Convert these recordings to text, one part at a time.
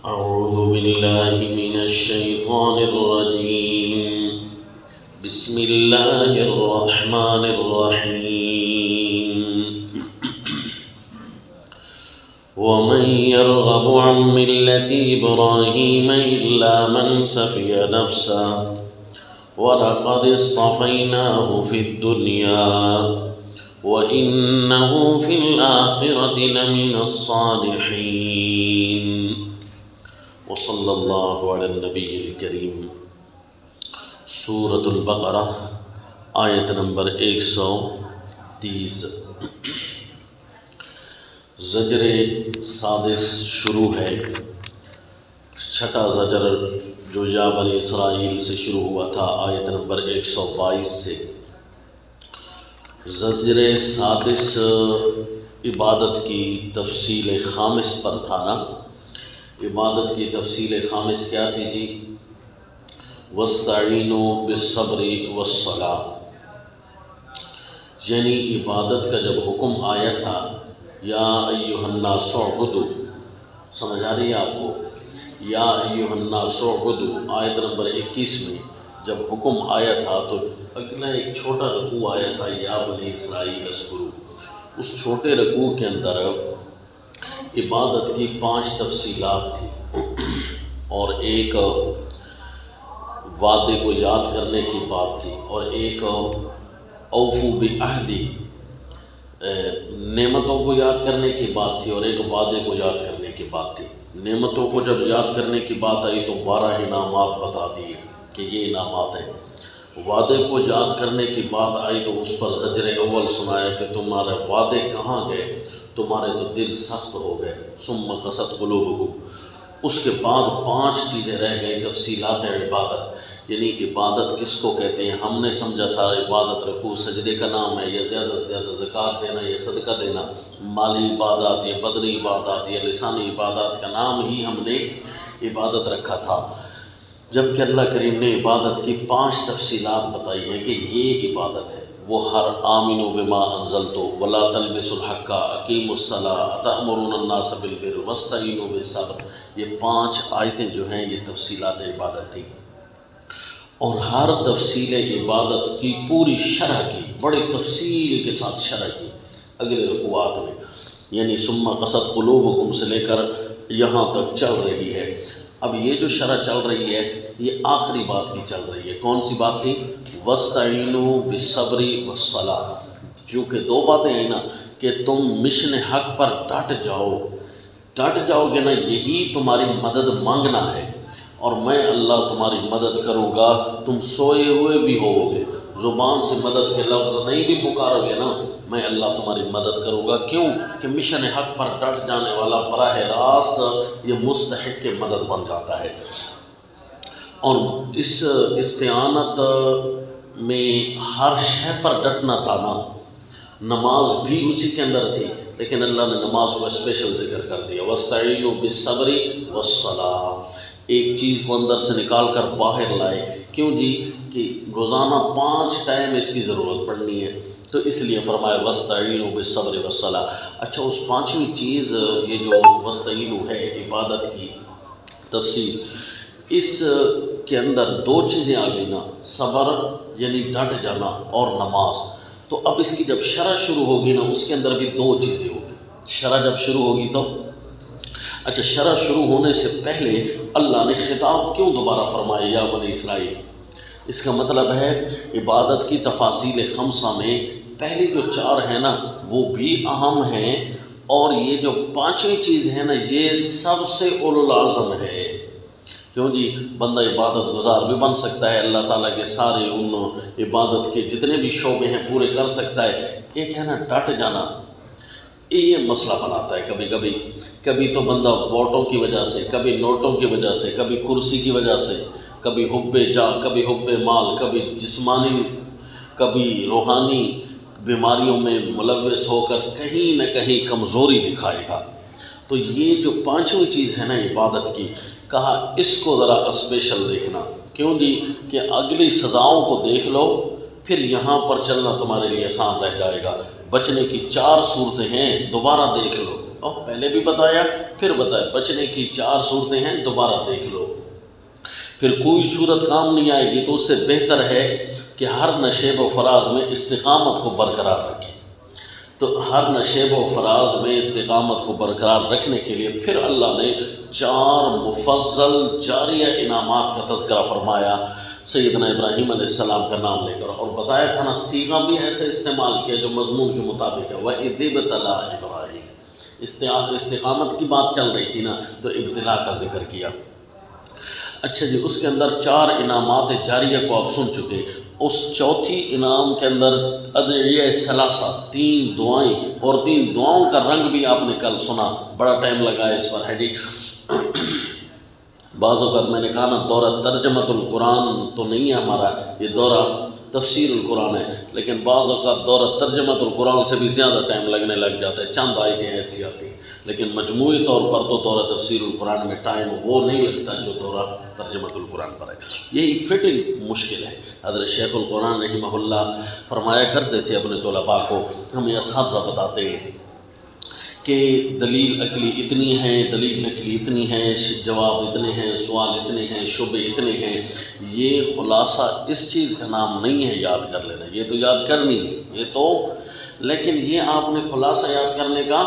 أعوذ بالله من الشيطان الرجيم. بسم الله الرحمن الرحيم. ومن يرغب عن ملة إبراهيم إلا من سفي نفسه ولقد اصطفيناه في الدنيا وإنه في الآخرة لمن الصالحين. وصلی اللہ علی النبی الکریم. سورۃ البقرہ آیت نمبر 130. زجر سادس شروع ہے. چھٹا زجر جو یا بنی اسرائیل سے شروع ہوا تھا آیت نمبر 122 سے. زجر سادس عبادت کی تفصیل خامس پر تھا نا. عبادت کی تفصیل خامس کیا تھی جی؟ وَاسْتَعِينُوا بِالصَّبْرِ وَالصَّلَاةِ. یعنی عبادت کا جب حکم آیا تھا یا ایھا الناس اعبدوا، سمجھ آ رہی ہے آپ کو؟ یا ایھا الناس اعبدوا آیت نمبر 21 میں جب حکم آیا تھا تو اگلا ایک چھوٹا رکوع آیا تھا یا بنی اسرائیل اذکروا. اس چھوٹے رکوع کے اندر عبادت کی 5 تفصیلات تھی، اور ایک وعدے کو یاد کرنے کی بات تھی، اور ایک اوفو بعہدی نعمتوں کو یاد کرنے کی بات تھی، اور ایک وعدے کو یاد کرنے کی بات تھی. نعمتوں کو جب یاد کرنے کی بات آئی تو 12 انعامات بتا دیے کہ یہ انعامات ہیں. وعدے کو یاد کرنے کی بات آئی تو اس پر زجر اول سنایا کہ تمہارے وعدے کہاں گئے، تمہارے تو دل سخت ہو گئے. ثم قست قلوبکم. اس کے بعد 5 چیزیں رہ گئی تفصیلات عبادت. یعنی عبادت کس کو کہتے ہیں؟ ہم نے سمجھا تھا عبادت رکوع سجدے کا نام ہے، یا زیادہ سے زیادہ زکوٰۃ دینا یا صدقہ دینا، مالی عبادات یا بدنی عبادات یا لسانی عبادات کا نام ہی ہم نے عبادت رکھا تھا. جبکہ اللہ کریم نے عبادت کی 5 تفصیلات بتائی ہیں کہ یہ عبادت ہے. وہ ہر آمنوا بما انزلت ولا تلبسوا الحق اقیموا الصلاۃ اتأمرون الناس بالبر واستعینوا بالصبر. یہ 5 آیتیں جو ہیں یہ تفصیلات عبادت تھی، اور ہر تفصیل عبادت کی پوری شرح کی، بڑی تفصیل کے ساتھ شرح کی اگلے رکوعات میں. یعنی ثم قست قلوبکم سے لے کر یہاں تک چل رہی ہے. اب یہ جو شرح چل رہی ہے یہ آخری بات کی چل رہی ہے. کون سی بات تھی؟ وَاسْتَعِينُوا بِالصَّبْرِ وَالصَّلَاةِ. چونکہ 2 باتیں ہیں نا کہ تم مشن حق پر ڈٹ جاؤ گے نا، یہی تمہاری مدد مانگنا ہے، اور میں اللہ تمہاری مدد کروں گا. تم سوئے ہوئے بھی ہوو گے، زبان سے مدد کے لفظ نہیں بھی پکارو گے نا، میں اللہ تمہاری مدد کروں گا. کیوں کہ مشن حق پر ڈٹ جانے والا براہ راست یہ مستحق کے مدد بن جاتا ہے. اور اس استعانت میں ہر شے پر ڈٹنا تھا نا. نماز بھی اسی کے اندر تھی، لیکن اللہ نے نماز کو اسپیشل ذکر کر دیا. وَاسْتَعِينُوا بِالصَّبْرِ وَالصَّلَاةِ. ایک چیز کو اندر سے نکال کر باہر لائے. کیوں جی؟ کہ روزانہ 5 ٹائم اس کی ضرورت پڑنی ہے، تو اس لیے فرمایا وَاسْتَعِينُوا بِالصَّبْرِ وَالصَّلَاةِ. اچھا، اس 5ویں چیز یہ جو وَاسْتَعِينُوا ہے عبادت کی تفصیل، اس کے اندر 2 چیزیں آ گئی نا، صبر یعنی ڈٹ جانا اور نماز. تو اب اس کی جب شرح شروع ہوگی نا اس کے اندر بھی 2 چیزیں ہوگی. شرح جب شروع ہوگی تو اچھا، شرح شروع ہونے سے پہلے اللہ نے خطاب کیوں دوبارہ فرمایا یا بنی اسرائیل؟ اس کا مطلب ہے عبادت کی تفاصیل 5 میں پہلی جو 4 ہیں نا وہ بھی اہم ہیں، اور یہ جو 5ویں چیز ہے نا یہ سب سے اولو العظم ہے. کیوں جی؟ بندہ عبادت گزار بھی بن سکتا ہے، اللہ تعالیٰ کے سارے ان عبادت کے جتنے بھی شعبے ہیں پورے کر سکتا ہے. ایک ہے نا ڈٹ جانا، یہ مسئلہ بناتا ہے. کبھی تو بندہ ووٹوں کی وجہ سے، کبھی نوٹوں کی وجہ سے، کبھی کرسی کی وجہ سے، کبھی حب جاہ، کبھی حب مال، کبھی جسمانی کبھی روحانی بیماریوں میں ملوث ہو کر کہیں نہ کہیں کمزوری دکھائے گا. تو یہ جو 5ویں چیز ہے نا عبادت کی، کہا اس کو ذرا اسپیشل دیکھنا. کیوں جی؟ کہ اگلی سزاؤں کو دیکھ لو، پھر یہاں پر چلنا تمہارے لیے آسان رہ جائے گا. بچنے کی 4 صورتیں ہیں، دوبارہ دیکھ لو اور پہلے بھی بتایا پھر بتایا، بچنے کی 4 صورتیں ہیں، دوبارہ دیکھ لو، پھر کوئی صورت کام نہیں آئے گی تو اس سے بہتر ہے کہ ہر نشیب و فراز میں استقامت کو برقرار رکھیں۔ تو ہر نشیب و فراز میں استقامت کو برقرار رکھنے کے لیے پھر اللہ نے 4 مفضل جاریہ انعامات کا تذکرہ فرمایا سیدنا ابراہیم علیہ السلام کا نام لے کر، اور بتایا تھا نا صیغہ بھی ایسے استعمال کیا جو مضمون کے مطابق ہے، وَإِذِ ابْتَلَىٰ ابراہیم، استقامت کی بات چل رہی تھی نا تو ابتلا کا ذکر کیا۔ اچھا جی، اس کے اندر 4 انعامات جاریہ کو آپ سن چکے، اس چوتھی انعام کے اندر ادعیہ ثلاثہ، 3 دعائیں، اور 3 دعاؤں کا رنگ بھی آپ نے کل سنا، بڑا ٹائم لگا اس پر ہے جی۔ بعض اوقات میں نے کہا نا دورہ ترجمۃ القرآن تو نہیں ہے ہمارا، یہ دورہ تفسیر القرآن ہے، لیکن بعض اوقات دورہ ترجمۃ القرآن سے بھی زیادہ ٹائم لگنے لگ جاتا ہے، چند آیتیں ایسی آتی ہیں، لیکن مجموعی طور پر تو دورہ تفسیر القرآن میں ٹائم وہ نہیں لگتا جو دورہ ترجمۃ القرآن پر ہے۔ یہی فٹنگ مشکل ہے۔ حضرت شیخ القرآن رحمہ اللہ فرمایا کرتے تھے اپنے طلباء کو، ہمیں اساتذہ بتاتے ہیں کہ دلیل عقلی اتنی ہے، دلیل عقلی اتنی ہے، جواب اتنے ہیں، سوال اتنے ہیں، شبے اتنے ہیں، یہ خلاصہ اس چیز کا نام نہیں ہے یاد کر لینا، یہ تو یاد کرنی ہے یہ تو، لیکن یہ آپ نے خلاصہ یاد کرنے کا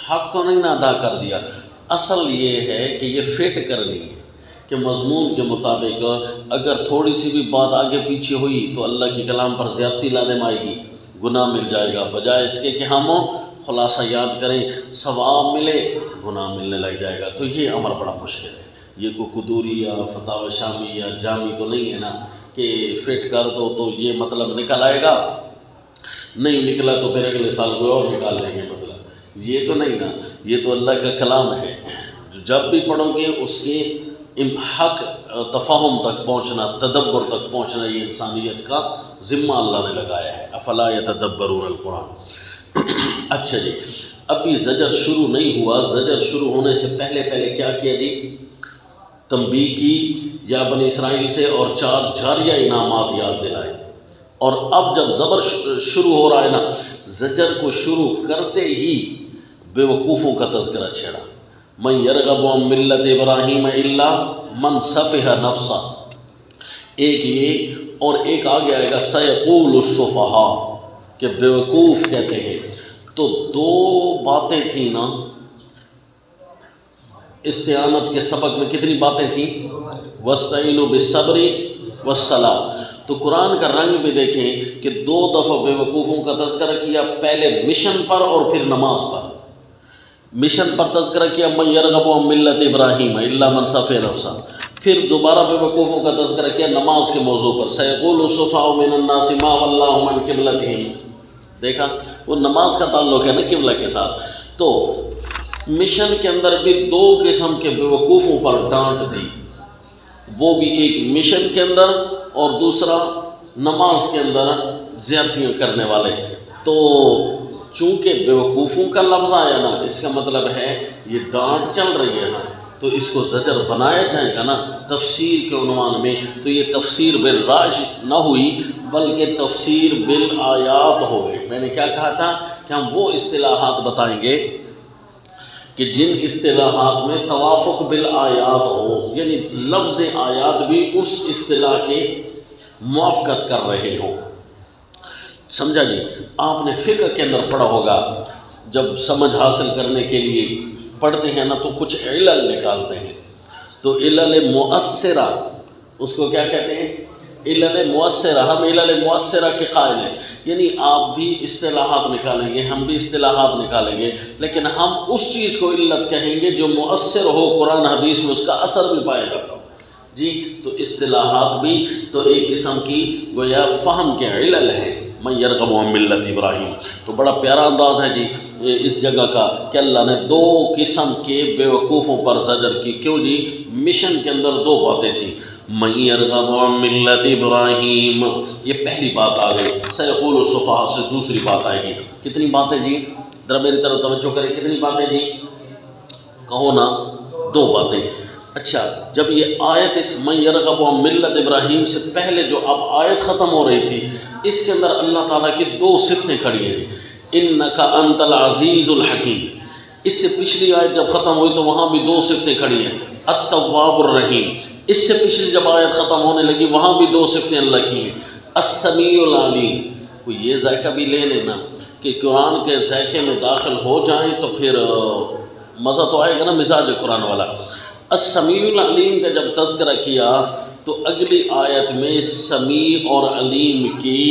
حق تو نہیں نہ ادا کر دیا۔ اصل یہ ہے کہ یہ فٹ کرنی ہے کہ مضمون کے مطابق اگر تھوڑی سی بھی بات آگے پیچھے ہوئی تو اللہ کے کلام پر زیادتی لازم آئے گی، گناہ مل جائے گا، بجائے اس کے کہ ہم خلاصہ یاد کریں ثواب ملے، گناہ ملنے لگ جائے گا۔ تو یہ امر بڑا مشکل ہے، یہ کوئی قدوری یا فتاوی شامی یا جامی تو نہیں ہے نا کہ فٹ کر دو تو یہ مطلب نکل آئے گا، نہیں نکلا تو پھر اگلے سال کوئی اور نکال لیں گے مطلب، یہ تو نہیں نا، یہ تو اللہ کا کلام ہے، جب بھی پڑھو گے اس کے حق تفہم تک پہنچنا، تدبر تک پہنچنا، یہ انسانیت کا ذمہ اللہ نے لگایا ہے۔ افلا یتدبرون القرآن۔ اچھا جی، ابھی زجر شروع نہیں ہوا، زجر شروع ہونے سے پہلے کیا کیا جی؟ تنبیہ کی یا بنی اسرائیل سے، اور 4 جاریہ انعامات یاد دلائے، اور اب جب زبر شروع ہو رہا ہے نا، زجر کو شروع کرتے ہی بے وقوفوں کا تذکرہ چھیڑا، من یرغب عن ملت ابراہیم الا من سفہ نفسہ، ایک یہ، اور ایک آگے آئے گا سیقول السفہاء کہ بے وقوف کہتے ہیں۔ تو 2 باتیں تھیں نا استعانت کے سبق میں، کتنی باتیں تھیں؟ وَاسْتَعِينُوا بِالصَّبْرِ وَالصَّلَاةِ۔ تو قرآن کا رنگ بھی دیکھیں کہ 2 دفعہ بے وقوفوں کا تذکرہ کیا، پہلے مشن پر اور پھر نماز پر۔ مشن پر تذکرہ کیا من یرغب عن ملت ابراہیم الا من سفہ نفسہ، پھر دوبارہ بے وقوفوں کا تذکرہ کیا نماز کے موضوع پر، سیقول السفہاء من الناس ما ولاھم عن قبلتہم۔ دیکھا وہ نماز کا تعلق ہے نا قبلہ کے ساتھ۔ تو مشن کے اندر بھی 2 قسم کے بے وقوفوں پر ڈانٹ دی، وہ بھی ایک مشن کے اندر اور دوسرا نماز کے اندر زیادتیاں کرنے والے۔ تو چونکہ بے وقوفوں کا لفظ آیا نا، اس کا مطلب ہے یہ ڈانٹ چل رہی ہے نا، تو اس کو زجر بنایا جائے گا نا تفسیر کے عنوان میں، تو یہ تفسیر بالراج نہ ہوئی بلکہ تفسیر بالآیات ہو گئی۔ میں نے کیا کہا تھا کہ ہم وہ اصطلاحات بتائیں گے کہ جن اصطلاحات میں توافق بالآیات ہو، یعنی لفظ آیات بھی اس اصطلاح کے موافقت کر رہے ہوں۔ سمجھا جی؟ آپ نے فقہ کے اندر پڑھا ہوگا، جب سمجھ حاصل کرنے کے لیے پڑھتے ہیں نا تو کچھ علل نکالتے ہیں، تو علل مؤثرہ اس کو کیا کہتے ہیں؟ علل مؤثرہ۔ ہم علل مؤثرہ کے قائل ہیں، یعنی آپ بھی اصطلاحات نکالیں گے، ہم بھی اصطلاحات نکالیں گے، لیکن ہم اس چیز کو علت کہیں گے جو مؤثر ہو، قرآن حدیث میں اس کا اثر بھی پایا جاتا ہو جی۔ تو اصطلاحات بھی تو ایک قسم کی گویا فہم کے علل ہیں۔ من یرغب عن ملت ابراہیم، تو بڑا پیارا انداز ہے جی اس جگہ کا کہ اللہ نے 2 قسم کے بے وقوفوں پر زجر کی۔ کیوں جی؟ مشن کے اندر 2 باتیں تھیں، من یرغب عن ملت ابراہیم، یہ پہلی بات آ گئی، سیقول السفہاء سے دوسری بات آئے گی۔ کتنی باتیں جی؟ ذرا میری طرف توجہ کریں، کتنی باتیں جی؟ کہو نا، 2 باتیں۔ اچھا، جب یہ آیت اس من یرغب عن ملت ابراہیم سے پہلے جو اب آیت ختم ہو رہی تھی، اس کے اندر اللہ تعالیٰ کی 2 صفتیں کھڑی ہیں، انک انت العزیز الحکیم، اس سے پچھلی آیت جب ختم ہوئی تو وہاں بھی 2 صفتیں کھڑی ہیں، التواب الرحیم۔ اس سے پچھلی جب آیت ختم ہونے لگی وہاں بھی 2 صفتیں اللہ کی ہیں، السمیع العلیم۔ کوئی یہ ذائقہ بھی لے لینا کہ قرآن کے ذائقے میں داخل ہو جائیں تو پھر مزہ تو آئے گا نا، مزاج قرآن والا۔ السمیع العلیم کا جب تذکرہ کیا تو اگلی آیت میں سمیع اور علیم کی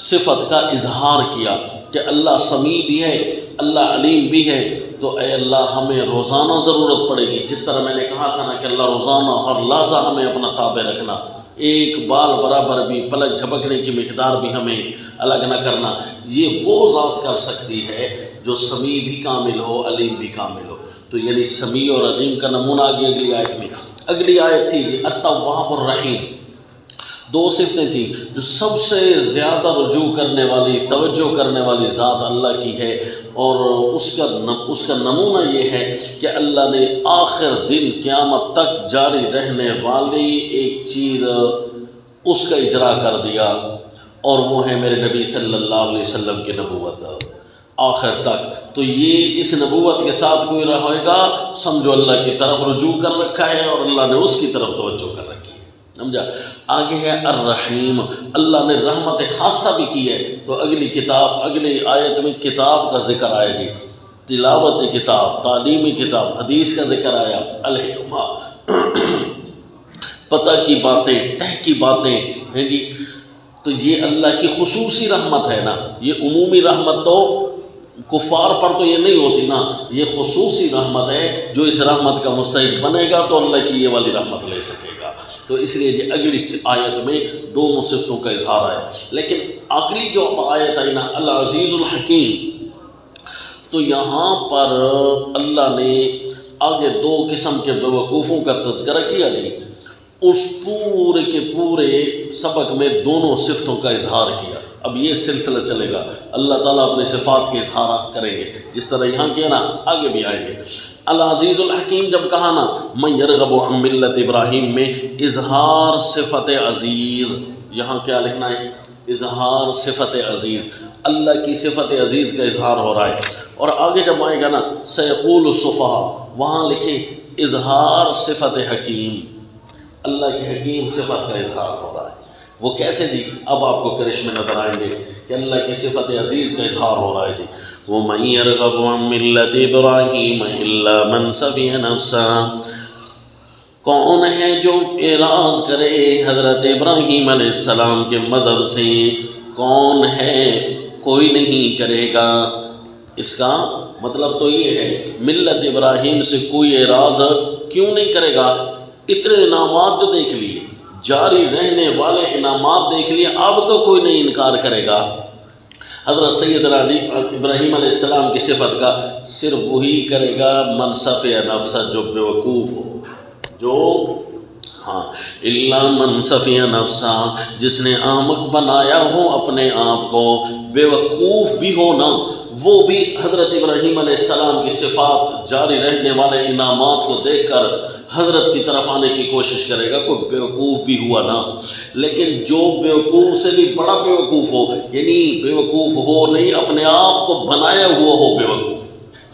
صفت کا اظہار کیا کہ اللہ سمیع بھی ہے، اللہ علیم بھی ہے۔ تو اے اللہ ہمیں روزانہ ضرورت پڑے گی، جس طرح میں نے کہا تھا نا کہ اللہ روزانہ ہر لحظہ ہمیں اپنا تابع رکھنا، ایک بال برابر بھی، پلک جھپکنے کی مقدار بھی ہمیں الگ نہ کرنا۔ یہ وہ ذات کر سکتی ہے جو سمیع بھی کامل ہو، علیم بھی کامل ہو۔ تو یعنی سمیع اور علیم کا نمونہ آگے اگلی آیت میں۔ اگلی آیت تھی جی التواب الرحیم۔ 2 صفتیں تھیں، جو سب سے زیادہ رجوع کرنے والی، توجہ کرنے والی ذات اللہ کی ہے، اور اس کا نمونہ یہ ہے کہ اللہ نے آخر دن قیامت تک جاری رہنے والی ایک چیز اس کا اجرا کر دیا، اور وہ ہے میرے نبی صلی اللہ علیہ وسلم کی نبوت آخر تک۔ تو یہ اس نبوت کے ساتھ کوئی رہے گا سمجھو اللہ کی طرف رجوع کر رکھا ہے اور اللہ نے اس کی طرف توجہ کر رکھی ہے، سمجھا۔ آگے ہے الرحیم، اللہ نے رحمت خاصہ بھی کی ہے۔ تو اگلی کتاب، اگلی آیت میں کتاب کا ذکر آئے گی، تلاوت کتاب، تعلیمی کتاب، حدیث کا ذکر آیا، الحکمہ، پتہ کی باتیں، تہ کی باتیں ہیں جی۔ تو یہ اللہ کی خصوصی رحمت ہے نا، یہ عمومی رحمت تو کفار پر تو یہ نہیں ہوتی نا، یہ خصوصی رحمت ہے۔ جو اس رحمت کا مستحق بنے گا تو اللہ کی یہ والی رحمت لے سکے گا۔ تو اس لیے یہ اگلی آیت میں 2 صفتوں کا اظہار ہے۔ لیکن آخری جو آیت آئی نا العزیز الحکیم، تو یہاں پر اللہ نے آگے 2 قسم کے بیوقوفوں کا تذکرہ کیا جی۔ اس پورے کے پورے سبق میں دونوں صفتوں کا اظہار کیا۔ اب یہ سلسلہ چلے گا، اللہ تعالیٰ اپنے صفات کے اظہار کریں گے، جس طرح یہاں کیا نا آگے بھی آئیں گے۔ العزیز الحکیم جب کہا نا من یرغب عن ملت ابراہیم میں اظہار صفت عزیز، یہاں کیا لکھنا ہے؟ اظہار صفت عزیز، اللہ کی صفت عزیز کا اظہار ہو رہا ہے۔ اور آگے جب آئے گا نا سیقول السفہاء، وہاں لکھیں اظہار صفت حکیم، اللہ کی حکیم صفت کا اظہار ہو رہا ہے۔ وہ کیسے جی؟ اب آپ کو کرشمے نظر آئیں گے کہ اللہ کی صفت عزیز کا اظہار ہو رہا ہے جی۔ وَمَن يَرْغَبُ عَن مِّلَّةِ إِبْرَاهِيمَ إِلَّا مَن سَفِهَ نَفْسَهُ، کون ہے جو اعراض کرے حضرت ابراہیم علیہ السلام کے مذہب سے؟ کون ہے؟ کوئی نہیں کرے گا۔ اس کا مطلب تو یہ ہے ملت ابراہیم سے کوئی اعراض کیوں نہیں کرے گا؟ اتنے انعامات جو دیکھ لیے، جاری رہنے والے انعامات دیکھ لیے، اب تو کوئی نہیں انکار کرے گا حضرت سیدنا ابراہیم علیہ السلام کی صفت کا۔ صرف وہی کرے گا من صفی نفسہ، جو بیوقوف ہو، جو الا من صفی نفسہ، جس نے احمق بنایا ہو اپنے آپ کو، بیوقوف بھی ہو نا، وہ بھی حضرت ابراہیم علیہ السلام کی صفات، جاری رہنے والے انعامات کو دیکھ کر حضرت کی طرف آنے کی کوشش کرے گا۔ کوئی بیوقوف بھی ہوا نا، لیکن جو بیوقوف سے بھی بڑا بیوقوف ہو، یعنی بیوقوف ہو نہیں، اپنے آپ کو بنایا ہوا ہو بیوقوف،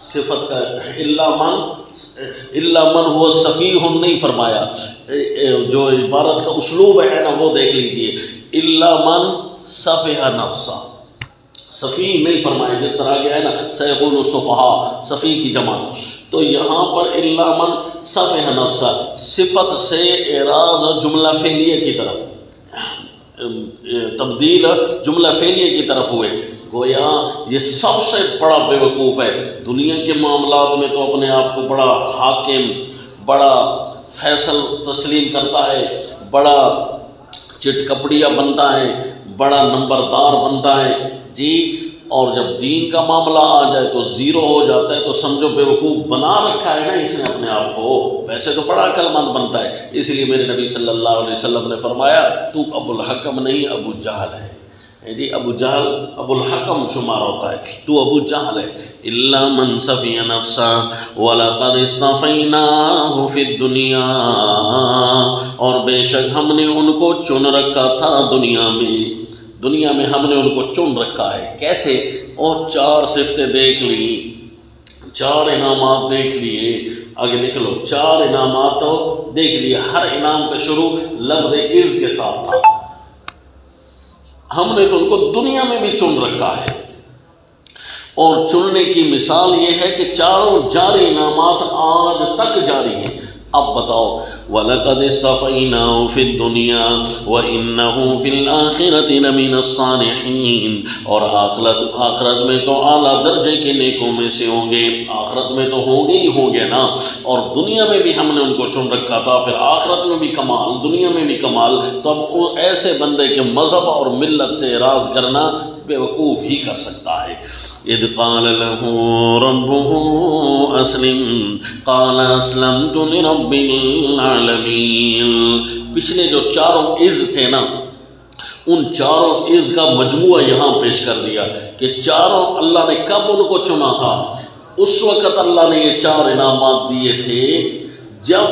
صفت کا الا من هو سفیہ نہیں فرمایا، جو عبارت کا اسلوب ہے نا وہ دیکھ لیجئے، الا من صفح نفسہ، سفیہ نہیں فرمایا، جس طرح گیا ہے نا سیقول السفہاء، سفیہ کی جمع۔ تو یہاں پر الا من صفح نفسہ، صفت سے اعراض جملہ فعلیہ کی طرف، تبدیل جملہ فعلیہ کی طرف ہوئے، گویا یہ سب سے بڑا بیوقوف ہے۔ دنیا کے معاملات میں تو اپنے آپ کو بڑا حاکم، بڑا فیصل تسلیم کرتا ہے، بڑا چٹ کپڑیا بنتا ہے، بڑا نمبردار بنتا ہے جی، اور جب دین کا معاملہ آ جائے تو زیرو ہو جاتا ہے، تو سمجھو بیوقوف بنا رکھا ہے نا اس نے اپنے آپ کو، ویسے تو بڑا عقل مند بنتا ہے۔ اس لیے میرے نبی صلی اللہ علیہ وسلم نے فرمایا تو ابو الحکم نہیں، ابو جہل ہے جی، ابو جہل ابو الحکم شمار ہوتا ہے، تو ابو جہل ہے۔ الا من صفی نفسہ وَلَقَدْ اصْطَفَيْنَاهُ فِي الدُّنْيَا، اور بے شک ہم نے ان کو چن رکھا تھا دنیا میں ہم نے ان کو چن رکھا ہے۔ کیسے؟ اور 4 صفتیں دیکھ لی، 4 انعامات دیکھ لیے، آگے لکھ لو، 4 انعامات دیکھ لیے، ہر انعام کا شروع لفظ عز کے ساتھ تھا۔ ہم نے تو ان کو دنیا میں بھی چن رکھا ہے، اور چننے کی مثال یہ ہے کہ 4 جاری انعامات آج تک جاری ہیں۔ اب بتاؤ، وَلَقَدِ اصْطَفَيْنَاهُ فِي الدُّنْيَا وَإِنَّهُ فِي الْآخِرَةِ لَمِنَ الصَّالِحِينَ، اور آخرت میں تو اعلیٰ درجے کے نیکوں میں سے ہوں گے، آخرت میں تو ہوں گے ہی ہوں گے نا، اور دنیا میں بھی ہم نے ان کو چن رکھا تھا، پھر آخرت میں بھی کمال، دنیا میں بھی کمال۔ تو اب وہ ایسے بندے کے مذہب اور ملت سے اعراض کرنا بیوقوف ہی کر سکتا ہے۔ اذ قال له ربه اسلم قال اسلمت لرب العالمین۔ پچھلے جو 4 عز تھے نا، ان 4 عز کا مجموعہ یہاں پیش کر دیا کہ 4 اللہ نے کب ان کو چنا تھا۔ اس وقت اللہ نے یہ 4 انعامات دیے تھے جب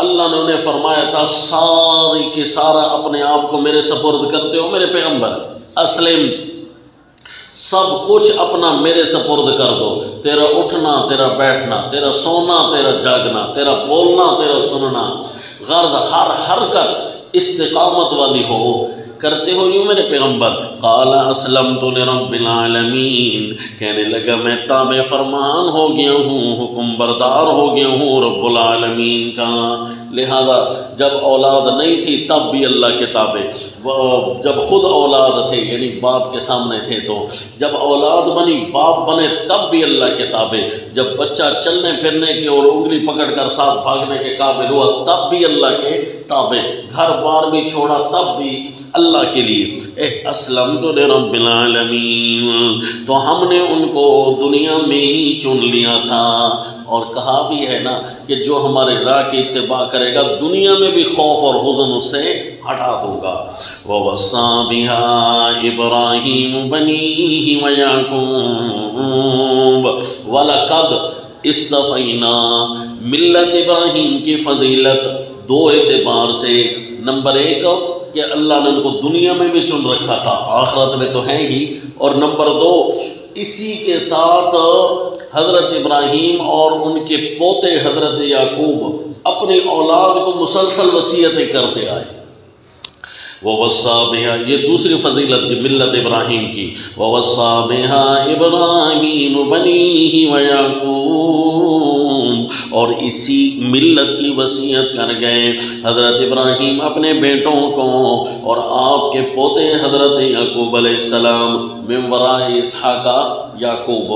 اللہ نے انہیں فرمایا تھا ساری کے سارا اپنے آپ کو میرے سپرد کرتے ہو میرے پیغمبر، اسلم، سب کچھ اپنا میرے سپرد کر دو، تیرا اٹھنا، تیرا بیٹھنا، تیرا سونا، تیرا جاگنا، تیرا بولنا، تیرا سننا، غرض ہر حرکت استقامت والی ہو، کرتے ہو یوں میرے پیغمبر۔ قال اسلمت لرب العالمین، کہنے لگا میں تابع فرمان ہو گیا ہوں، حکم بردار ہو گیا ہوں رب العالمین کا۔ لہذا جب اولاد نہیں تھی تب بھی اللہ کے تابع، جب خود اولاد تھے یعنی باپ کے سامنے تھے تو، جب اولاد بنی باپ بنے تب بھی اللہ کے تابع، جب بچہ چلنے پھرنے کے اور انگلی پکڑ کر ساتھ بھاگنے کے قابل ہوا تب بھی اللہ کے تابع، گھر بار بھی چھوڑا تب بھی اللہ کے لیے۔ اسلمت لرب العالمین، تو ہم نے ان کو دنیا میں ہی چن لیا تھا، اور کہا بھی ہے نا کہ جو ہمارے راہ کی اتباع کرے گا دنیا میں بھی خوف اور حزن اس سے ہٹا دوں گا۔ وَوَصَّى بِهَا إِبْرَاهِيمُ بَنِيهِ وَيَعْقُوبُ وَلَقَدْ اصْطَفَيْنَا، ملت ابراہیم کی فضیلت 2 اعتبار سے۔ نمبر 1 کہ اللہ نے ان کو دنیا میں بھی چن رکھا تھا، آخرت میں تو ہے ہی، اور نمبر 2 اسی کے ساتھ حضرت ابراہیم اور ان کے پوتے حضرت یعقوب اپنی اولاد کو مسلسل وصیتیں کرتے آئے۔ وَوَصَّى بِهَا، یہ دوسری فضیلت جو ملت ابراہیم کی، وَوَصَّى بِهَا إِبْرَاهِيمُ بَنِيهِ وَيَعْقُوبُ، اور اسی ملت کی وصیت کر گئے حضرت ابراہیم اپنے بیٹوں کو، اور آپ کے پوتے حضرت یعقوب علیہ السلام، من وراء اسحاق یعقوب،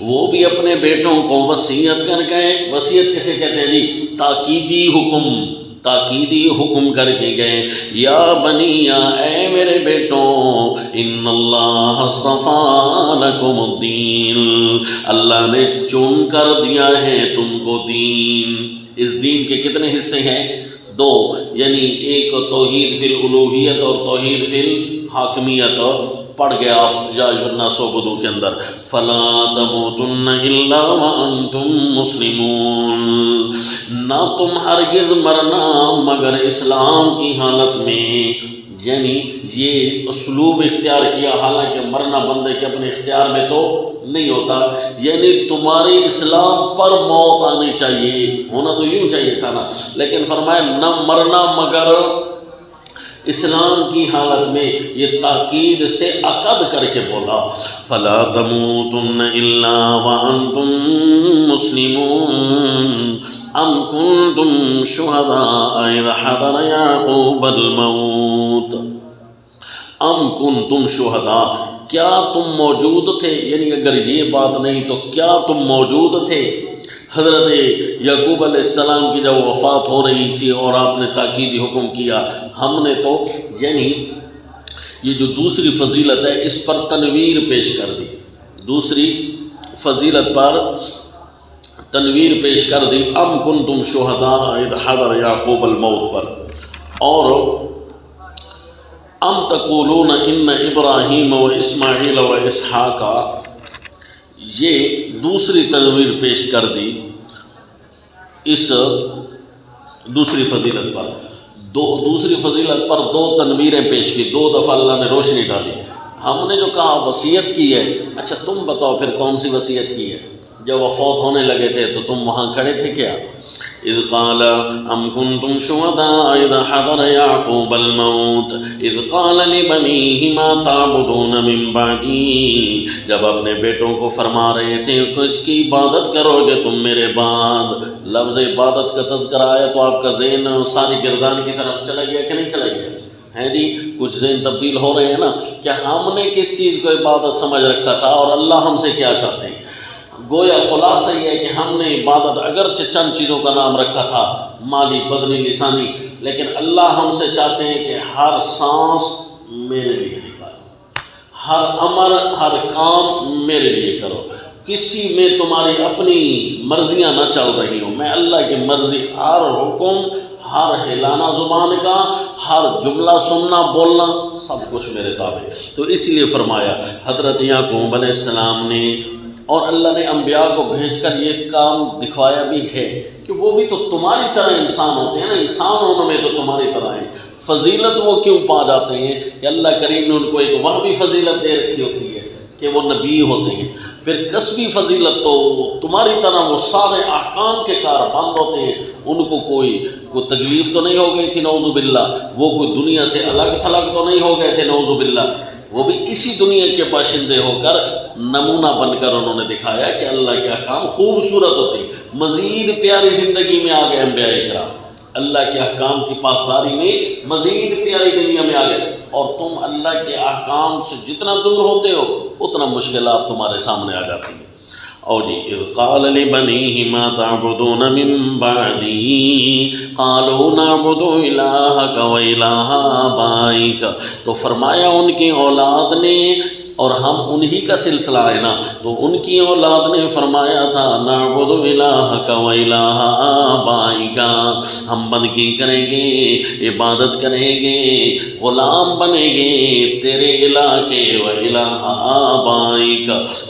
وہ بھی اپنے بیٹوں کو وصیت کر گئے۔ وصیت کسے کہتے ہیں جی؟ تاکیدی حکم، تاکیدی حکم کر کے گئے، یا بنی، اے میرے بیٹوں، ان اللہ اصطفیٰ لکم الدین، اللہ نے چن کر دیا ہے تم کو دین۔ اس دین کے کتنے حصے ہیں؟ 2، یعنی ایک توحید فی الالوہیت اور توحید فی الحاکمیت۔ پڑھ گیا آپ یا ایھا الناس اعبدوا کے اندر، فلا تموتن الا وانتم مسلمون، نہ تم ہرگز مرنا مگر اسلام کی حالت میں، یعنی یہ اسلوب اختیار کیا، حالانکہ مرنا بندے کے اپنے اختیار میں تو نہیں ہوتا، یعنی تمہاری اسلام پر موت آنی چاہیے، ہونا تو یوں چاہیے تھا نا، لیکن فرمایا نہ مرنا مگر اسلام کی حالت میں، یہ تاکید سے عقد کر کے بولا، فلا تموتن الا وانتم مسلمون ام کنتم شہداء اذ حضر یعقوب الموت، ام کنتم شہداء، کیا تم موجود تھے، یعنی اگر یہ بات نہیں تو کیا تم موجود تھے حضرت یعقوب علیہ السلام کی جب وفات ہو رہی تھی اور آپ نے تاکیدی حکم کیا؟ ہم نے تو، یعنی یہ جو دوسری فضیلت ہے اس پر تنویر پیش کر دی، دوسری فضیلت پر تنویر پیش کر دی، ام کنتم شہداء اذ حضر یعقوب الموت پر، اور ام تقولون ان ابراہیم و اسماعیل و اسحاق، یہ دوسری تنویر پیش کر دی اس دوسری فضیلت پر۔ دوسری فضیلت پر 2 تنویریں پیش کی، 2 دفعہ اللہ نے روشنی ڈالی۔ ہم نے جو کہا وصیت کی ہے، اچھا تم بتاؤ پھر کون سی وصیت کی ہے؟ جب وہ فوت ہونے لگے تھے تو تم وہاں کھڑے تھے کیا؟ اذ قال ام کنتم شهداء اذ حضر يعقوب الموت اذ قال لبنيه ما تعبدون من بعدي، جب اپنے بیٹوں کو فرما رہے تھے کہ اس کی عبادت کرو گے تم میرے بعد. لفظ عبادت کا تذکرہ آیا تو آپ کا ذہن ساری گردان کی طرف چلا گیا کہ نہیں چلا گیا ہے جی؟ کچھ ذہن تبدیل ہو رہے ہیں نا کہ ہم نے کس چیز کو عبادت سمجھ رکھا تھا اور اللہ ہم سے کیا چاہتے ہیں. گویا خلاصہ یہ ہے کہ ہم نے عبادت اگرچہ چند چیزوں کا نام رکھا تھا، مالی، بدنی، لسانی، لیکن اللہ ہم سے چاہتے ہیں کہ ہر سانس میرے لیے نکالو، ہر امر، ہر کام میرے لیے کرو، کسی میں تمہاری اپنی مرضیاں نہ چل رہی ہوں، میں اللہ کی مرضی، ہر حکم، ہر ہلانا زبان کا، ہر جملہ سننا بولنا سب کچھ میرے تابع. تو اس لیے فرمایا حضرت یعقوب علیہ السلام نے، اور اللہ نے انبیاء کو بھیج کر یہ کام دکھوایا بھی ہے کہ وہ بھی تو تمہاری طرح انسان ہوتے ہیں نا، انسان ہونے میں تو تمہاری طرح ہیں. فضیلت وہ کیوں پا جاتے ہیں کہ اللہ کریم نے ان کو ایک وہ بھی فضیلت دے رکھی ہوتی ہے کہ وہ نبی ہوتے ہیں. پھر کسبی فضیلت تو تمہاری طرح وہ سارے احکام کے کار بند ہوتے ہیں، ان کو کوئی تکلیف تو نہیں ہو گئی تھی نعوذ باللہ، وہ کوئی دنیا سے الگ تھلگ تو نہیں ہو گئے تھے نعوذ باللہ، وہ بھی اسی دنیا کے باشندے ہو کر نمونہ بن کر انہوں نے دکھایا کہ اللہ کے احکام خوبصورت ہوتے. مزید پیاری زندگی میں آ گئے انبیاء اکرام، اللہ کے احکام کی پاسداری میں مزید پیاری دنیا میں آ گئے. اور تم اللہ کے احکام سے جتنا دور ہوتے ہو اتنا مشکلات تمہارے سامنے آ جاتی ہیں. اور جی اذ قال لبنيه ما تعبدون من بعدي قالوا نعبد الهك والہ آبائك، تو فرمایا ان کی اولاد نے، اور ہم انہی کا سلسلہ ہے نا، تو ان کی اولاد نے فرمایا تھا نعبد الہک و الہ آبائک، ہم بندگی کریں گے، عبادت کریں گے، غلام بنیں گے تیرے الہ کے، و الہ آبائک،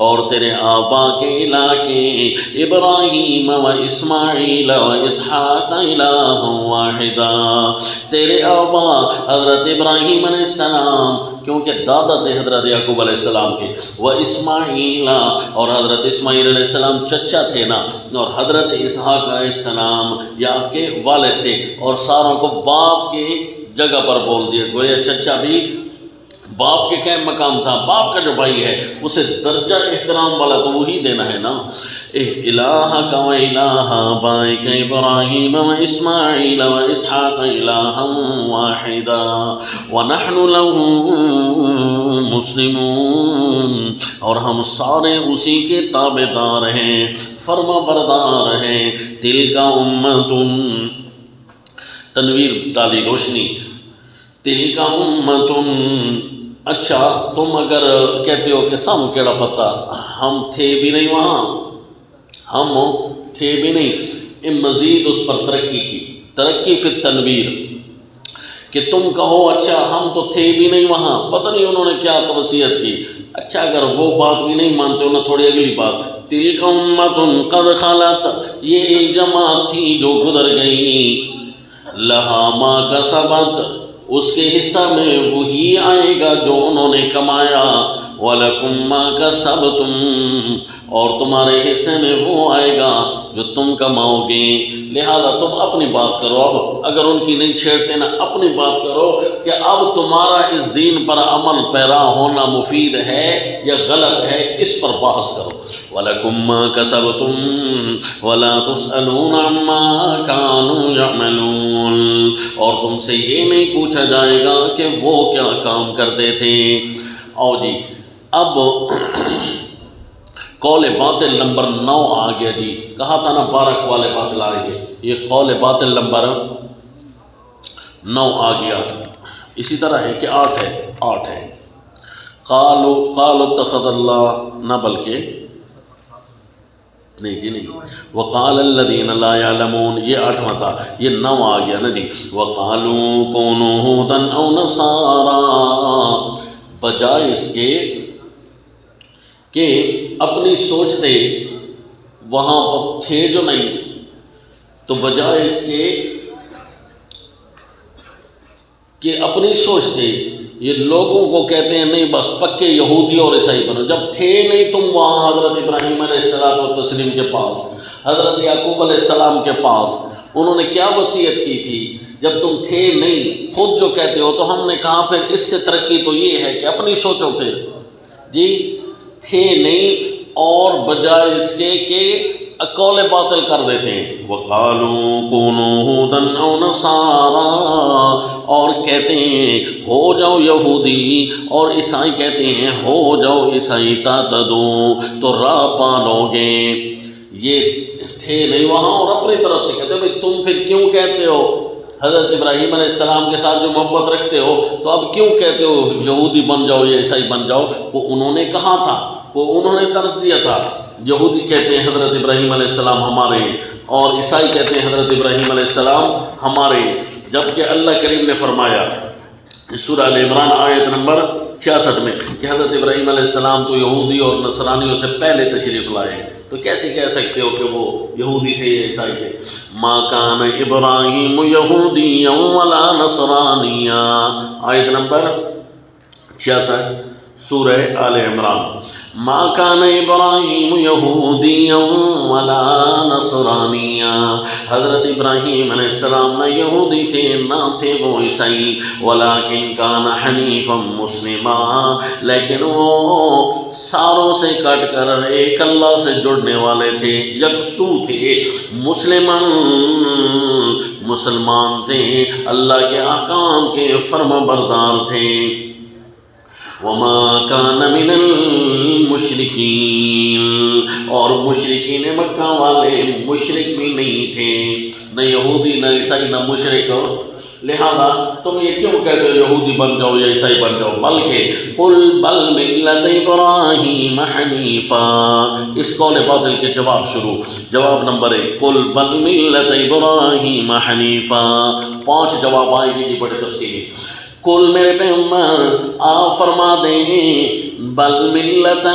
اور تیرے آبا کے الہ کے، ابراہیم و اسماعیل و اسحاق الہ واحدا، تیرے آبا حضرت ابراہیم علیہ السلام کیونکہ دادا تھے حضرت یعقوب علیہ السلام کے، وہ اسماعیل، اور حضرت اسماعیل علیہ السلام چچا تھے نا، اور حضرت اسحاق علیہ السلام یا آپ کے والد تھے، اور ساروں کو باپ کی جگہ پر بول دیا. گویا چچا بھی باپ کے کیا مقام تھا، باپ کا جو بھائی ہے اسے درجہ احترام والا تو وہی دینا ہے نا. الہک و الہ آبائک ابراہیم و اسماعیل و اسحاق الہا واحدا ونحن له مسلمون، اور ہم سارے اسی کے تابعدار ہیں، فرما بردار ہیں. تلک امت، تنویر ڈالی روشنی، تلک امت، اچھا تم اگر کہتے ہو کہ سام کیڑا پتا، ہم تھے بھی نہیں وہاں، ہم تھے بھی نہیں، مزید اس پر ترقی کی، ترقی فی التنویر، کہ تم کہو اچھا ہم تو تھے بھی نہیں وہاں، پتہ نہیں انہوں نے کیا توصیت کی. اچھا اگر وہ بات بھی نہیں مانتے ہو نا، تھوڑی اگلی بات، تلک امت قد خلت، یہ ایک جماعت تھی جو گزر گئی، لہا ما کسبت، اس کے حصہ میں وہی آئے گا جو انہوں نے کمایا، وَلَكُمْ مَا كَسَبْتُمْ، اور تمہارے حصے میں وہ آئے گا جو تم کماؤ گے. لہذا تم اپنی بات کرو، اب اگر ان کی نہیں چھیڑتے نا، اپنی بات کرو کہ اب تمہارا اس دین پر عمل پیرا ہونا مفید ہے یا غلط ہے، اس پر بحث کرو. وَلَكُمْ مَا كَسَبْتُمْ وَلَا تُسْأَلُونَ عَمَّا كَانُوا يَعْمَلُونَ، اور تم سے یہ نہیں پوچھا جائے گا کہ وہ کیا کام کرتے تھے. اور جی اب قول باطل نمبر 9 آ گیا جی. کہا تھا نا 12 قول باطل آئیں گے، یہ قول باطل نمبر 9 آ گیا. اسی طرح ہے کہ 8 ہے. قالوا اتخذ اللہ، نہ بلکہ نہیں جی نہیں، وقال الذین لا یعلمون، یہ 8واں تھا، یہ 9 آ گیا نا جی. وقالوا کونوا ھودا او نصارا، بجائے اس کے کہ اپنی سوچتے وہاں پر تھے جو نہیں، تو بجائے اس کے کہ اپنی سوچتے یہ لوگوں کو کہتے ہیں نہیں بس پکے یہودی اور عیسائی بنو، جب تھے نہیں تم وہاں حضرت ابراہیم علیہ السلام و تسلیم کے پاس، حضرت یعقوب علیہ السلام کے پاس، انہوں نے کیا وصیت کی تھی؟ جب تم تھے نہیں، خود جو کہتے ہو، تو ہم نے کہا پھر اس سے ترقی تو یہ ہے کہ اپنی سوچو پھر جی، تھے نہیں اور بجائے اس کے کہ قول باطل کر دیتے ہیں، وَقَالُوا كُونُوا هُودًا أَوْ نَصَارَىٰ، اور کہتے ہیں ہو جاؤ یہودی، اور عیسائی کہتے ہیں ہو جاؤ عیسائی، تَهْتَدُوا، تو راہ پالو گے۔ یہ تھے نہیں وہاں اور اپنی طرف سے کہتے ہیں بھئی تم پھر کیوں کہتے ہو حضرت ابراہیم علیہ السلام کے ساتھ جو محبت رکھتے ہو، تو اب کیوں کہتے ہو یہودی بن جاؤ یا عیسائی بن جاؤ؟ وہ انہوں نے کہا تھا، وہ انہوں نے طرز دیا تھا۔ یہودی کہتے ہیں حضرت ابراہیم علیہ السلام ہمارے ہیں، اور عیسائی کہتے ہیں حضرت ابراہیم علیہ السلام ہمارے ہیں، جبکہ اللہ کریم نے فرمایا سورہ آل عمران آیت نمبر 66 میں کہ حضرت ابراہیم علیہ السلام تو یہودی اور نصرانیوں سے پہلے تشریف لائے ہیں، تو کیسے کہہ سکتے ہو کہ وہ یہودی تھے یا عیسائی تھے؟ ما کان ابراہیم یہودیا ولا نصرانیا، آیت نمبر 66 سورہ آل عمران۔ ما کان ابراہیم یہودیا ولا نصرانیا، حضرت ابراہیم علیہ السلام نہ یہودی تھے نہ تھے وہ عیسائی، ولیکن کان حنیفا مسلما، لیکن وہ ساروں سے کٹ کر ایک اللہ سے جڑنے والے تھے، یکسو تھے، مسلمان تھے، اللہ کے احکام کے فرما بردار تھے۔ وما کان من المشرکین، اور مشرکین مکہ والے مشرک بھی نہیں تھے، نہ یہودی نہ عیسائی نہ مشرک، لہذا تم یہ کیوں کہتے ہو یہودی بن جاؤ یا عیسائی بن جاؤ؟ بلکہ قل بل ملت ابراہیم حنیفا، اس قول باطل کے جواب نمبر 1، قل بل ملت ابراہیم حنیفا، 5 جواب آئے گی جی بڑے تفصیلی۔ کل میرے پیغمبر آپ فرما دیں بل ملت،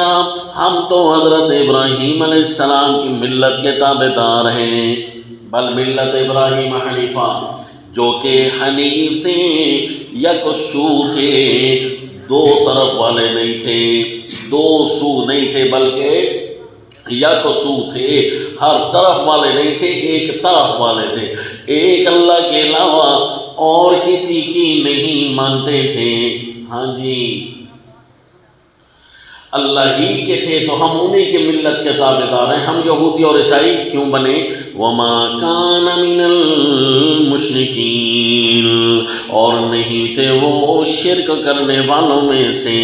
ہم تو حضرت ابراہیم علیہ السلام کی ملت کے تابعدار ہیں، بل ملت ابراہیم حنیفہ، جو کہ حنیف تھے، یکسو تھے، 2 طرف والے نہیں تھے، 2 سو نہیں تھے، بلکہ یکسو تھے، ہر طرف والے نہیں تھے، ایک طرف والے تھے، ایک اللہ کے علاوہ اور کسی کی نہیں مانتے تھے۔ ہاں جی، اللہ ہی کے تھے تو ہم انہی کے ملت کے تابعدار ہیں، ہم یہودی اور عیسائی کیوں بنے؟ وما کان من المشرکین، اور نہیں تھے وہ شرک کرنے والوں میں سے،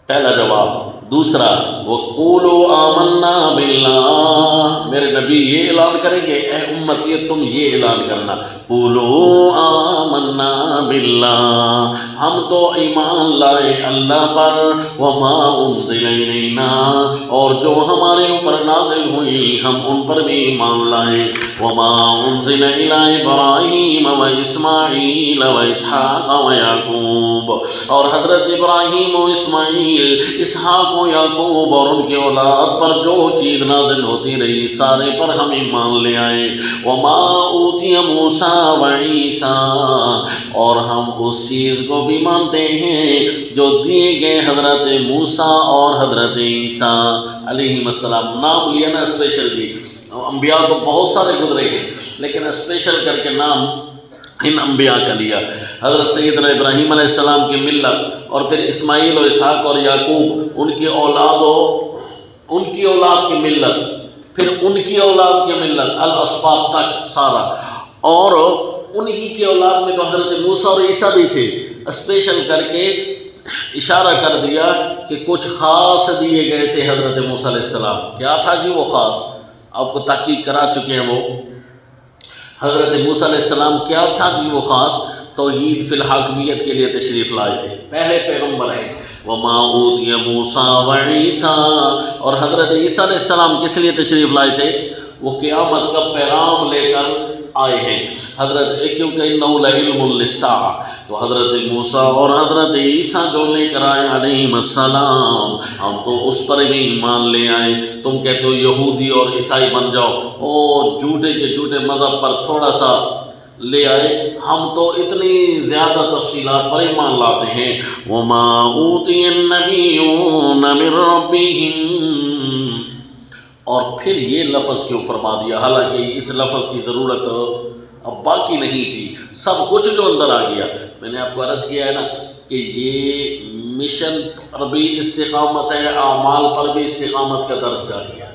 پہلا جواب۔ دوسرا، وَقُولُوا آمَنَّا بِاللَّهِ، میرے نبی یہ اعلان کریں گے، اے امتی تم یہ اعلان کرنا، قُولُوا آمَنَّا بِاللَّهِ، ہم تو ایمان لائے اللہ پر، وَمَا أُنزِلَ إِلَيْنَا، اور جو ہمارے اوپر نازل ہوئی ہم ان پر بھی ایمان لائے، وَمَا أُنزِلَ إِلَىٰ إِبْرَاهِيمَ وَإِسْمَاعِيلَ وَإِسْحَاقَ وَيَعْقُوبَ، اور حضرت ابراہیم و اسماعیل، اسحاق و یعقوب اور ان کے اولاد پر جو چیز نازل ہوتی رہی سارے پر ہم ایمان لے آئے، وما اوتی موسیٰ و عیسیٰ، اور ہم اس چیز کو بھی مانتے ہیں جو دیے گئے حضرت موسیٰ اور حضرت عیسیٰ علیہ السلام۔ نام لیا نا اسپیشل جی، انبیاء تو بہت سارے گزرے ہیں لیکن اسپیشل کر کے نام ان انبیاء کا لیا، حضرت سیدنا ابراہیم علیہ السلام کی ملت، اور پھر اسماعیل و اسحاق اور یعقوب ان کی اولاد ان کی اولاد کی ملت، پھر ان کی اولاد کی ملت، الاسباط تک سارا، اور انہی کی اولاد میں تو حضرت موسیٰ اور عیسیٰ بھی تھے، اسپیشل کر کے اشارہ کر دیا کہ کچھ خاص دیے گئے تھے حضرت موسیٰ علیہ السلام۔ کیا تھا جی وہ خاص؟ آپ کو تحقیق کرا چکے ہیں وہ حضرت موسیٰ علیہ السلام کیا تھا جی وہ خاص؟ توحید فی الحاکمیت کے لیے تشریف لائے تھے، پہلے پیغمبر ہیں۔ وما اوتی موسیٰ و عیسیٰ، اور حضرت عیسیٰ علیہ السلام کس لیے تشریف لائے تھے؟ وہ قیامت کا پیغام لے کر آئے ہیں حضرت، کیونکہ انہ لعلم للساعہ، تو حضرت موسیٰ اور حضرت عیسیٰ جو لے کر آئے علیہم السلام، ہم تو اس پر بھی ایمان لے آئے۔ تم کہتے ہو یہودی اور عیسائی بن جاؤ، اور جھوٹے کے جھوٹے مذہب پر تھوڑا سا لے آئے، ہم تو اتنی زیادہ تفصیلات پر ایمان لاتے ہیں۔ وَمَا أُوتِيَ النَّبِيُّونَ مِن رَّبِّهِمْ، اور پھر یہ لفظ کیوں فرما دیا، حالانکہ اس لفظ کی ضرورت اب باقی نہیں تھی، سب کچھ جو اندر آ گیا۔ میں نے آپ کو عرض کیا ہے نا کہ یہ مشن پر بھی استقامت ہے، اعمال پر بھی استقامت کا درس جاری ہے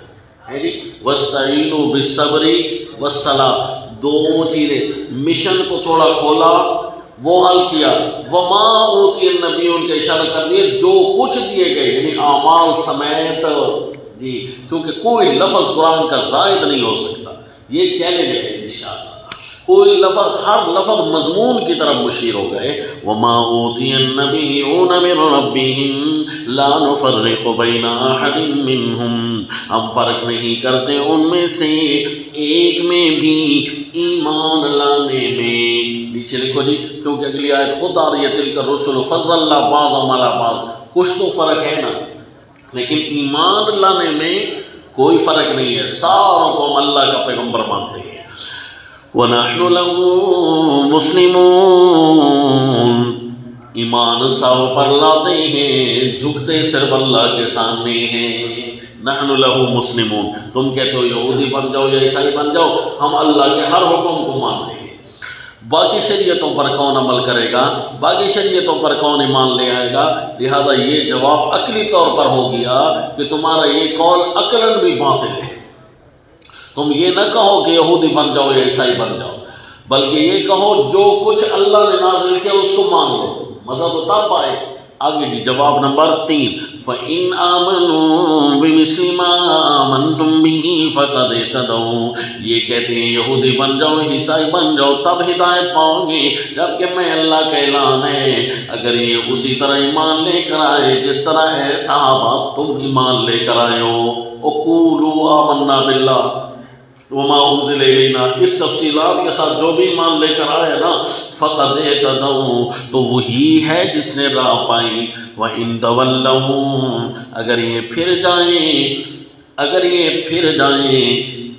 جی۔ وَاسْتَعِينُوا بِالصَّبْرِ وَالصَّلَاةِ، دو چیزیں، مشن کو تھوڑا کھولا، وہ حل کیا، وما اوتی النبیون کا اشارہ کر دیا جو کچھ دیے گئے، یعنی اعمال سمیت جی، کیونکہ کوئی لفظ قرآن کا زائد نہیں ہو سکتا، یہ چیلنج ہے انشاءاللہ۔ کوئی لفظ، ہر لفظ مضمون کی طرف مشیر ہو گئے۔ وما اوتی النبیون من ربهم لا نفرق بین احد منهم، ہم فرق نہیں کرتے ان میں سے ایک میں بھی ایمان لانے میں۔ نیچے لکھو جی، کیونکہ اگلی آیت خود آ رہی ہے، تلک الرسل فضلنا بعضهم علی بعض، کچھ تو فرق ہے نا، لیکن ایمان لانے میں کوئی فرق نہیں ہے، ساروں کو ہم اللہ کا پیغمبر مانتے ہیں۔ وَنَحْنُ لَهُ مُسْلِمُونَ، ایمان ساو پر لاتے ہیں، جھکتے صرف اللہ کے سامنے ہیں۔ نحن لہو مسلمون، تم کہتے ہو یہودی بن جاؤ یا عیسائی بن جاؤ، ہم اللہ کے ہر حکم کو مانتے ہیں۔ باقی شریعتوں پر کون عمل کرے گا، باقی شریعتوں پر کون ایمان لے آئے گا؟ لہذا یہ جواب عقلی طور پر ہو گیا کہ تمہارا یہ قول عقلاً بھی باطل ہے۔ تم یہ نہ کہو کہ یہودی بن جاؤ یا عیسائی بن جاؤ، بلکہ یہ کہو جو کچھ اللہ نے نازل کیا اس کو مان لو، مزہ تو تب آئے۔ آگے جی جواب نمبر 3، فَإِنْ آمَنُوا بِمِثْلِ مَا آمَنْتُمْ بِهِ فَقَدْ اهْتَدَوْا، یہ کہتے ہیں یہودی بن جاؤ عیسائی بن جاؤ تب ہدایت پاؤ گے، جبکہ میں اللہ کا اعلان ہے اگر یہ اسی طرح ایمان لے کر آئے جس طرح ہے صحابہ تم ایمان لے کر آئے ہو۔ وَقُولُوا آمَنَّا بِاللَّهِ وما انزل الینا، اس تفصیلات کے ساتھ جو بھی ایمان لے کر آئے نا، فقد اہتدوا، تو وہی ہے جس نے راہ پائی۔ وَإِن تَوَلَّوْا، اگر یہ پھر جائیں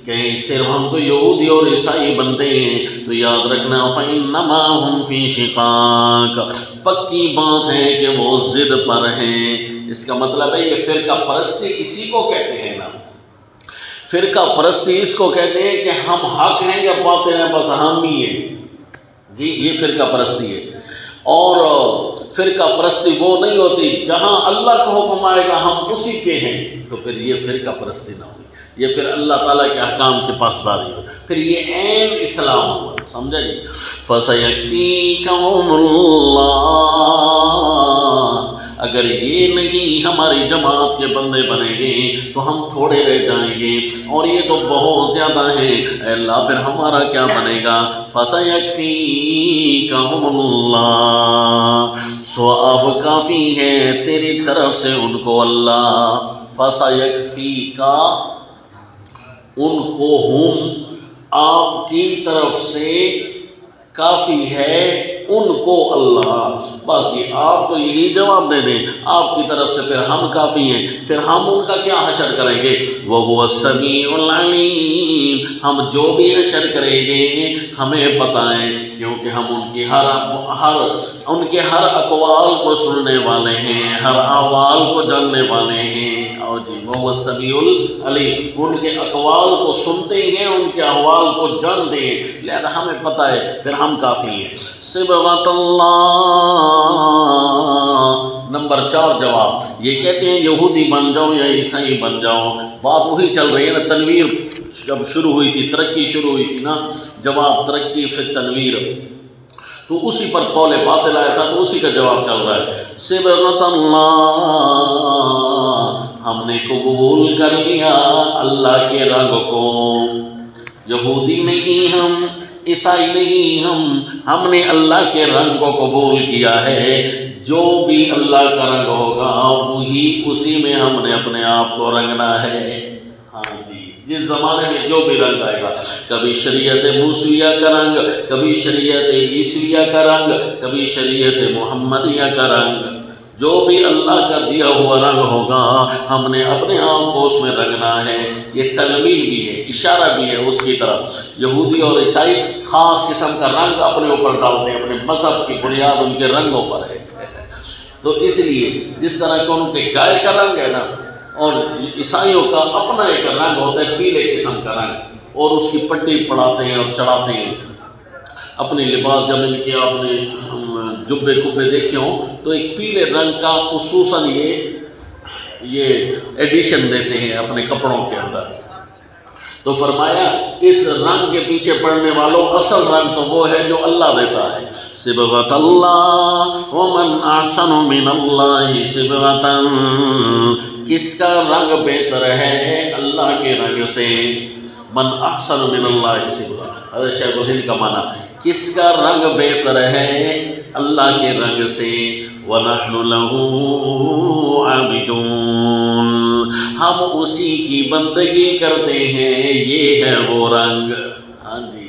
کہ صرف ہم تو یہودی اور عیسائی بنتے ہیں، تو یاد رکھنا فَإِنَّمَا هُمْ فِي شِقَاقٍ، پکی بات ہے کہ وہ ضد پر ہیں۔ اس کا مطلب ہے یہ فرقہ پرستی اسی کو کہتے ہیں نا، فرقہ پرستی اس کو کہتے ہیں کہ ہم حق ہیں یا باطل ہیں، بس ہم ہی ہیں جی، یہ فرقہ پرستی ہے۔ اور فرقہ پرستی وہ نہیں ہوتی جہاں اللہ کا حکم آئے گا ہم اسی کے ہیں، تو پھر یہ فرقہ پرستی نہ ہوئی، یہ پھر اللہ تعالیٰ کے احکام کے پاسداری ہو، پھر یہ عین اسلام ہوا، سمجھا جی۔ فَسَيَكْفِيكَهُمُ اللَّهُ، اگر یہ نہیں ہماری جماعت کے بندے بنیں گے تو ہم تھوڑے رہ جائیں گے، اور یہ تو بہت زیادہ ہیں، اے اللہ پھر ہمارا کیا بنے گا؟ فَسَيَكْفِيكَهُمُ اللَّهُ، سو اب کافی ہے تیری طرف سے ان کو اللہ۔ فَسَيَكْفِيكَ، ان کو ہم، آپ کی طرف سے کافی ہے ان کو اللہ۔ بس یہ آپ تو یہی جواب دے دیں، آپ کی طرف سے پھر ہم کافی ہیں، پھر ہم ان کا کیا حشر کریں گے؟ وَهُوَ السَّمِيعُ الْعَلِيمُ، ہم جو بھی حشر کریں گے ہمیں پتہ ہے، کیونکہ ہم ان کے ہر اقوال کو سننے والے ہیں، ہر احوال کو جاننے والے ہیں۔ اور جی وَهُوَ السَّمِيعُ الْعَلِيمُ، ان کے اقوال کو سنتے ہیں، ان کے احوال کو جانتے ہیں، لہذا ہمیں پتہ ہے، پھر ہم کافی ہیں۔ صبغۃ اللہ، نمبر 4 جواب، یہ کہتے ہیں یہودی بن جاؤ یا عیسائی بن جاؤ، بات وہی چل رہی ہے نا، تنویر جب شروع ہوئی تھی، ترقی شروع ہوئی تھی نا، جواب ترقی پھر تنویر، تو اسی پر قول باطل آیا تھا تو اسی کا جواب چل رہا ہے۔ صبغۃ اللہ، ہم نے قبول کر لیا اللہ کے رنگ کو، یہودی نہیں ہم، عیسائی نہیں ہم نے اللہ کے رنگ کو قبول کیا ہے، جو بھی اللہ کا رنگ ہوگا وہی اسی میں ہم نے اپنے آپ کو رنگنا ہے۔ ہاں جی، جس زمانے میں جو بھی رنگ آئے گا، کبھی شریعت موسویہ کا رنگ، کبھی شریعت عیسویہ کا رنگ، کبھی شریعت محمدیہ کا رنگ، جو بھی اللہ کا دیا ہوا رنگ ہوگا ہم نے اپنے آپ کو اس میں رنگنا ہے۔ یہ تلویل بھی ہے، اشارہ بھی ہے اس کی طرف۔ یہودی اور عیسائی خاص قسم کا رنگ اپنے اوپر ڈالتے ہیں، اپنے مذہب کی بنیاد ان کے رنگوں پر ہے۔ تو اس لیے جس طرح کہ ان کے گائے کا رنگ ہے نا، اور عیسائیوں کا اپنا ایک رنگ ہوتا ہے پیلے قسم کا رنگ، اور اس کی پٹی پڑھاتے ہیں اور چڑھاتے ہیں اپنی لباس۔ جب ان کے آپ نے جبے کبے دیکھے ہوں تو ایک پیلے رنگ کا خصوصاً یہ ایڈیشن دیتے ہیں اپنے کپڑوں کے اندر۔ تو فرمایا اس رنگ کے پیچھے پڑنے والوں اصل رنگ تو وہ ہے جو اللہ دیتا ہے۔ صبغۃ اللہ ومن احسن من اللہ صبغۃ، کس کا رنگ بہتر ہے اللہ کے رنگ سے؟ من احسن من اللہ صبغۃ، حضرت شیخ الہند کا معنی کس کا رنگ بہتر ہے اللہ کے رنگ سے؟ وَنَحْنُ لَهُ عَابِدُونَ، ہم اسی کی بندگی کرتے ہیں، یہ ہے وہ رنگ۔ ہاں جی،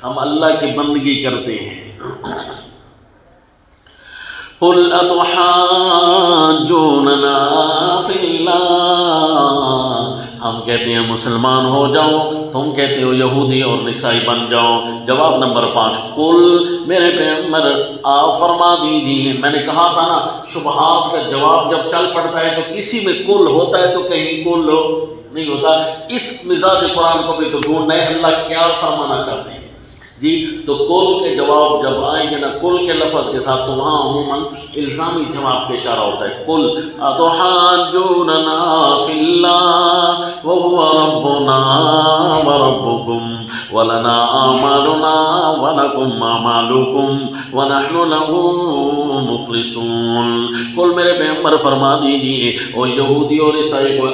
ہم اللہ کی بندگی کرتے ہیں۔ قُلْ أَتُحَاجُّونَنَا فِي اللَّهِ، ہم کہتے ہیں مسلمان ہو جاؤ، تم کہتے ہو یہودی اور عیسائی بن جاؤ۔ جواب نمبر 5، قل، میرے پیغمبر آپ فرما دیجیے۔ میں نے کہا تھا نا، شبہات کا جواب جب چل پڑتا ہے تو کسی میں کل ہوتا ہے تو کہیں کل نہیں ہوتا۔ اس مزاج قرآن کو بھی تو ڈھونڈنا ہے اللہ کیا فرمانا چاہتے ہیں جی۔ تو کل کے جواب جب آئیں گے نا کل کے لفظ کے ساتھ، تو وہاں عموماً الزامی جواب کا اشارہ ہوتا ہے۔ قل اتحاجوننا فی اللہ وهو ربنا وربکم ولنا اعمالنا ولکم اعمالکم ونحن له مخلصون۔ قل، میرے پیغمبر فرما دیجیے، اور یہودی اور عیسائی کو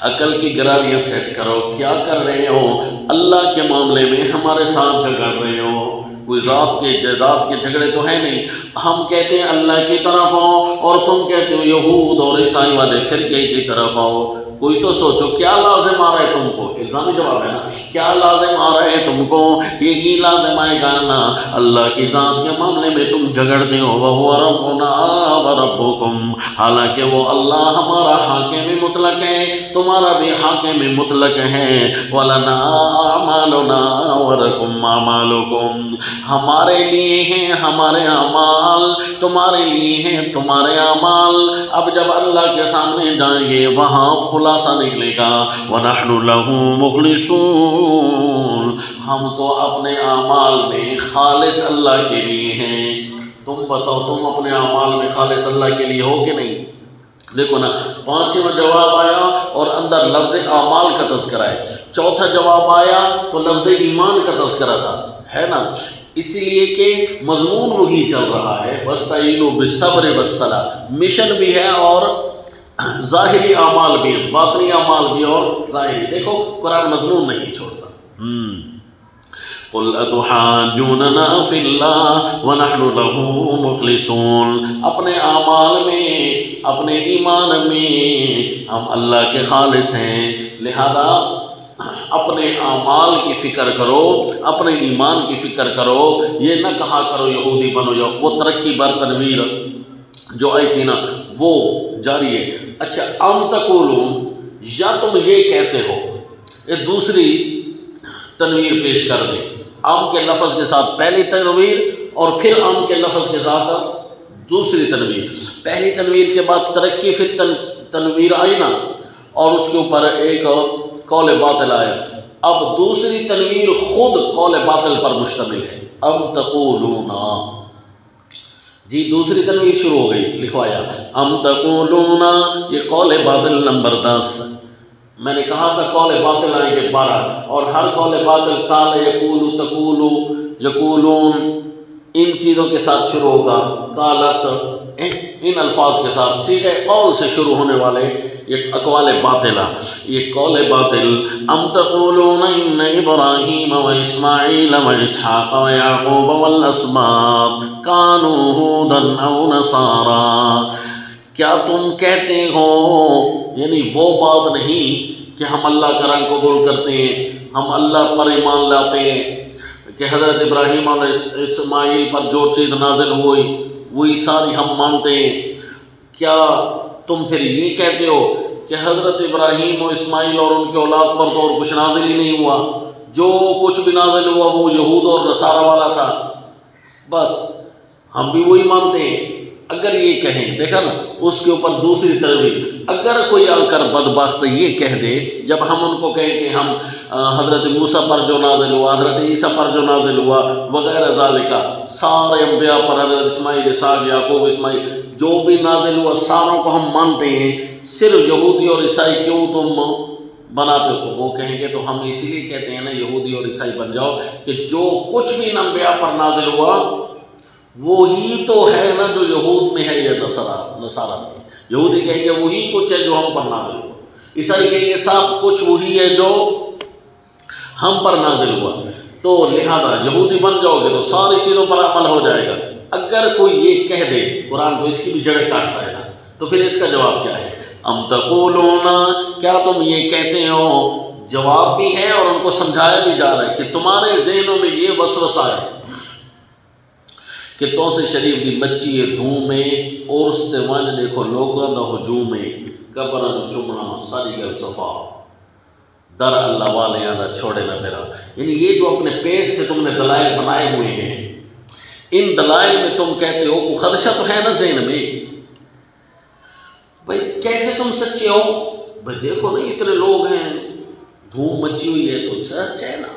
عقل کی گراریاں سیٹ کرو۔ کیا کر رہے ہو؟ اللہ کے معاملے میں ہمارے ساتھ جھگڑ رہے ہو۔ کوئی ذات کے جائیداد کے جھگڑے تو ہے نہیں۔ ہم کہتے ہیں اللہ کی طرف آؤ اور تم کہتے ہو یہود اور عیسائی والے فرقے کی طرف آؤ۔ کوئی تو سوچو کیا لازم آ رہا ہے تم کو؟ الزامی جواب ہے نا، کیا لازم آ رہا ہے تم کو؟ یہی لازم آئے گا نا، اللہ کی ذات کے معاملے میں تم جھگڑتے ہو۔ وَهُوَ رَبُّنَا وَرَبُّكُمْ، حالانکہ وہ اللہ ہمارا حاکم مطلق ہے، تمہارا بھی حاکم مطلق ہے۔ وَلَنَا أَعْمَالُنَا وَلَكُمْ أَعْمَالُكُمْ، ہمارے لیے ہیں ہمارے اعمال، تمہارے لیے ہیں تمہارے اعمال۔ اب جب اللہ کے سامنے جائیں گے وہاں خلاصہ نکلے گا۔ وَنَحْنُ لَهُ مُخْلِصُونَ، ہم تو اپنے اعمال میں خالص اللہ کے لیے ہیں۔ تم بتاؤ، تم اپنے اعمال میں خالص اللہ کے لیے ہو کہ نہیں؟ دیکھو نا، 5واں جواب آیا اور اندر لفظ اعمال کا تذکرہ ہے۔ چوتھا جواب آیا تو لفظ ایمان کا تذکرہ تھا، ہے نا؟ اسی لیے کہ مضمون وہی چل رہا ہے، وَاسْتَعِینُوا بِالصَّبْرِ وَالصَّلَاةِ، مشن بھی ہے اور ظاہری اعمال بھی ہیں، باطنی اعمال بھی اور ظاہری۔ دیکھو قرآن مضمون نہیں چھوڑتا۔ قُلْ أَتُحَاجُّونَنَا فِي اللَّهِ وَنَحْنُ لَهُ مُخْلِصُونَ، اپنے اعمال میں، اپنے ایمان میں ہم اللہ کے خالص ہیں، لہذا اپنے اعمال کی فکر کرو، اپنے ایمان کی فکر کرو۔ یہ نہ کہا کرو یہودی بنو جاؤ، وہ ترقی بر تنویر جو آئی تھی نا وہ جاری ہے۔ اچھا، ام تقولون، یا تم یہ کہتے ہو، یہ دوسری تنویر پیش کر دیں، ام کے لفظ کے ساتھ پہلی تنویر اور پھر ام کے لفظ کے ساتھ دوسری تنویر۔ پہلی تنویر کے بعد ترقی پھر تنویر آئی نا، اور اس کے اوپر ایک قول باطل آیا۔ اب دوسری تنویر خود قول باطل پر مشتمل ہے، ام تقولون جی، دوسری تنویر شروع ہو گئی، لکھوایا ام تقولون، یہ قول باطل نمبر 10۔ میں نے کہا تھا قول باطل آئیں گے 12، اور ہر قول باطل قال یقول تقول یقولون ان چیزوں کے ساتھ شروع ہوگا، قالت ان الفاظ کے ساتھ، سیدھے قول سے شروع ہونے والے یہ اقوال باطلہ، یہ قول باطل۔ ام تقولون ان ابراہیم و اسماعیل و اسحاق و یعقوب والاسباط کانوا ھودا او نصارا، کیا تم کہتے ہو، یعنی وہ بات نہیں کہ ہم اللہ کا رنگ قبول کرتے ہیں، ہم اللہ پر ایمان لاتے ہیں کہ حضرت ابراہیم اور اسماعیل پر جو چیز نازل ہوئی وہی ساری ہم مانتے ہیں۔ کیا تم پھر یہ کہتے ہو کہ حضرت ابراہیم و اسماعیل اور ان کے اولاد پر تو اور کچھ نازل ہی نہیں ہوا، جو کچھ بھی نازل ہوا وہ یہود اور نصارہ والا تھا؟ بس ہم بھی وہی مانتے ہیں۔ اگر یہ کہیں، دیکھا نا اس کے اوپر دوسری ترغیب، اگر کوئی آ کر بدبخت یہ کہہ دے، جب ہم ان کو کہیں کہ ہم حضرت موسیٰ پر جو نازل ہوا، حضرت عیسیٰ پر جو نازل ہوا وغیرہ ذالکہ، سارے انبیاء پر، حضرت اسماعیل، اسحاق، یعقوب، اسماعیل جو بھی نازل ہوا ساروں کو ہم مانتے ہیں، صرف یہودی اور عیسائی کیوں تم بناتے ہو؟ وہ کہیں گے تو ہم اسی لیے کہتے ہیں نا یہودی اور عیسائی بن جاؤ کہ جو کچھ بھی انبیاء پر نازل ہوا وہی تو ہے نا جو یہود میں ہے یا نصارہ میں۔ یہودی کہیں گے وہی کچھ ہے جو ہم پر نازل ہوا، عیسائی کہیں گے سب کچھ وہی ہے جو ہم پر نازل ہوا۔ تو لہذا یہودی بن جاؤ گے تو ساری چیزوں پر عمل ہو جائے گا۔ اگر کوئی یہ کہہ دے، قرآن تو اس کی بھی جڑیں کاٹتا ہے نا، تو پھر اس کا جواب کیا ہے؟ ام تقولون، کیا تم یہ کہتے ہو؟ جواب بھی ہے اور ان کو سمجھایا بھی جا رہا ہے کہ تمہارے ذہنوں میں یہ وسوسہ ہے کہ تو سے شریف دی بچی ہے دھوم میں اور اس تے ون دیکھو لوگوں دا ہجوم میں قبرن چمنا ساری گل صفا در اللہ والے دا چھوڑے نہ پھرا۔ یعنی یہ جو اپنے پیٹ سے تم نے دلائل بنائے ہوئے ہیں، ان دلائل میں تم کہتے ہو کو خدشہ تو ہے نا ذہن میں، بھائی کیسے تم سچے ہو؟ بھائی دیکھو نا اتنے لوگ ہیں، دھوم مچی ہوئی ہے تو سچ ہے نا۔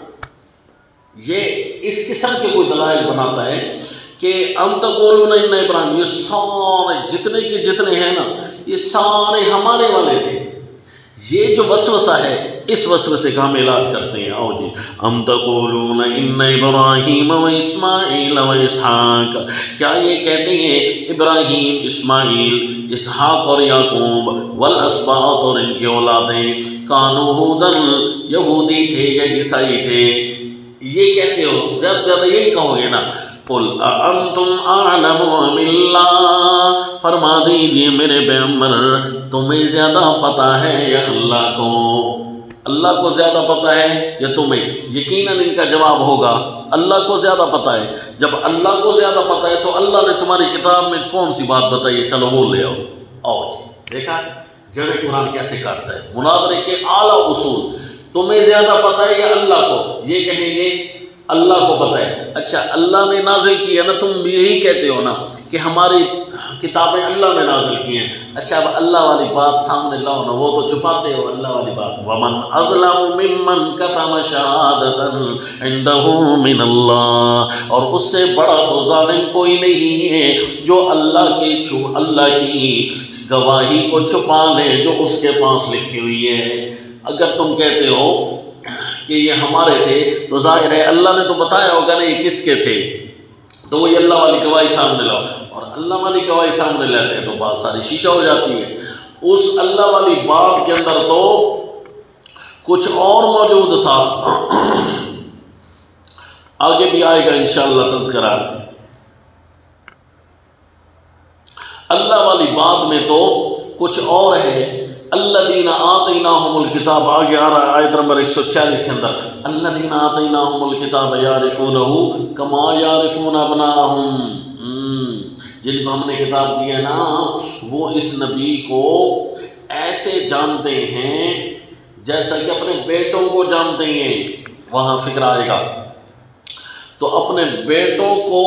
یہ اس قسم کے کوئی دلائل بناتا ہے کہ ام تقولون ان ابراہیم، یہ سارے جتنے کے جتنے ہیں نا یہ سارے ہمارے والے تھے۔ یہ جو وسوسہ ہے اس وسوسے کا ہم علاج کرتے ہیں۔ آؤ جی، ام تقولون ان ابراہیم و اسماعیل و اسحاق، کیا یہ کہتے ہیں ابراہیم، اسماعیل، اسحاق اور یعقوب، والاسباط اور ان کے اولادیں، کانوا ھودن، یہودی تھے یا عیسائی تھے؟ یہ کہتے ہو، زیادہ زیادہ یہی کہو گے نا۔ قل اانتم اعلم ام اللہ، فرما دیجئے میرے پیغمبر تمہیں زیادہ پتہ ہے یا اللہ کو؟ اللہ کو زیادہ پتہ ہے یا تمہیں؟ یقیناً ان کا جواب ہوگا اللہ کو زیادہ پتہ ہے۔ جب اللہ کو زیادہ پتہ ہے تو اللہ نے تمہاری کتاب میں کون سی بات بتائی ہے؟ چلو وہ لے آؤ۔ آؤ جی، دیکھا جڑے قرآن کیسے کاٹتا ہے۔ مناظرے کے اعلیٰ اصول، تمہیں زیادہ پتہ ہے یا اللہ کو؟ یہ کہیں گے اللہ کو پتہ ہے۔ اچھا اللہ نے نازل کی ہے نا، تم یہی کہتے ہو نا کہ ہماری کتابیں اللہ نے نازل کی ہیں۔ اچھا اب اللہ والی بات سامنے لاؤ نا، وہ تو چھپاتے ہو اللہ والی بات۔ ومن اظلم ممن کتم شہادۃ عنده من اللہ، اور اس سے بڑا تو ظالم کوئی نہیں ہے جو اللہ کی گواہی کو چھپا لے جو اس کے پاس لکھی ہوئی ہے۔ اگر تم کہتے ہو کہ یہ ہمارے تھے تو ظاہر ہے اللہ نے تو بتایا ہوگا نا یہ کس کے تھے، تو وہی اللہ والی گواہی سامنے لاؤ۔ اور اللہ والی گواہی سامنے لاتے ہیں تو بات ساری شیشہ ہو جاتی ہے۔ اس اللہ والی بات کے اندر تو کچھ اور موجود تھا، آگے بھی آئے گا انشاءاللہ تذکرہ۔ اللہ والی بات میں تو کچھ اور ہے۔ الذین آتیناہم الکتاب، آگے آ رہا ہے آیت نمبر 146 کے اندر، الذین آتیناہم الکتاب یعرفونہ کما یعرفون ابناءہم، جن کو ہم نے کتاب دی ہے نا وہ اس نبی کو ایسے جانتے ہیں جیسا کہ اپنے بیٹوں کو جانتے ہیں۔ وہاں فکر آئے گا تو اپنے بیٹوں کو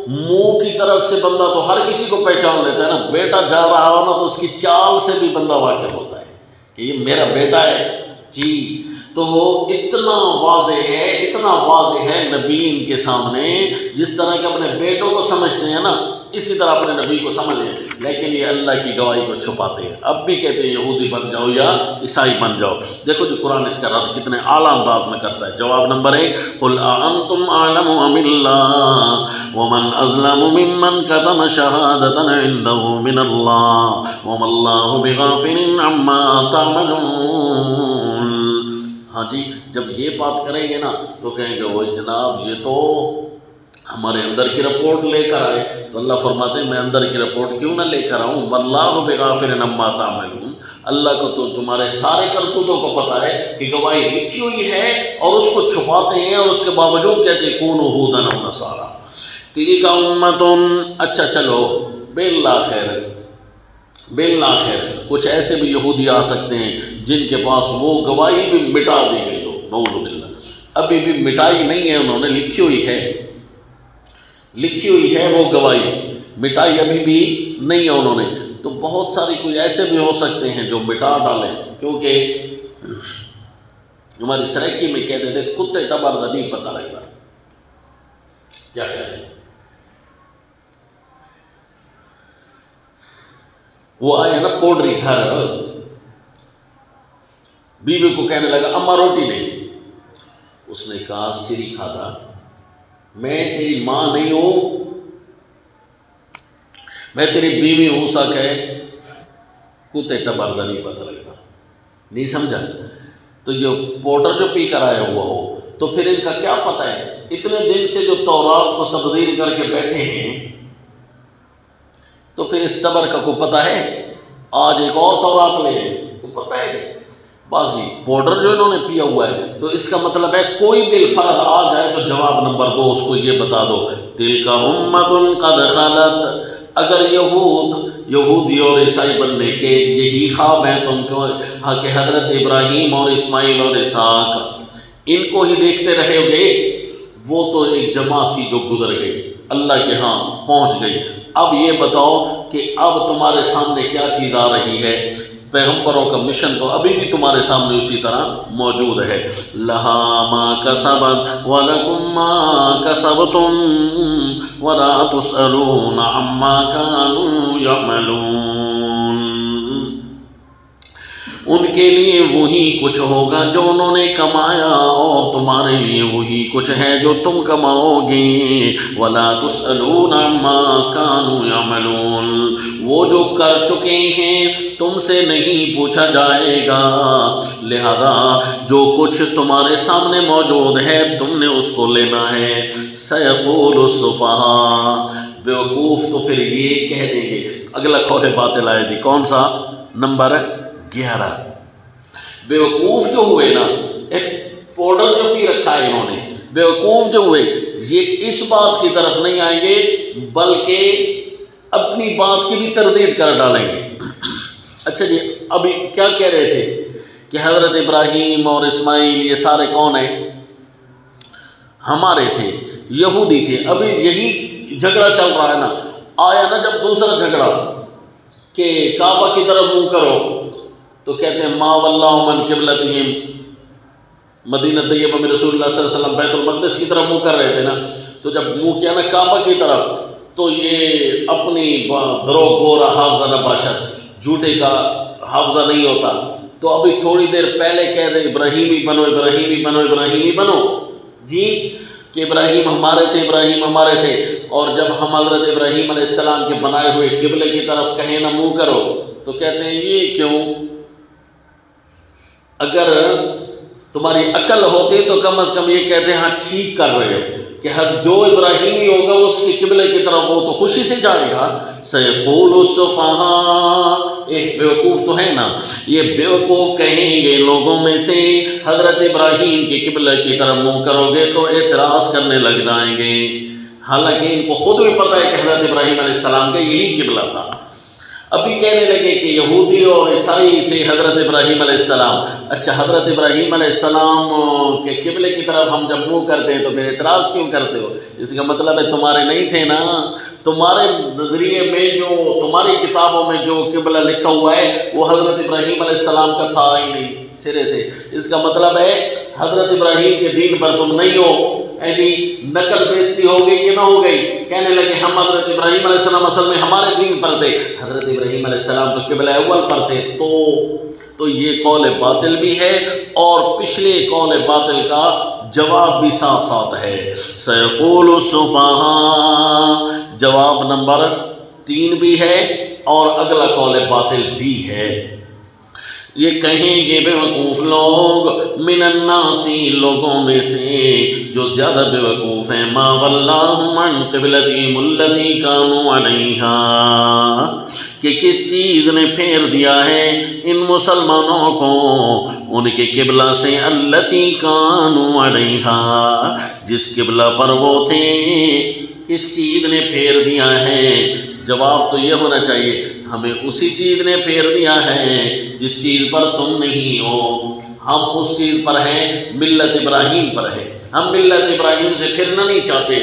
منہ کی طرف سے بندہ تو ہر کسی کو پہچان لیتا ہے نا، بیٹا جا رہا ہو نا تو اس کی چال سے بھی بندہ واقف ہوتا ہے کہ یہ میرا بیٹا ہے جی۔ تو اتنا واضح ہے نبی ان کے سامنے، جس طرح کہ اپنے بیٹوں کو سمجھتے ہیں نا اسی طرح اپنے نبی کو سمجھ لیں، لیکن یہ اللہ کی گواہی کو چھپاتے ہیں۔ اب بھی کہتے ہیں یہودی بن جاؤ یا عیسائی بن جاؤ۔ دیکھو جو قرآن اس کا رد کتنے اعلیٰ انداز میں کرتا ہے۔ جواب نمبر 1، قل اانتم اعلم ام اللہ ومن اظلم ممن کتم شہادۃ عنده من اللہ وما اللہ بغافل عما تعملون۔ ہاں جی، جب یہ بات کریں گے نا تو کہیں گے وہ جناب یہ تو ہمارے اندر کی رپورٹ لے کر آئے، تو اللہ فرماتے ہیں میں اندر کی رپورٹ کیوں نہ لے کر آؤں؟ واللہ بغافل عما تعملون، اللہ کو تو تمہارے سارے کرتوتوں کو پتہ ہے کہ گواہی لکھی ہوئی ہے اور اس کو چھپاتے ہیں اور اس کے باوجود کہتے ہیں کونوا ھودا او نصارا، تلک امتن، اچھا چلو بالآخر کچھ ایسے بھی یہودی آ سکتے ہیں جن کے پاس وہ گواہی بھی مٹا دی گئی ہو، نعوذ باللہ، ابھی بھی مٹائی نہیں ہے، انہوں نے لکھی ہوئی ہے وہ گواہی، مٹائی ابھی بھی نہیں ہے انہوں نے، تو بہت ساری کوئی ایسے بھی ہو سکتے ہیں جو مٹا ڈالیں، کیونکہ ہماری سرائکی میں کہتے تھے کتے ٹبر دا نہیں پتہ لگتا، کیا خیال ہے؟ وہ آئے نا پوڈری گھر، بیوی کو کہنے لگا اماں روٹی نہیں، اس نے کہا سری کھادا، میں تیری ماں نہیں ہوں، میں تیری بیوی ہوں، سا کہ کتے ٹبر دا نہیں پتہ لگتا، نہیں سمجھا؟ تو جو پوڈر جو پی کر آیا ہوا ہو تو پھر ان کا کیا پتہ ہے؟ اتنے دن سے جو تورات کو تبدیل کر کے بیٹھے ہیں تو پھر اس ٹبر کا کوئی پتہ ہے؟ آج ایک اور تورات لے ہیں، کوئی پتہ ہے نہیں، بس جی پاؤڈر جو انہوں نے پیا ہوا ہے، تو اس کا مطلب ہے کوئی بھی الفاظ آ جائے تو جواب نمبر 2 اس کو یہ بتا دو، تلک امۃ قد خلت، اگر یہودی اور عیسائی بننے کے یہی خواب ہیں تم کو کہ حضرت ابراہیم اور اسماعیل اور اسحاق ان کو ہی دیکھتے رہے گے، وہ تو ایک جماعت تھی جو گزر گئی، اللہ کے ہاں پہنچ گئی، اب یہ بتاؤ کہ اب تمہارے سامنے کیا چیز آ رہی ہے؟ پیغمبروں کا مشن تو ابھی بھی تمہارے سامنے اسی طرح موجود ہے، لہا ما کسبت ولکم ما کسبتم ولا تسألون عما كانوا یعملون، ان کے لیے وہی کچھ ہوگا جو انہوں نے کمایا اور تمہارے لیے وہی کچھ ہے جو تم کماؤ گے، ولا تسألون عما كانوا یعملون، وہ جو کر چکے ہیں تم سے نہیں پوچھا جائے گا، لہذا جو کچھ تمہارے سامنے موجود ہے تم نے اس کو لینا ہے، سیقول السفہاء، بیوقوف تو پھر یہ کہہ دیں گے، اگلا قول باطل آئے جی، کون سا؟ نمبر 11، بیوقوف جو ہوئے نا، ایک پاؤڈر جو پی رکھا ہے انہوں نے، بیوقوف جو ہوئے یہ اس بات کی طرف نہیں آئیں گے بلکہ اپنی بات کی بھی تردید کر ڈالیں گے۔ اچھا جی، ابھی کیا کہہ رہے تھے کہ حضرت ابراہیم اور اسماعیل یہ سارے کون ہیں؟ ہمارے تھے، یہودی تھے، ابھی یہی جھگڑا چل رہا ہے نا، آیا نا جب دوسرا جھگڑا کہ کعبہ کی طرف منہ کرو تو کہتے ہیں ما واللہ من قبلتہم، مدینہ طیبہ میں رسول اللہ صلی اللہ علیہ وسلم بیت المقدس کی طرف منہ کر رہے تھے نا، تو جب منہ کیا نا کعبہ کی طرف تو یہ اپنی دروغ گورا حافظہ نباشد، جھوٹے کا حافظہ نہیں ہوتا، تو ابھی تھوڑی دیر پہلے کہہ دیں ابراہیمی بنو، ابراہیمی بنو، ابراہیمی بنو جی، کہ ابراہیم ہمارے تھے، ابراہیم ہمارے تھے، اور جب ہم حضرت ابراہیم علیہ السلام کے بنائے ہوئے قبلے کی طرف کہیں نہ منہ کرو تو کہتے ہیں یہ کیوں؟ اگر تمہاری عقل ہوتی تو کم از کم یہ کہتے ہیں ہاں ٹھیک کر رہے ہو کہ جو ابراہیمی ہوگا اس کے قبلے کی طرف وہ تو خوشی سے جائے گا، سیقول السفہاء، ایک بیوقوف تو ہے نا، یہ بیوقوف کہیں گے لوگوں میں سے حضرت ابراہیم کے قبلے کی طرف منہ کرو گے تو اعتراض کرنے لگ جائیں گے، حالانکہ ان کو خود بھی پتہ ہے کہ حضرت ابراہیم علیہ السلام کا یہی قبلہ تھا، ابھی کہنے لگے کہ یہودی اور عیسائی تھے حضرت ابراہیم علیہ السلام، اچھا حضرت ابراہیم علیہ السلام کے قبلے کی طرف ہم جب منہ کرتے ہیں تو پھر اعتراض کیوں کرتے ہو؟ اس کا مطلب ہے تمہارے نہیں تھے نا، تمہارے نظریے میں جو تمہاری کتابوں میں جو قبلہ لکھا ہوا ہے وہ حضرت ابراہیم علیہ السلام کا تھا ہی نہیں سرے سے، اس کا مطلب ہے حضرت ابراہیم کے دین پر تم نہیں ہو، نقل بیزتی ہو گئی کہ نہ ہو گئی؟ کہنے لگے ہم حضرت ابراہیم علیہ السلام اصل میں ہمارے دین پر تھے، حضرت ابراہیم علیہ السلام تو قبلہ اول پر تھے، تو یہ قول باطل بھی ہے اور پچھلے قول باطل کا جواب بھی ساتھ ساتھ ہے، سیقول السفہاء، جواب نمبر 3 بھی ہے اور اگلا قول باطل بھی ہے، یہ کہیں گے بیوقوف لوگ، من الناس، لوگوں میں سے جو زیادہ بیوقوف ہیں، ما ولاہم عن قبلتہم التی کانوا علیہا، کہ کس چیز نے پھیر دیا ہے ان مسلمانوں کو ان کے قبلہ سے، التی کانوا علیہا، جس قبلہ پر وہ تھے، کس چیز نے پھیر دیا ہے؟ جواب تو یہ ہونا چاہیے ہمیں اسی چیز نے پھیر دیا ہے جس چیز پر تم نہیں ہو، ہم اس چیز پر ہیں، ملت ابراہیم پر ہیں، ہم ملت ابراہیم سے پھرنا نہیں چاہتے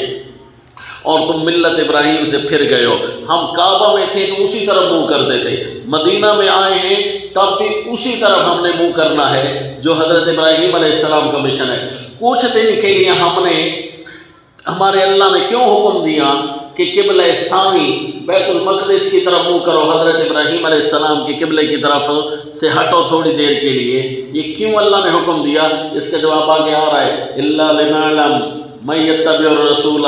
اور تم ملت ابراہیم سے پھر گئے ہو۔ ہم کعبہ میں تھے تو اسی طرف منہ کرتے تھے، مدینہ میں آئے ہیں تب بھی اسی طرف ہم نے منہ کرنا ہے جو حضرت ابراہیم علیہ السلام کا مشن ہے۔ کچھ دن کے لیے ہمارے اللہ نے کیوں حکم دیا کہ قبلہ ثانی بیت المقدس کی طرف منہ کرو، حضرت ابراہیم علیہ السلام کے قبلے کی طرف سے ہٹو تھوڑی دیر کے لیے؟ یہ کیوں اللہ نے حکم دیا؟ اس کا جواب آگے آ رہا ہے، الا لنعلم من یتبع الرسول،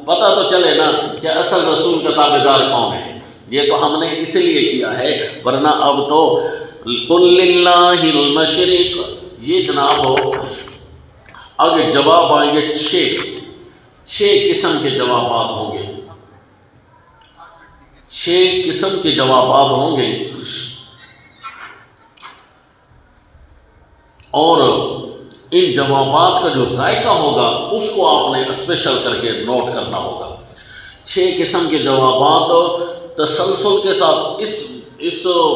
پتہ تو چلے نا کہ اصل رسول کا تابعدار کون ہے۔ یہ تو ہم نے اس لیے کیا ہے، ورنہ اب تو قل للہ المشرق، یہ جناب ہو آگے جواب آئیں گے چھ قسم کے جوابات ہوں گے، 6 قسم کے جوابات ہوں گے، اور ان جوابات کا جو ذائقہ ہوگا اس کو آپ نے اسپیشل کر کے نوٹ کرنا ہوگا۔ 6 قسم کے جوابات تسلسل کے ساتھ اس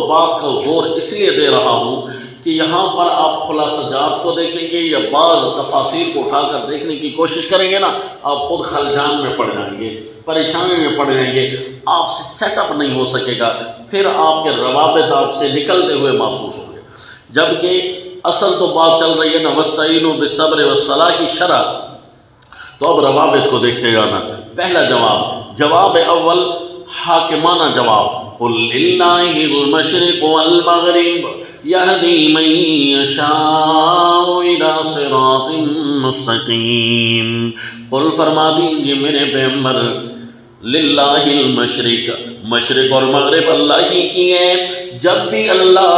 بات کا زور اس لیے دے رہا ہوں کہ یہاں پر آپ خلاصہ جات کو دیکھیں گے یا بعض تفاصیر کو اٹھا کر دیکھنے کی کوشش کریں گے نا، آپ خود خلجان میں پڑ جائیں گے، پریشانی میں پڑ جائیں گے، آپ سے سیٹ اپ نہیں ہو سکے گا، پھر آپ کے روابط آپ سے نکلتے ہوئے محسوس ہوں گے۔ جبکہ اصل تو بات چل رہی ہے نا وَاسْتَعِینُوا بِالصَّبْرِ وَالصَّلَاةِ کی شرح، تو اب روابط کو دیکھتے جانا۔ پہلا جواب اول حاکمانہ جواب، قُلْ لِلَّهِ الْمَشْرِقُ وَالْمَغْرِبُ يَهْدِي مَن يَشَاءُ إِلَىٰ صِرَاطٍ مُّسْتَقِيمٍ، قل فرما دیجیے میرے پیغمبر، للہ المشرق، مشرق اور مغرب اللہ ہی کی ہے، جب بھی اللہ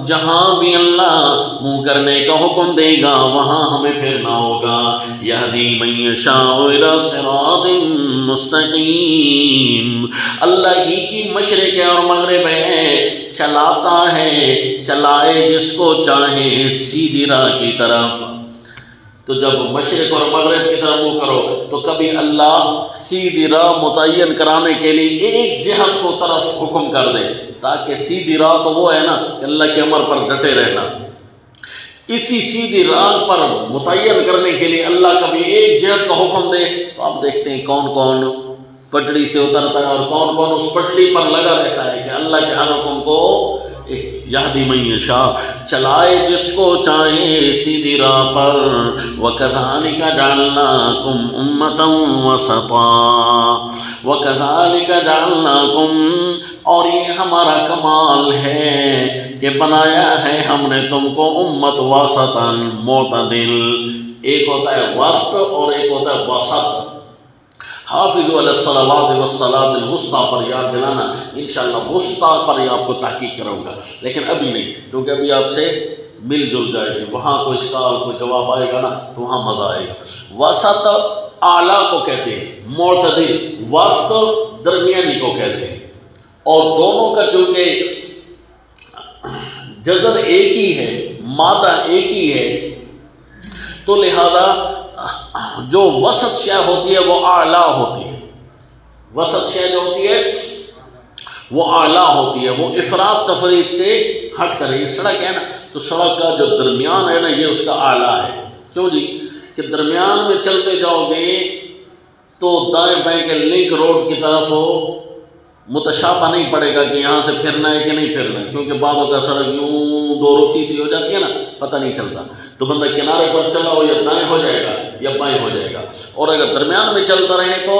جہاں بھی اللہ منہ کرنے کا حکم دے گا وہاں ہمیں پھرنا ہوگا۔ یہدی من یشاء الی صراط مستقیم، اللہ ہی کی مشرق ہے اور مغرب ہے، چلاتا ہے، چلائے جس کو چاہے سیدھی راہ کی طرف۔ تو جب مشرق اور مغرب کی طرف منہ کرو تو کبھی اللہ سیدھی راہ متعین کرانے کے لیے ایک جہت کو طرف حکم کر دے، تاکہ سیدھی راہ تو وہ ہے نا کہ اللہ کے امر پر ڈٹے رہنا، اسی سیدھی راہ پر متعین کرنے کے لیے اللہ کبھی ایک جہت کا حکم دے تو آپ دیکھتے ہیں کون کون پٹڑی سے اترتا ہے اور کون کون اس پٹڑی پر لگا رہتا ہے کہ اللہ کے ہر حکم کو یہدی من یشاء، چلائے جس کو چاہے سیدھی راہ پر۔ وَكَذَلِكَ جَعَلْنَاكُمْ أُمَّةً وَسَطًا، وَكَذَلِكَ جَعَلْنَاكُمْ، اور یہ ہمارا کمال ہے کہ بنایا ہے ہم نے تم کو امت وسطاً، معتدل، ایک ہوتا ہے وسط اور ایک ہوتا ہے وسط۔ حافظوا علی الصلوات والصلاة الوسطیٰ پر یاد دلانا، انشاءاللہ وسطیٰ پر ہی آپ کو تحقیق کروں گا، لیکن ابھی نہیں، کیونکہ ابھی آپ سے مل جل جائے گی، وہاں کوئی سوال کوئی جواب آئے گا نا تو وہاں مزہ آئے گا۔ وسط اعلیٰ کو کہتے ہیں، معتدل وسط درمیانی کو کہتے ہیں، اور دونوں کا چونکہ جذر ایک ہی ہے، مادہ ایک ہی ہے، تو لہذا جو وسط شے ہوتی ہے وہ اعلیٰ ہوتی ہے، وسط شے جو ہوتی ہے وہ اعلیٰ ہوتی ہے، وہ افراط تفریط سے ہٹ کر۔ یہ سڑک ہے نا تو سڑک کا جو درمیان ہے نا یہ اس کا اعلیٰ ہے، کیوں جی کہ درمیان میں چلتے جاؤ گے تو دائیں بائیں کے لنک روڈ کی طرف ہو متشابہ نہیں پڑے گا کہ یہاں سے پھرنا ہے کہ نہیں پھرنا ہے، کیونکہ بعضوں کا سڑک یوں دو رخی سی ہو جاتی ہے نا، پتہ نہیں چلتا، تو بندہ کنارے پر چلا ہو یا دائیں ہو جائے گا یا بائیں ہو جائے گا، اور اگر درمیان میں چلتا رہے تو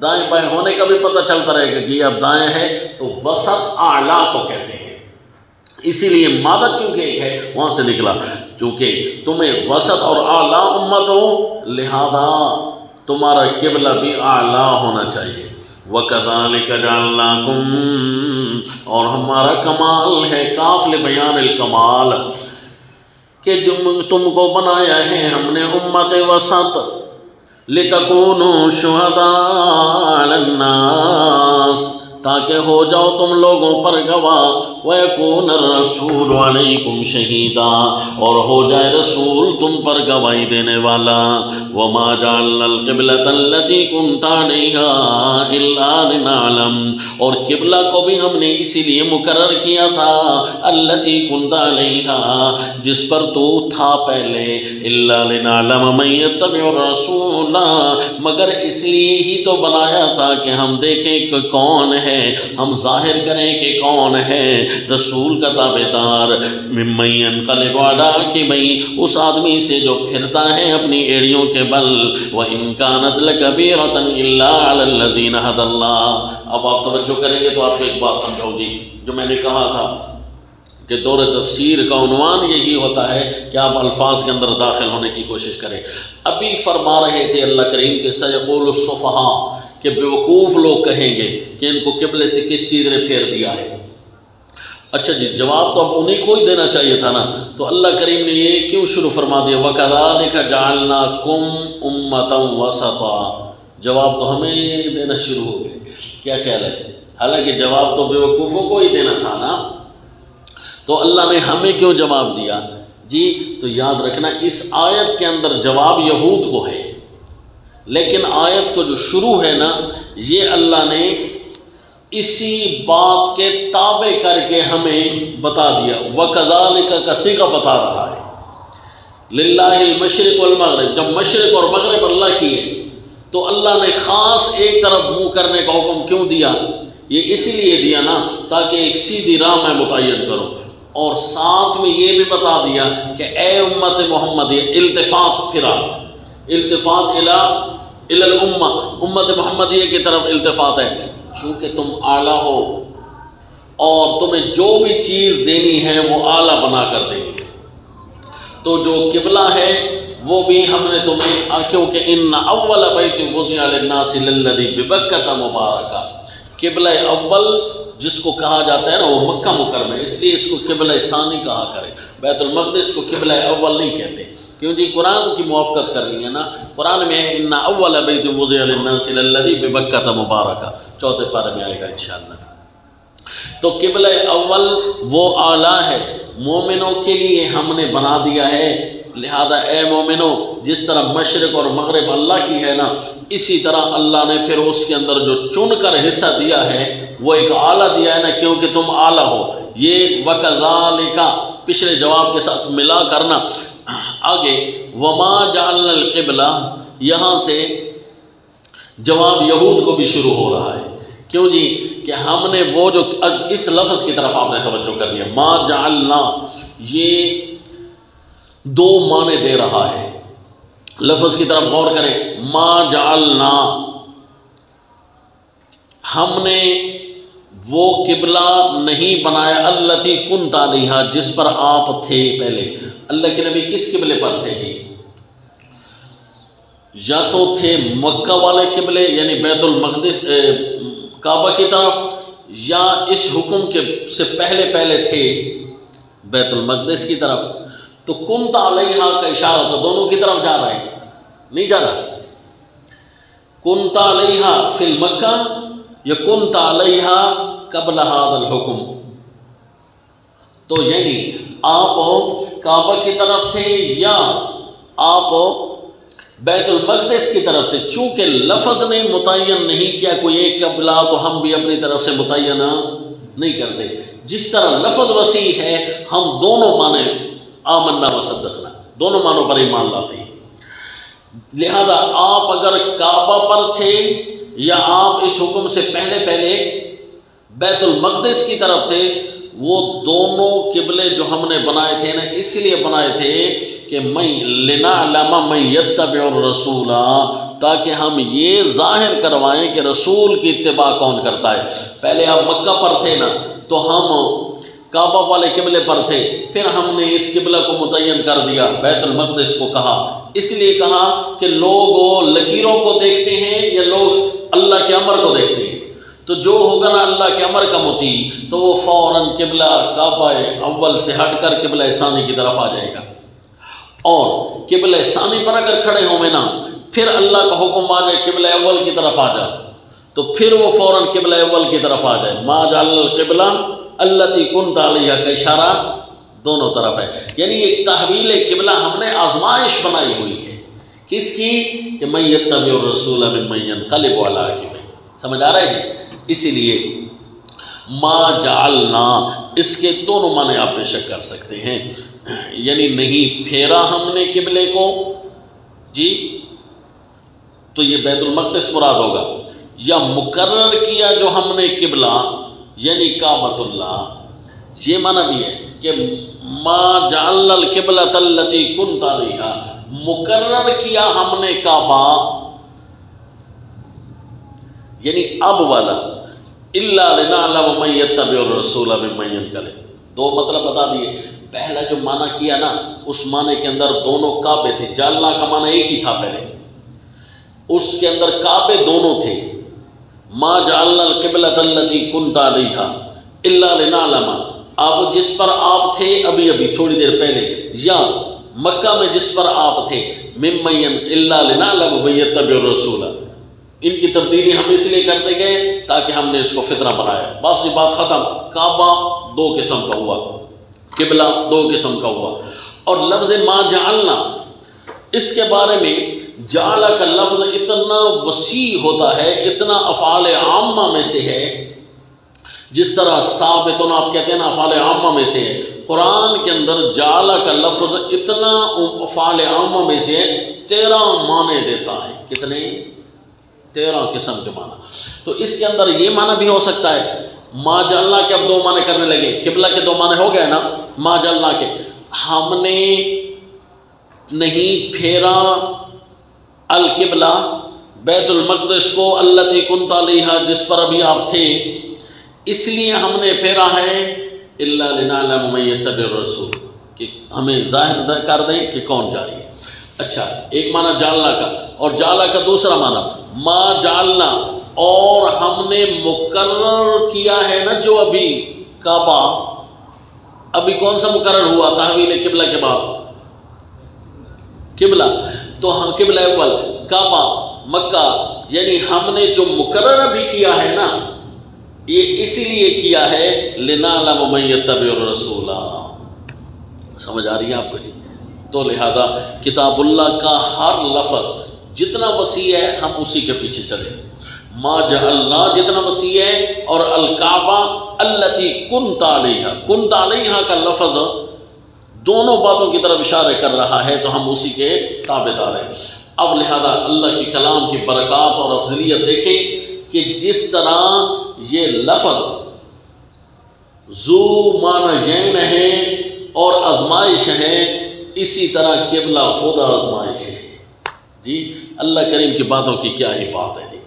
دائیں بائیں ہونے کا بھی پتہ چلتا رہے گا کہ یہ اب دائیں ہے، تو وسط اعلیٰ کو کہتے ہیں۔ اسی لیے مادہ چونکہ ایک ہے وہاں سے نکلا، چونکہ تمہیں وسط اور اعلیٰ امت ہو لہذا تمہارا قبلہ بھی اعلیٰ ہونا چاہیے۔ وَكَذَلِكَ جَعَلْنَاكُمْ، اور ہمارا کمال ہے، کاف لبیان الکمال، کہ تم کو بنایا ہے ہم نے امت وسط، لِتَكُونُوا شُهَدَاءَ عَلَى النَّاسِ، تاکہ ہو جاؤ تم لوگوں پر گواہ، وَيَكُونَ الرَّسُولُ عَلَيْكُمْ شَهِيدًا، اور ہو جائے رسول تم پر گواہی دینے والا۔ وَمَا جَعَلْنَا الْقِبْلَةَ الَّتِي كُنْتَ عَلَيْهَا إِلَّا لِنَعْلَمَ، اور قبلہ کو بھی ہم نے اسی لیے مقرر کیا تھا، الَّتِي كُنْتَ عَلَيْهَا، جس پر تو تھا پہلے، إِلَّا لِنَعْلَمَ مَن يَتَّبِعُ الرَّسُولَ، مگر اس لیے ہی تو بنایا تھا کہ ہم دیکھیں کہ کون ہے، ہم ظاہر کریں کہ کون ہے رسول کا تابعدار، ممن ينقلب على عقبيه، اس آدمی سے جو پھرتا ہے اپنی ایڑیوں کے بل، وَإِن كَانَتْ لَكَبِيرَةً إِلَّا عَلَى الَّذِينَ هَدَى اللَّهُ۔ اب آپ توجہ کریں گے تو آپ کو ایک بات سمجھاؤ گی، جو میں نے کہا تھا کہ دور تفسیر کا عنوان یہی ہوتا ہے کہ آپ الفاظ کے اندر داخل ہونے کی کوشش کریں۔ ابھی فرما رہے تھے اللہ کریم کہ سَيَقُولُ السُّفَهَاءُ، کہ بیوقوف لوگ کہیں گے کہ ان کو قبلے سے کس چیز نے پھیر دیا ہے۔ اچھا جی، جواب تو اب انہیں کو ہی دینا چاہیے تھا نا، تو اللہ کریم نے یہ کیوں شروع فرما دیا وَكَذَلِكَ جَعَلْنَاكُمْ أُمَّةً وَسَطًا؟ جواب تو ہمیں دینا شروع ہو گئے، کیا خیال ہے؟ حالانکہ جواب تو بیوقوفوں کو ہی دینا تھا نا، تو اللہ نے ہمیں کیوں جواب دیا؟ جی تو یاد رکھنا اس آیت کے اندر جواب یہود کو ہے، لیکن آیت کو جو شروع ہے نا، یہ اللہ نے اسی بات کے تابع کر کے ہمیں بتا دیا، وَكَذَلِكَ کا صیغہ بتا رہا ہے، لِلَّهِ الْمَشْرِقُ وَالْمَغْرِبُ، جب مشرق اور مغرب اللہ کی ہے تو اللہ نے خاص ایک طرف منہ کرنے کا حکم کیوں دیا؟ یہ اسی لیے دیا نا تاکہ ایک سیدھی راہ میں متعین کرو، اور ساتھ میں یہ بھی بتا دیا کہ اے امت محمد، یہ التفات پھرا، التفات الی الامہ، امت محمدیہ کی طرف التفات ہے، چونکہ تم اعلیٰ ہو اور تمہیں جو بھی چیز دینی ہے وہ اعلیٰ بنا کر دیں گے، تو جو قبلہ ہے وہ بھی ہم نے تمہیں، کیونکہ ان اول بیت وضع للناس للذی ببکۃ مبارکہ، قبلہ اول جس کو کہا جاتا ہے نا وہ مکہ مکرمہ ہے، اس لیے اس کو قبلہ ثانی کہا کرے، بیت المقدس کو قبلہ اول نہیں کہتے، کیوں جی قرآن کی موافقت کرنی ہے نا، قرآن میں ہے ان اول بیت وضع للناس للذی ببکۃ مبارکہ، چوتھے پارے میں آئے گا انشاءاللہ۔ تو قبلہ اول وہ اعلیٰ ہے، مومنوں کے لیے ہم نے بنا دیا ہے، لہذا اے مومنو جس طرح مشرق اور مغرب اللہ کی ہے نا، اسی طرح اللہ نے پھر اس کے اندر جو چن کر حصہ دیا ہے وہ ایک اعلیٰ دیا ہے نا، کیونکہ تم اعلیٰ ہو، یہ وَكَذَلِكَ پچھلے جواب کے ساتھ ملا کرنا۔ آگے وَمَا جَعَلْنَا الْقِبْلَةَ، یہاں سے جواب یہود کو بھی شروع ہو رہا ہے، کیوں جی کہ ہم نے وہ جو اس لفظ کی طرف آپ نے توجہ کر لیا، ما جعلنا، یہ دو معنی دے رہا ہے، لفظ کی طرف غور کریں، ما جعلنا، ہم نے وہ قبلہ نہیں بنایا، التی کنت علیہا، جس پر آپ تھے پہلے۔ اللہ کے نبی کس قبلے پر تھے گی؟ یا تو تھے مکہ والے قبلے یعنی بیت المقدس کعبہ کی طرف، یا اس حکم کے سے پہلے تھے بیت المقدس کی طرف، تو کنت علیہا کا اشارہ تو دونوں کی طرف جا رہا ہے، نہیں جا رہا؟ کنت علیہا فی المکہ یا کنت علیہا قبل هذا الحکم، تو یعنی آپ کعبہ کی طرف تھے یا آپ بیت المقدس کی طرف تھے، چونکہ لفظ نے متعین نہیں کیا کوئی ایک قبلہ، تو ہم بھی اپنی طرف سے متعین نہیں کرتے، جس طرح لفظ وسیع ہے ہم دونوں معنی آمنا و صدقنا، دونوں معنوں پر ایمان لاتے ہیں، لہذا آپ اگر کعبہ پر تھے یا آپ اس حکم سے پہلے بیت المقدس کی طرف تھے، وہ دونوں قبلے جو ہم نے بنائے تھے نا اس لیے بنائے تھے کہ لنعلم من یتبع الرسول، تاکہ ہم یہ ظاہر کروائیں کہ رسول کی اتباع کون کرتا ہے۔ پہلے آپ مکہ پر تھے نا تو ہم کعبہ والے قبلے پر تھے، پھر ہم نے اس قبلہ کو متعین کر دیا، بیت المقدس کو کہا، اس لیے کہا کہ لوگ لکیروں کو دیکھتے ہیں یا لوگ اللہ کے امر کو دیکھتے ہیں، تو جو ہوگا نا اللہ کے امر کا مطیع تو وہ فوراً قبلہ کعبہ اول سے ہٹ کر قبلہ ثانی کی طرف آ جائے گا، اور قبلہ ثانی پر اگر کھڑے ہوئے نا پھر اللہ کا حکم آ جائے قبلہ اول کی طرف آ جا، تو پھر وہ فوراً قبلہ اول کی طرف آ جائے، ما جعلنا القبلہ التی کنت علیہا کا اشارہ دونوں طرف ہے، یعنی ایک تحویل قبلہ ہم نے آزمائش بنائی ہوئی ہے، کس کی؟ کہ من یتبع الرسول ممن ینقلب علی عقبیہ، سمجھ آ رہا ہے جی؟ اسی لیے ما جعلنا، اس کے دونوں معنی آپ بے شک کر سکتے ہیں، یعنی نہیں پھیرا ہم نے قبلے کو جی، تو یہ بیت المقدس مراد ہوگا، یا مقرر کیا جو ہم نے قبلہ یعنی کعبۃ اللہ، یہ معنی بھی ہے کہ ما جعلنا القبلۃ التی کنت علیہا، مقرر کیا ہم نے کعبہ یعنی اب والا، الا لنعلم من یتبع الرسول ممن ینقلب، دو مطلب بتا دیے۔ پہلا جو معنی کیا نا اس معنی کے اندر دونوں کعبے تھے، جعلنا کا معنی ایک ہی تھا پہلے، اس کے اندر کعبے دونوں تھے، ما جعلنا القبلۃ التی کنت علیہا الا لنعلم، اب جس پر آپ تھے ابھی تھوڑی دیر پہلے، یا مکہ میں جس پر آپ تھے، ممن الا لنعلم من یتبع الرسول، ان کی تبدیلی ہم اس لیے کرتے گئے تاکہ ہم نے اس کو فتنہ بنایا، بس یہ بات ختم۔ کعبہ دو قسم کا ہوا، قبلہ دو قسم کا ہوا، اور لفظ ما جعلنا اس کے بارے میں جعل کا لفظ اتنا وسیع ہوتا ہے، اتنا افعال عامہ میں سے ہے، جس طرح ثابتون آپ کہتے ہیں نا افعال عامہ میں سے ہے، قرآن کے اندر جعل کا لفظ اتنا افعال عامہ میں سے 13 معنی دیتا ہے، کتنے؟ 13 قسم کے معنی۔ تو اس کے اندر یہ معنی بھی ہو سکتا ہے، ما جعلنا کے اب 2 معنی کرنے لگے، قبلہ کے 2 معنی ہو گئے نا، ما جعلنا کے ہم نے نہیں پھیرا القبلہ بیت المقدس کو، التی کنت علیہا جس پر ابھی آپ تھے، اس لیے ہم نے پھیرا ہے الا لنعلم من یتبع الرسول، کہ ہمیں ظاہر کر دیں کہ کون جاری ہے۔ اچھا، ایک معنی جعلنا کا، اور جعلنا کا دوسرا معنی ما جعلنا، اور ہم نے مقرر کیا ہے نا جو ابھی کعبہ، ابھی کون سا مقرر ہوا تحویل قبلہ کے بعد؟ قبلہ، تو ہم قبلہ اول کعبہ مکہ، یعنی ہم نے جو مقرر ابھی کیا ہے نا یہ اسی لیے کیا ہے لنعلم من یتبع الرسول، سمجھ آ رہی ہے آپ کو جی؟ تو لہذا کتاب اللہ کا ہر لفظ جتنا وسیع ہے ہم اسی کے پیچھے چلیں گے، ما جعلنا جتنا وسیع ہے، اور الکعبہ التی کنت علیہا، کنت علیہا کا لفظ دونوں باتوں کی طرف اشارہ کر رہا ہے، تو ہم اسی کے تابع دار ہیں۔ اب لہذا اللہ کی کلام کی برکات اور افضلیت دیکھیں کہ جس طرح یہ لفظ ذو معنیین ہے اور آزمائش ہے، اسی طرح قبلہ خود آزمائش ہے جی۔ اللہ کریم کی باتوں کی کیا ہی بات ہے جی۔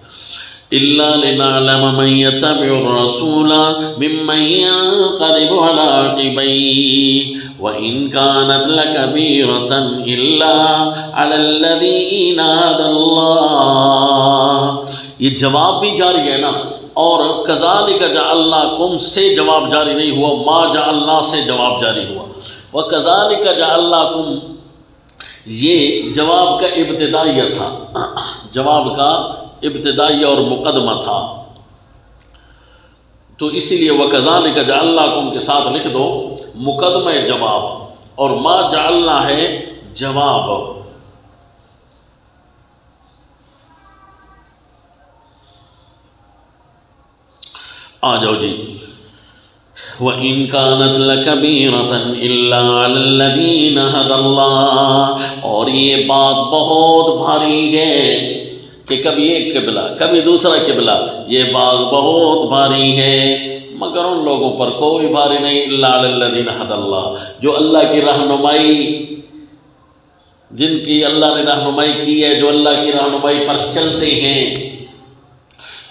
الا لنعلم من يتبع الرسول ممن ينقلب على عقبيه وان كانت لكبيرة الا على الذين هدى الله، یہ جواب بھی جاری ہے نا، اور کذالک جعلناکم سے جواب جاری نہیں ہوا، ما جعلنا سے جواب جاری ہوا، وکذالک جعلناکم یہ جواب کا ابتدائیہ تھا، جواب کا ابتدائیہ اور مقدمہ تھا، تو اسی لیے وکذالک جعلناکم کے ساتھ لکھ دو مقدمہ جواب، اور ما جعلنا ہے جواب۔ آ جاؤ جی، وَإِن كَانَتْ لَكَبِيرَةً إِلَّا عَلَى الَّذِينَ هَدَى اللَّهُ، اور یہ بات بہت بھاری ہے کہ کبھی ایک قبلہ کبھی دوسرا قبلہ، یہ بات بہت بھاری ہے مگر ان لوگوں پر کوئی بھاری نہیں، إِلَّا عَلَى الَّذِينَ هَدَى اللَّهُ، جو اللہ کی رہنمائی، جن کی اللہ نے رہنمائی کی ہے، جو اللہ کی رہنمائی پر چلتے ہیں،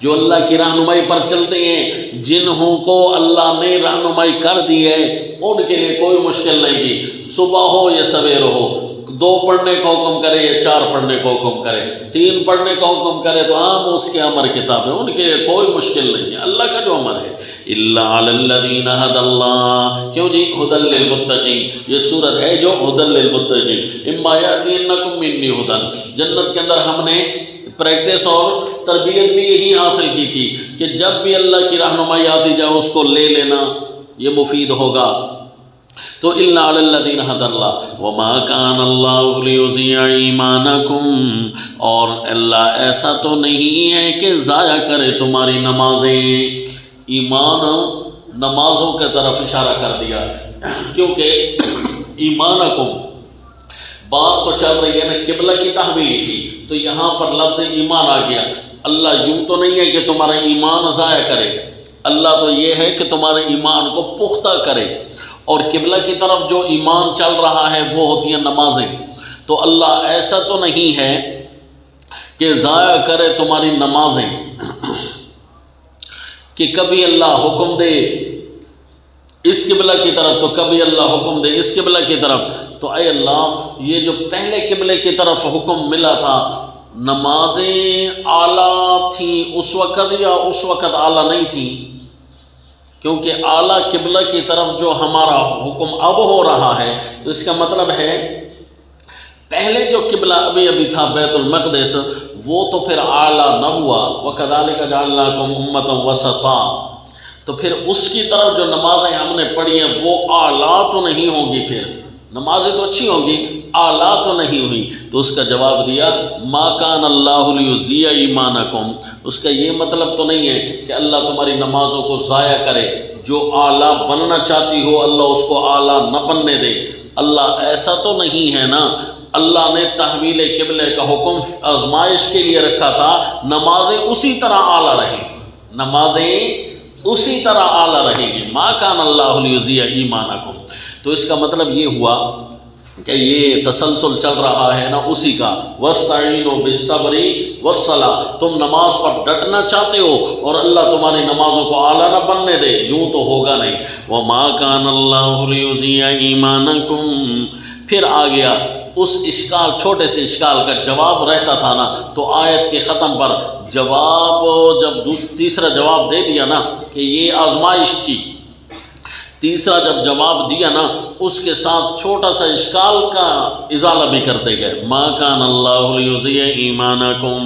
جو اللہ کی رہنمائی پر چلتے ہیں، جنہوں کو اللہ نے رہنمائی کر دی ہے، ان کے لیے کوئی مشکل نہیں کی، صبح ہو یا سویر ہو، 2 پڑھنے کا حکم کرے یا 4 پڑھنے کا حکم کرے، 3 پڑھنے کا حکم کرے تو عام اس کے امر کتاب ہے، ان کے لیے کوئی مشکل نہیں ہے، اللہ کا جو امر ہے۔ الا علی الذین ھدی اللہ، کیوں جی؟ ھدی للمتقین، یہ سورت ہے جو ھدی للمتقین، اما یاتینکم منی ھدی، جنت کے اندر ہم نے پریکٹس اور تربیت بھی یہی حاصل کی تھی کہ جب بھی اللہ کی رہنمائی آتی جائے اس کو لے لینا، یہ مفید ہوگا. تو الا علی الذین ھدی اللہ وما کان اللہ لیضیع ایمانکم، اور اللہ ایسا تو نہیں ہے کہ ضائع کرے تمہاری نمازیں. ایمان نمازوں کے طرف اشارہ کر دیا، کیونکہ ایمانکم بات تو چل رہی ہے نا قبلہ کی تحویل کی، تو یہاں پر لفظ ایمان آ گیا. اللہ یوں تو نہیں ہے کہ تمہارا ایمان ضائع کرے، اللہ تو یہ ہے کہ تمہارے ایمان کو پختہ کرے. اور قبلہ کی طرف جو ایمان چل رہا ہے وہ ہوتی ہیں نمازیں. تو اللہ ایسا تو نہیں ہے کہ ضائع کرے تمہاری نمازیں، کہ کبھی اللہ حکم دے اس قبلہ کی طرف تو کبھی اللہ حکم دے اس قبلہ کی طرف. تو اے اللہ یہ جو پہلے قبلے کی طرف حکم ملا تھا، نمازیں اعلیٰ تھیں اس وقت یا اس وقت اعلیٰ نہیں تھیں؟ کیونکہ اعلیٰ قبلہ کی طرف جو ہمارا حکم اب ہو رہا ہے، تو اس کا مطلب ہے پہلے جو قبلہ ابھی تھا بیت المقدس، وہ تو پھر اعلیٰ نہ ہوا. وَكَذَلِكَ جَعَلْنَاكُمْ أُمَّةً وَسَطًا، تو پھر اس کی طرف جو نمازیں ہم نے پڑھی ہیں وہ اعلیٰ تو نہیں ہوں گی. پھر نمازیں تو اچھی ہوں گی، اعلیٰ تو نہیں ہوئی. تو اس کا جواب دیا ما کان اللہ لیضیع ایمانکم، اس کا یہ مطلب تو نہیں ہے کہ اللہ تمہاری نمازوں کو ضائع کرے. جو اعلیٰ بننا چاہتی ہو اللہ اس کو اعلیٰ نہ بننے دے. اللہ ایسا تو نہیں ہے نا. اللہ نے تحویل قبلے کا حکم آزمائش کے لیے رکھا تھا، نمازیں اسی طرح اعلیٰ رہیں گی، نمازیں اسی طرح اعلیٰ رہیں گی. ما کان اللہ لیضیع ایمانکم. تو اس کا مطلب یہ ہوا کہ یہ تسلسل چل رہا ہے نا اسی کا. وَاسْتَعِينُوا بِالصَّبْرِ وَالصَّلَاةِ، تم نماز پر ڈٹنا چاہتے ہو اور اللہ تمہاری نمازوں کو اعلیٰ نہ بننے دے، یوں تو ہوگا نہیں. وَمَا كَانَ اللَّهُ لِيُضِيعَ إِيمَانَكُمْ. پھر آ گیا اس اشکال، چھوٹے سے اشکال کا جواب رہتا تھا نا. تو آیت کے ختم پر جواب، جب تیسرا جواب دے دیا نا کہ یہ آزمائش تھی، تیسرا جب جواب دیا نا اس کے ساتھ چھوٹا سا اشکال کا ازالہ بھی کرتے گئے. ما کان اللہ لیضیع ایمانکم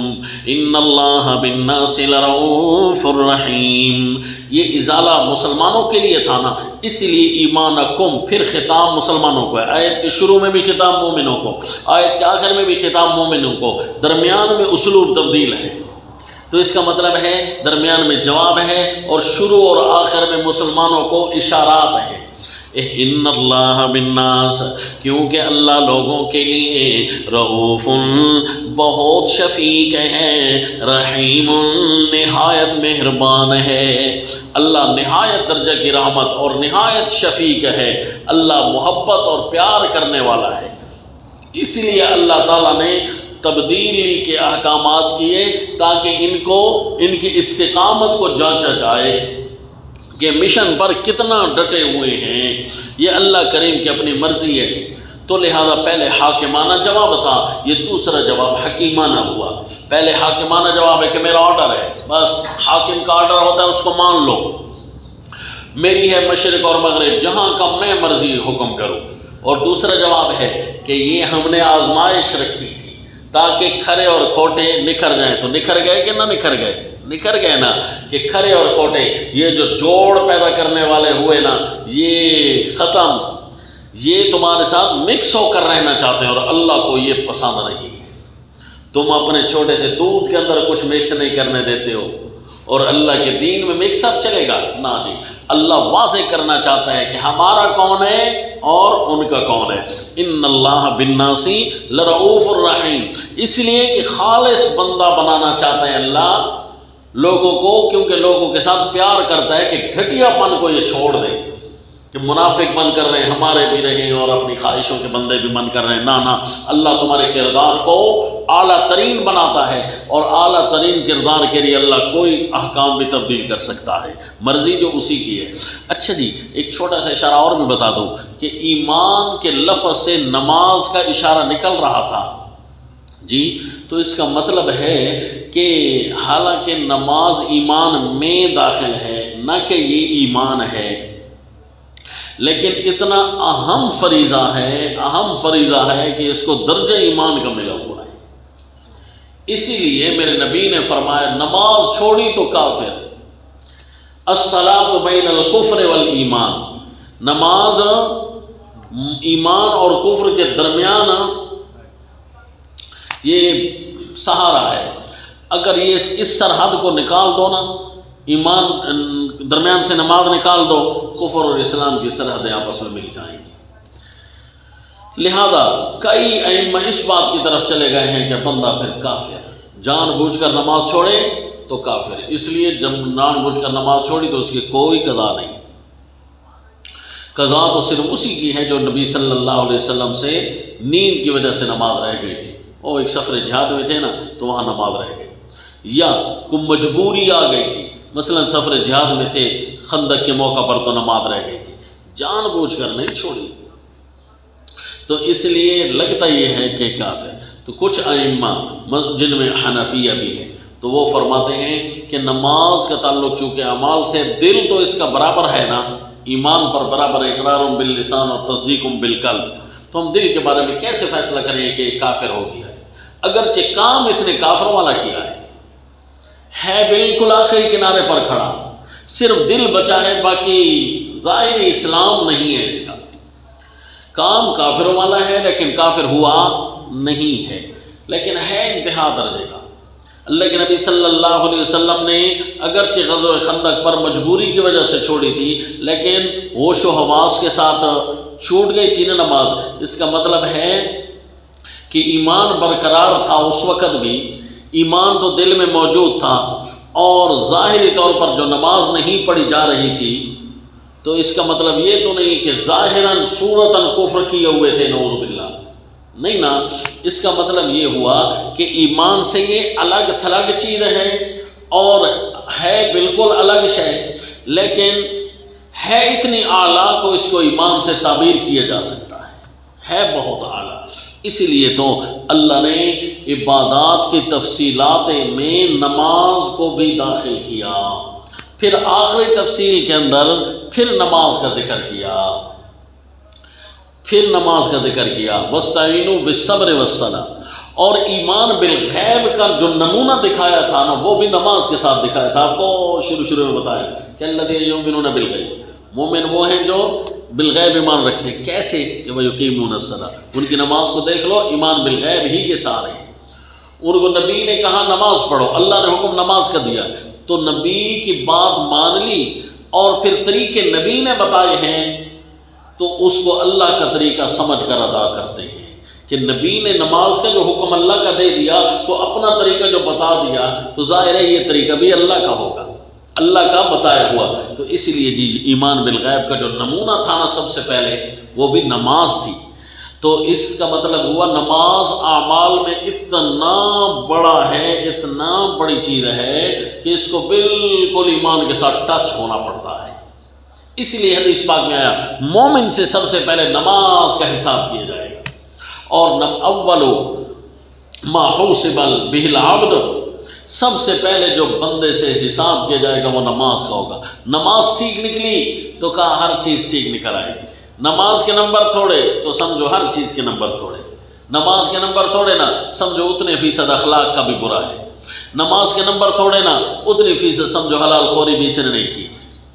ان اللہ بالناس لرؤوف الرحیم. یہ ازالہ مسلمانوں کے لیے تھا نا، اس لیے ایمانکم پھر خطاب مسلمانوں کو ہے. آیت کے شروع میں بھی خطاب مومنوں کو، آیت کے آخر میں بھی خطاب مومنوں کو، درمیان میں اسلوب تبدیل ہے. تو اس کا مطلب ہے درمیان میں جواب ہے اور شروع اور آخر میں مسلمانوں کو اشارات ہیں. ان اللہ بالناس، کیونکہ اللہ لوگوں کے لیے رؤوف بہت شفیق ہے، رحیم نہایت مہربان ہے. اللہ نہایت درجہ کی رحمت اور نہایت شفیق ہے. اللہ محبت اور پیار کرنے والا ہے. اس لیے اللہ تعالیٰ نے تبدیلی کے احکامات کیے تاکہ ان کی استقامت کو جانچا جائے کہ مشن پر کتنا ڈٹے ہوئے ہیں. یہ اللہ کریم کی اپنی مرضی ہے. تو لہذا پہلے حاکمانہ جواب تھا، یہ دوسرا جواب حکیمانہ ہوا. پہلے حاکمانہ جواب ہے کہ میرا آرڈر ہے، بس حاکم کا آرڈر ہوتا ہے اس کو مان لو، میری ہے مشرق اور مغرب، جہاں کا میں مرضی حکم کروں. اور دوسرا جواب ہے کہ یہ ہم نے آزمائش رکھی تھی تاکہ کھرے اور کھوٹے نکھر جائیں. تو نکھر گئے کہ نہ نکھر گئے؟ نکھر گئے نا، کہ کھرے اور کھوٹے یہ جو جوڑ پیدا کرنے والے ہوئے نا، یہ ختم، یہ تمہارے ساتھ مکس ہو کر رہنا چاہتے ہیں اور اللہ کو یہ پسند نہیں ہے. تم اپنے چھوٹے سے دودھ کے اندر کچھ مکس نہیں کرنے دیتے ہو اور اللہ کے دین میں مکس اپ چلے گا نہ جی. اللہ واضح کرنا چاہتا ہے کہ ہمارا کون ہے اور ان کا کون ہے. ان اللہ بالناس لرؤوف الرحیم، اس لیے کہ خالص بندہ بنانا چاہتا ہے اللہ لوگوں کو، کیونکہ لوگوں کے ساتھ پیار کرتا ہے کہ گھٹیا پن کو یہ چھوڑ دے کہ منافق بن کر رہے ہیں ہمارے بھی رہیں اور اپنی خواہشوں کے بندے بھی بن کر رہے ہیں. نہ اللہ تمہارے کردار کو اعلیٰ ترین بناتا ہے اور اعلیٰ ترین کردار کے لیے اللہ کوئی احکام بھی تبدیل کر سکتا ہے، مرضی جو اسی کی ہے. اچھا جی، ایک چھوٹا سا اشارہ اور بھی بتا دوں کہ ایمان کے لفظ سے نماز کا اشارہ نکل رہا تھا جی. تو اس کا مطلب ہے کہ حالانکہ نماز ایمان میں داخل ہے، نہ کہ یہ ایمان ہے، لیکن اتنا اہم فریضہ ہے کہ اس کو درجہ ایمان کا ملا ہوا ہے. اسی لیے میرے نبی نے فرمایا نماز چھوڑی تو کافر. الصلاۃ بین الکفر والایمان، نماز ایمان اور کفر کے درمیان یہ سہارا ہے. اگر یہ اس سرحد کو نکال دو نا، ایمان درمیان سے نماز نکال دو، کفر اور اسلام کی سرحدیں آپس میں مل جائیں گی. لہذا کئی ائمہ اس بات کی طرف چلے گئے ہیں کہ بندہ پھر کافر، جان بوجھ کر نماز چھوڑے تو کافر. اس لیے جب جان بوجھ کر نماز چھوڑی تو اس کی کوئی قضا نہیں. قضا تو صرف اسی کی ہے جو نبی صلی اللہ علیہ وسلم سے نیند کی وجہ سے نماز رہ گئی تھی. وہ ایک سفر جہاد میں تھے نا تو وہاں نماز رہ گئی، یا کوئی مجبوری آ گئی تھی، مثلا سفر جہاد میں تھے، خندق کے موقع پر تو نماز رہ گئی تھی، جان بوجھ کر نہیں چھوڑی. تو اس لیے لگتا یہ ہے کہ کافر. تو کچھ ائمہ جن میں حنفیہ بھی ہے تو وہ فرماتے ہیں کہ نماز کا تعلق چونکہ اعمال سے، دل تو اس کا برابر ہے نا، ایمان پر برابر، اقرار باللسان اور تصدیق بالقلب، تو ہم دل کے بارے میں کیسے فیصلہ کریں کہ کافر ہو گیا ہے؟ اگرچہ کام اس نے کافروں والا کیا ہے بالکل آخری کنارے پر کھڑا، صرف دل بچا ہے، باقی ظاہر اسلام نہیں ہے. اس کا کام کافروں والا ہے لیکن کافر ہوا نہیں ہے، لیکن ہے انتہا درجے کا. اللہ کے نبی صلی اللہ علیہ وسلم نے اگرچہ غزوہ خندق پر مجبوری کی وجہ سے چھوڑی تھی، لیکن ہوش و حواس کے ساتھ چھوٹ گئی تھی نا نماز. اس کا مطلب ہے کہ ایمان برقرار تھا اس وقت بھی، ایمان تو دل میں موجود تھا، اور ظاہری طور پر جو نماز نہیں پڑھی جا رہی تھی، تو اس کا مطلب یہ تو نہیں کہ ظاہراً صورتاً کفر کیے ہوئے تھے، نعوذ باللہ، نہیں نا. اس کا مطلب یہ ہوا کہ ایمان سے یہ الگ تھلگ چیز ہے اور ہے بالکل الگ شے، لیکن ہے اتنی اعلیٰ کو اس کو ایمان سے تعبیر کیا جا سکتا ہے بہت اعلیٰ. اسی لیے تو اللہ نے عبادات کی تفصیلات میں نماز کو بھی داخل کیا، پھر آخری تفصیل کے اندر پھر نماز کا ذکر کیا، پھر نماز کا ذکر کیا. وَاسْتَعِينُوا بِالصَّبْرِ وَالصَّلَاةِ. اور ایمان بالغیب کا جو نمونہ دکھایا تھا نا، وہ بھی نماز کے ساتھ دکھایا تھا. آپ کو شروع میں بتایا کہ الَّذِينَ يُؤْمِنُونَ بِالْغَيْبِ، مومن وہ ہیں جو بالغیب ایمان رکھتے ہیں. کیسے کہ وَيُقِيمُونَ الصَّلَاةَ، ان کی نماز کو دیکھ لو، ایمان بالغیب ہی کے سارے ہیں. ان کو نبی نے کہا نماز پڑھو، اللہ نے حکم نماز کا دیا، تو نبی کی بات مان لی اور پھر طریقے نبی نے بتائے ہیں تو اس کو اللہ کا طریقہ سمجھ کر ادا کرتے ہیں. کہ نبی نے نماز کا جو حکم اللہ کا دے دیا تو اپنا طریقہ جو بتا دیا تو ظاہر ہے یہ طریقہ بھی اللہ کا ہوگا، اللہ کا بتایا ہوا. تو اس لیے جی ایمان بالغیب کا جو نمونہ تھا نا سب سے پہلے وہ بھی نماز تھی. تو اس کا مطلب ہوا نماز اعمال میں اتنا بڑا ہے، اتنا بڑی چیز ہے کہ اس کو بالکل ایمان کے ساتھ ٹچ ہونا پڑتا ہے. اس لیے حدیث پاک میں آیا مومن سے سب سے پہلے نماز کا حساب کیا جائے گا، اور اول ما حوسب به العبد، سب سے پہلے جو بندے سے حساب کیا جائے گا وہ نماز کا ہوگا. نماز ٹھیک نکلی تو کہا ہر چیز ٹھیک نکل آئے گی. نماز کے نمبر تھوڑے تو سمجھو ہر چیز کے نمبر تھوڑے. نماز کے نمبر تھوڑے نا سمجھو اتنے فیصد اخلاق کا بھی برا ہے. نماز کے نمبر تھوڑے نا اتنی فیصد سمجھو حلال خوری بھی اس نے نہیں کی.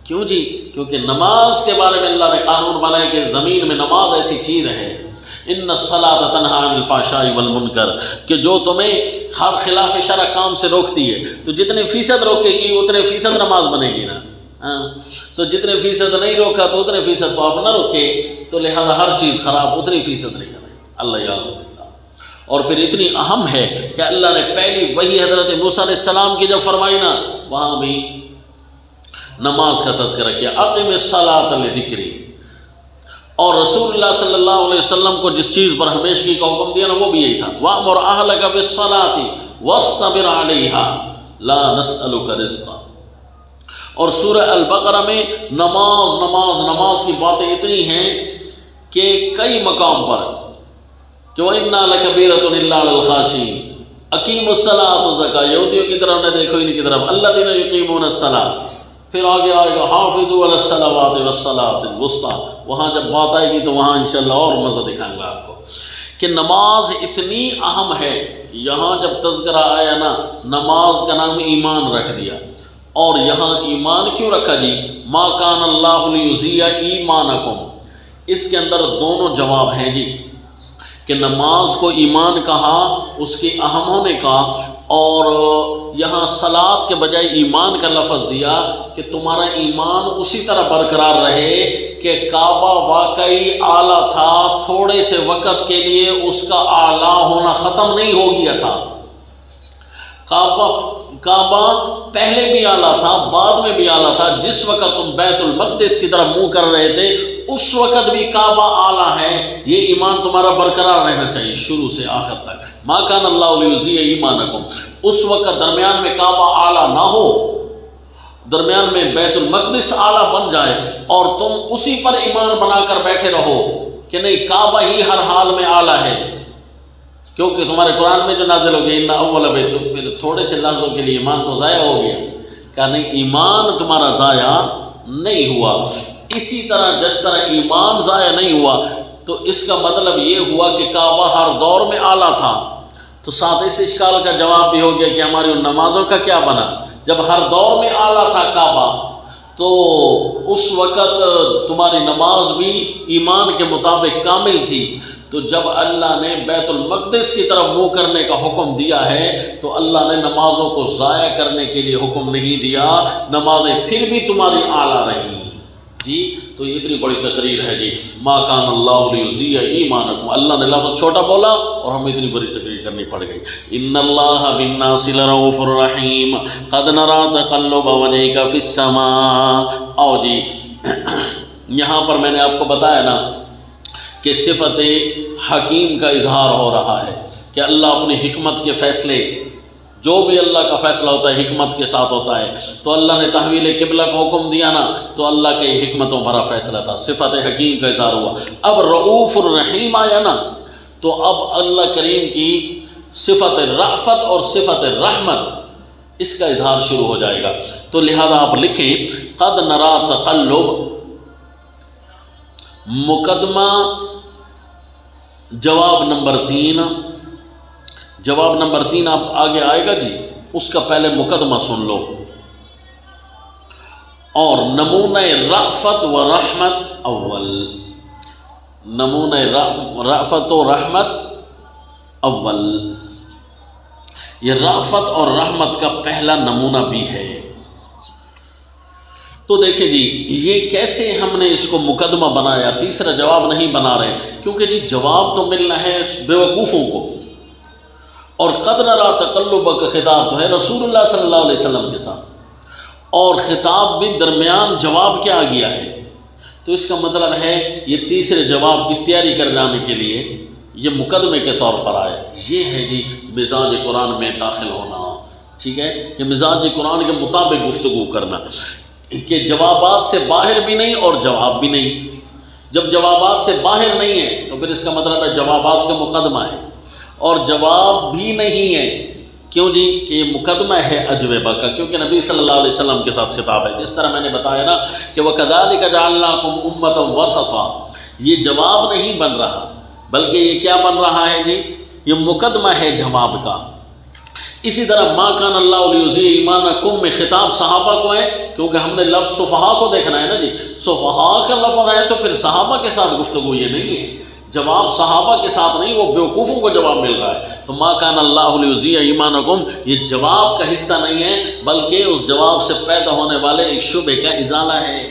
کیوں جی؟ کیونکہ نماز کے بارے میں اللہ نے قانون بنایا کہ زمین میں نماز ایسی چیز ہے، ان الصلاۃ تنہی عن الفحشاء والمنکر، کہ جو تمہیں ہر خلاف شرع کام سے روکتی ہے. تو جتنے فیصد روکے گی اتنے فیصد نماز بنے گی نا. تو جتنے فیصد نہیں روکا تو اتنے فیصد تو آپ نہ روکے، تو لہذا ہر چیز خراب اتنی فیصد نہیں کرے. اللہ یعوذ باللہ. اور پھر اتنی اہم ہے کہ اللہ نے پہلی وہی حضرت موسیٰ علیہ السلام کی جب فرمائی نا وہاں بھی نماز کا تذکرہ کیا، اقم الصلاۃ لذکری. اور رسول اللہ صلی اللہ علیہ وسلم کو جس چیز پر ہمیشگی کا حکم دیا نا وہ بھی یہی تھا، وَأْمُرْ أَهْلَكَ بِالصَّلَاةِ وَاصْطَبِرْ عَلَيْهَا لَا نَسْأَلُكَ رِزْقًا. اور سورہ البقرہ میں نماز نماز نماز کی باتیں اتنی ہیں کہ کئی مقام پر کہ وَإِنَّا لَكَبِيرَةٌ إِلَّا عَلَى الْخَاشِعِينَ، اقیموا الصلاۃ وزکاۃ. یہودیوں کی طرف نہ دیکھو ان کی طرف، الذین یقیمون الصلاۃ. پھر آگے آئے گا حافظوا علی الصلوات والصلاۃ الوسطیٰ. وہاں جب بات آئے گی تو وہاں انشاءاللہ اور مزہ دکھائیں گا آپ کو کہ نماز اتنی اہم ہے. یہاں جب تذکرہ آیا نا نماز کا نام ایمان رکھ دیا. اور یہاں ایمان کیوں رکھا جی؟ ما کان اللہ لیضیع ایمانکم، اس کے اندر دونوں جواب ہیں جی، کہ نماز کو ایمان کہا اس کے اہم ہونے کا، اور یہاں صلاۃ کے بجائے ایمان کا لفظ دیا کہ تمہارا ایمان اسی طرح برقرار رہے کہ کعبہ واقعی اعلیٰ تھا، تھوڑے سے وقت کے لیے اس کا اعلیٰ ہونا ختم نہیں ہو گیا تھا۔ کعبہ پہلے بھی اعلیٰ تھا، بعد میں بھی اعلیٰ تھا۔ جس وقت تم بیت المقدس کی طرف منہ کر رہے تھے اس وقت بھی کعبہ اعلیٰ ہے، یہ ایمان تمہارا برقرار رہنا چاہیے شروع سے آخر تک۔ ما کان اللہ لیضیع ایمانکم، اس وقت درمیان میں کعبہ اعلیٰ نہ ہو، درمیان میں بیت المقدس اعلیٰ بن جائے اور تم اسی پر ایمان بنا کر بیٹھے رہو کہ نہیں کعبہ ہی ہر حال میں اعلیٰ ہے، کیونکہ تمہارے قرآن میں جو نازل ہو گیا ان اول بیت، تو پھر تھوڑے سے لحظوں کے لیے ایمان تو ضائع ہو گیا، کہ نہیں ایمان تمہارا ضائع نہیں ہوا۔ اسی طرح جس طرح ایمان ضائع نہیں ہوا تو اس کا مطلب یہ ہوا کہ کعبہ ہر دور میں اعلیٰ تھا، تو ساتھ اس اشکال کا جواب بھی ہو گیا کہ ہماری ان نمازوں کا کیا بنا؟ جب ہر دور میں اعلیٰ تھا کعبہ تو اس وقت تمہاری نماز بھی ایمان کے مطابق کامل تھی، تو جب اللہ نے بیت المقدس کی طرف منہ کرنے کا حکم دیا ہے تو اللہ نے نمازوں کو ضائع کرنے کے لیے حکم نہیں دیا، نمازیں پھر بھی تمہاری اعلیٰ رہیں جی۔ تو یہ اتنی بڑی تقریر ہے جی، ما کان اللہ لیضیع ایمانکم، اللہ نے لفظ چھوٹا بولا اور ہمیں اتنی بڑی تقریر کرنی پڑ گئی۔ ان اللہ بالناس لرؤوف رحیم قد نرى تقلب وجهك في السماء۔ آؤ جی، یہاں پر میں نے آپ کو بتایا نا کہ صفت حکیم کا اظہار ہو رہا ہے کہ اللہ اپنی حکمت کے فیصلے، جو بھی اللہ کا فیصلہ ہوتا ہے حکمت کے ساتھ ہوتا ہے، تو اللہ نے تحویل قبلہ کا حکم دیا نا تو اللہ کے حکمتوں بھرا فیصلہ تھا، صفت حکیم کا اظہار ہوا۔ اب رؤوف الرحیم آیا نا تو اب اللہ کریم کی صفت رأفت اور صفت رحمت اس کا اظہار شروع ہو جائے گا، تو لہذا آپ لکھیں قد نرى تقلب، مقدمہ جواب نمبر 3، جواب نمبر 3 آپ آگے آئے گا جی، اس کا پہلے مقدمہ سن لو، اور نمونہ رأفت و رحمت اول، نمونہ رأفت و رحمت اول، یہ رأفت اور رحمت کا پہلا نمونہ بھی ہے۔ تو دیکھیں جی یہ کیسے ہم نے اس کو مقدمہ بنایا، تیسرا جواب نہیں بنا رہے، کیونکہ جی جواب تو ملنا ہے بیوقوفوں کو، اور قد نرى تقلبک کا خطاب تو ہے رسول اللہ صلی اللہ علیہ وسلم کے ساتھ، اور خطاب بھی درمیان جواب کے آ گیا ہے، تو اس کا مطلب ہے یہ تیسرے جواب کی تیاری کرنے کے لیے یہ مقدمے کے طور پر آئے۔ یہ ہے جی مزاج قرآن میں داخل ہونا، ٹھیک ہے، کہ مزاج قرآن کے مطابق گفتگو کرنا، کہ جوابات سے باہر بھی نہیں اور جواب بھی نہیں۔ جب جوابات سے باہر نہیں ہے تو پھر اس کا مطلب ہے جوابات کا مقدمہ ہے، اور جواب بھی نہیں ہے، کیوں جی؟ کہ یہ مقدمہ ہے اجوبہ کا، کیونکہ نبی صلی اللہ علیہ وسلم کے ساتھ خطاب ہے، جس طرح میں نے بتایا نا کہ وَكَذَلِكَ جَعَلْنَاكُمْ أُمَّةً وَسَطًا، یہ جواب نہیں بن رہا بلکہ یہ کیا بن رہا ہے جی؟ یہ مقدمہ ہے جواب کا۔ اسی طرح ما کان اللہ لیضیع ایمانکم میں خطاب صحابہ کو ہے، کیونکہ ہم نے لفظ صفحاء کو دیکھنا ہے نا جی، صفحاء کا لفظ ہے تو پھر صحابہ کے ساتھ گفتگو یہ نہیں ہے، جواب صحابہ کے ساتھ نہیں، وہ بیوقوفوں کو جواب مل رہا ہے۔ تو ما کان اللہ لیضیع ایمانکم یہ جواب کا حصہ نہیں ہے بلکہ اس جواب سے پیدا ہونے والے ایک شبہ کا ازالہ ہے،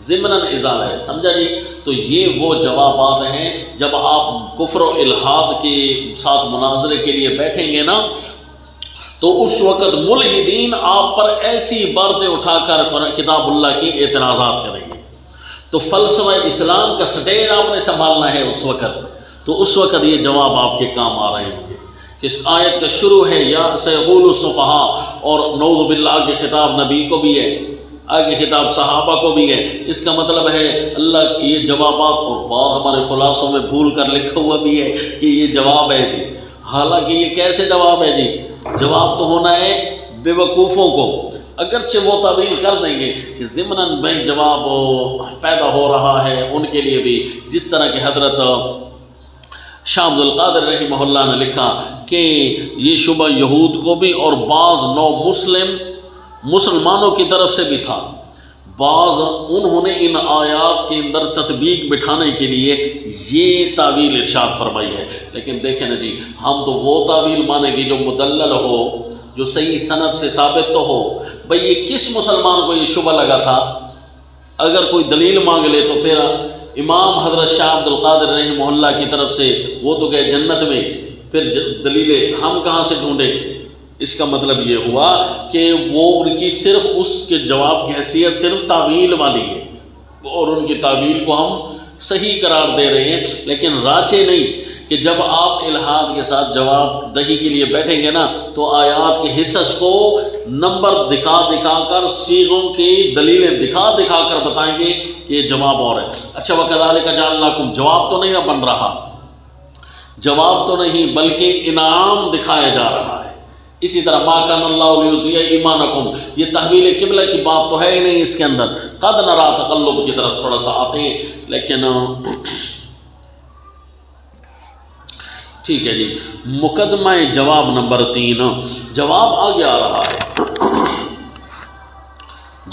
ضمناً ازالہ ہے، سمجھا جی؟ تو یہ وہ جوابات ہیں جب آپ کفر و الحاد کے ساتھ مناظرے کے لیے بیٹھیں گے نا تو اس وقت ملحدین آپ پر ایسی باتیں اٹھا کر کتاب اللہ کی اعتراضات کریں گے، تو فلسفہ اسلام کا سٹیج آپ نے سنبھالنا ہے اس وقت، تو اس وقت یہ جواب آپ کے کام آ رہے ہوں گے۔ کہ اس آیت کا شروع ہے یا سیقول الصفحاء، اور نعوذ باللہ کے خطاب نبی کو بھی ہے، آگے خطاب صحابہ کو بھی ہے، اس کا مطلب ہے اللہ کی یہ جوابات، اور بعض ہمارے خلاصوں میں بھول کر لکھا ہوا بھی ہے کہ یہ جواب ہے جی، حالانکہ یہ کیسے جواب ہے جی؟ جواب تو ہونا ہے بیوقوفوں کو، اگرچہ وہ تعویل کر دیں گے کہ ضمناً بھائی جواب پیدا ہو رہا ہے ان کے لیے بھی، جس طرح کہ حضرت شاہ عبد القادر رحمہ اللہ نے لکھا کہ یہ شبہ یہود کو بھی اور بعض نو مسلمانوں کی طرف سے بھی تھا، بعض انہوں نے ان آیات کے اندر تطبیق بٹھانے کے لیے یہ تعویل ارشاد فرمائی ہے، لیکن دیکھیں نا جی، ہم تو وہ تعویل مانیں گے جو مدلل ہو، جو صحیح سند سے ثابت تو ہو۔ بھئی یہ کس مسلمان کو یہ شبہ لگا تھا؟ اگر کوئی دلیل مانگ لے تو پھر امام حضرت شاہ عبد القادر رحمہ اللہ کی طرف سے وہ تو گئے جنت میں، پھر دلیلیں ہم کہاں سے ڈھونڈیں؟ اس کا مطلب یہ ہوا کہ وہ ان کی صرف اس کے جواب کی حیثیت صرف تعویل والی ہے، اور ان کی تعویل کو ہم صحیح قرار دے رہے ہیں، لیکن راجح نہیں کہ جب آپ الہاد کے ساتھ جواب دہی کے لیے بیٹھیں گے نا تو آیات کے حصص کو نمبر دکھا دکھا کر، صیغوں کی دلیلیں دکھا دکھا کر بتائیں گے کہ یہ جواب اور ہے۔ اچھا وَكَذَلِكَ جَعَلْنَاكُمْ، جواب تو نہیں نہ بن رہا، جواب تو نہیں بلکہ انعام دکھایا جا رہا ہے۔ اسی طرح مَا كَانَ اللَّهُ لِيُضِيعَ إِيمَانَكُمْ، یہ تحویل قبلہ کی بات تو ہے ہی نہیں اس کے اندر۔ قَدْ نَرَىٰ تَقَلُّبَ کی طرف تھوڑا سا آتے ہیں، لیکن ٹھیک ہے جی۔ مقدمہ جواب نمبر 3، جواب آگے آ رہا ہے،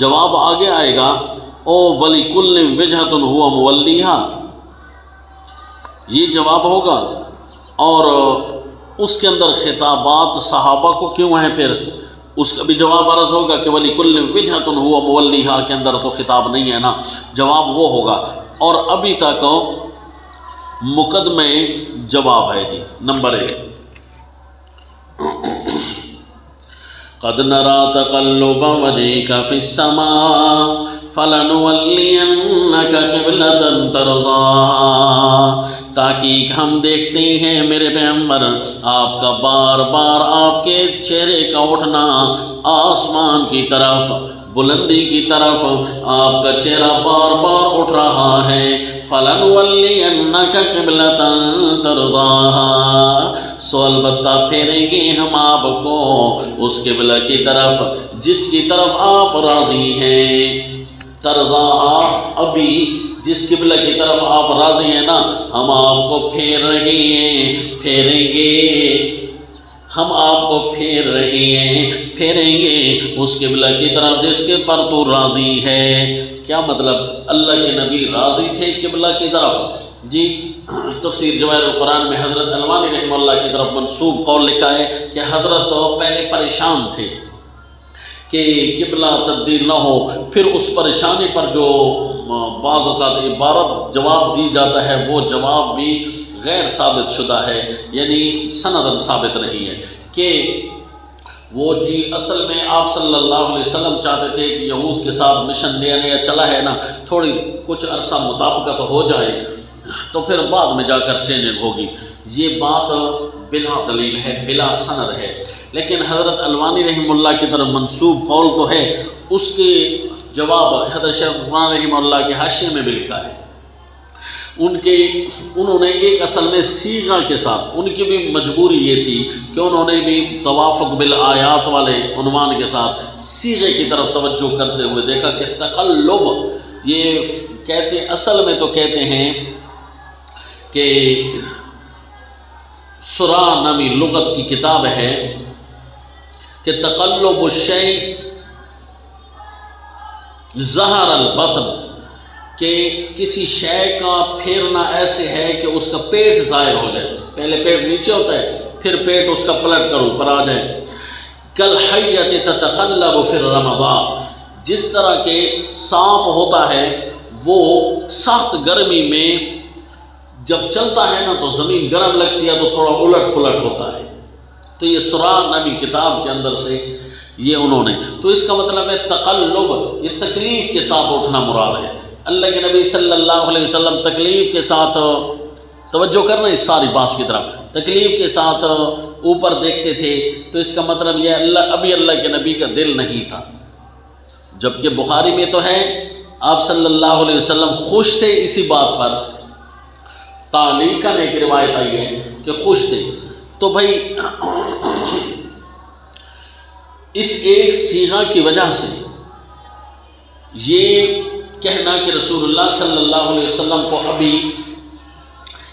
جواب آگے آئے گا، او وَلِكُلٍّ وِجْهَةٌ هُوَ مُوَلِّيهَا، یہ جواب ہوگا، اور اس کے اندر خطابات صحابہ کو کیوں ہیں؟ پھر اس کا بھی جواب عرض ہوگا کہ وَلِكُلٍّ وِجْهَةٌ هُوَ مُوَلِّيهَا کے اندر تو خطاب نہیں ہے نا، جواب وہ ہوگا۔ اور ابھی تک مقدمہ جواب ہے جی نمبر 1، قَدْ نَرَىٰ تَقَلُّبَ وَجْهِكَ فِي السَّمَاءِ فَلَنُوَلِّيَنَّكَ قِبْلَةً تَرْضَاهَا، تاکہ ہم دیکھتے ہیں میرے پیغمبر آپ کا بار بار آپ کے چہرے کا اٹھنا آسمان کی طرف، بلندی کی طرف، آپ کا چہرہ بار بار اٹھ رہا ہے۔ فَلَنُوَلِّيَنَّكَ قِبْلَةً تَرْضَاهَا، سو البتہ پھیریں گے ہم آپ کو اس قبلہ کی طرف جس کی طرف آپ راضی ہیں۔ ترضاہا، ابھی جس قبلہ کی طرف آپ راضی ہیں نا، ہم آپ کو پھیر رہے ہیں، پھیریں گے، ہم آپ کو پھیر رہے ہیں، پھیریں گے اس قبلہ کی طرف جس کے پر تو راضی ہے۔ کیا مطلب؟ اللہ کے نبی راضی تھے قبلہ کی طرف جی۔ تفسیر جواہر القرآن میں حضرت الوانی رحمہ اللہ کی طرف منسوب قول لکھا ہے کہ حضرت پہلے پریشان تھے کہ قبلہ تبدیل نہ ہو، پھر اس پریشانی پر جو بعض اوقات عبارت جواب دی جاتا ہے وہ جواب بھی غیر ثابت شدہ ہے، یعنی سندن ثابت نہیں ہے کہ وہ جی اصل میں آپ صلی اللہ علیہ وسلم چاہتے تھے کہ یہود کے ساتھ مشن نیا نیا چلا ہے نا، تھوڑی کچھ عرصہ مطابقت ہو جائے تو پھر بعد میں جا کر چینجنگ ہوگی۔ یہ بات بلا دلیل ہے، بلا سند ہے، لیکن حضرت الوانی رحمہ اللہ کی طرف منسوب قول تو ہے، اس کے جواب حضرت شیخ القرآن رحمہ اللہ کے حاشیے میں بھی لکھا ہے۔ انہوں نے ایک اصل میں صیغہ کے ساتھ، ان کی بھی مجبوری یہ تھی کہ انہوں نے بھی توافق بالآیات والے عنوان کے ساتھ صیغے کی طرف توجہ کرتے ہوئے دیکھا کہ تقلب، یہ کہتے اصل میں تو کہتے ہیں کہ سرا نامی لغت کی کتاب ہے کہ تقلب الشیء ظہر البطن، کہ کسی شے کا پھیرنا ایسے ہے کہ اس کا پیٹ ظاہر ہو جائے، پہلے پیٹ نیچے ہوتا ہے پھر پیٹ اس کا پلٹ کر اوپر آ جائے۔ کالحیۃ تتقلب فی الرمضاء، جس طرح کے سانپ ہوتا ہے وہ سخت گرمی میں جب چلتا ہے نا تو زمین گرم لگتی ہے تو تھوڑا الٹ پلٹ ہوتا ہے۔ تو یہ سرا نبی کتاب کے اندر سے یہ انہوں نے، تو اس کا مطلب ہے تقلب، یہ تکلیف کے ساتھ اٹھنا مراد ہے۔ اللہ کے نبی صلی اللہ علیہ وسلم تکلیف کے ساتھ، توجہ کرنا اس ساری بات کی طرف، تکلیف کے ساتھ اوپر دیکھتے تھے، تو اس کا مطلب یہ ابھی اللہ کے نبی کا دل نہیں تھا، جبکہ بخاری میں تو ہے آپ صلی اللہ علیہ وسلم خوش تھے اسی بات پر، تعلیقاً ایک روایت آئی ہے کہ خوش تھے۔ تو بھائی اس ایک صیغہ کی وجہ سے یہ کہنا کہ رسول اللہ صلی اللہ علیہ وسلم کو ابھی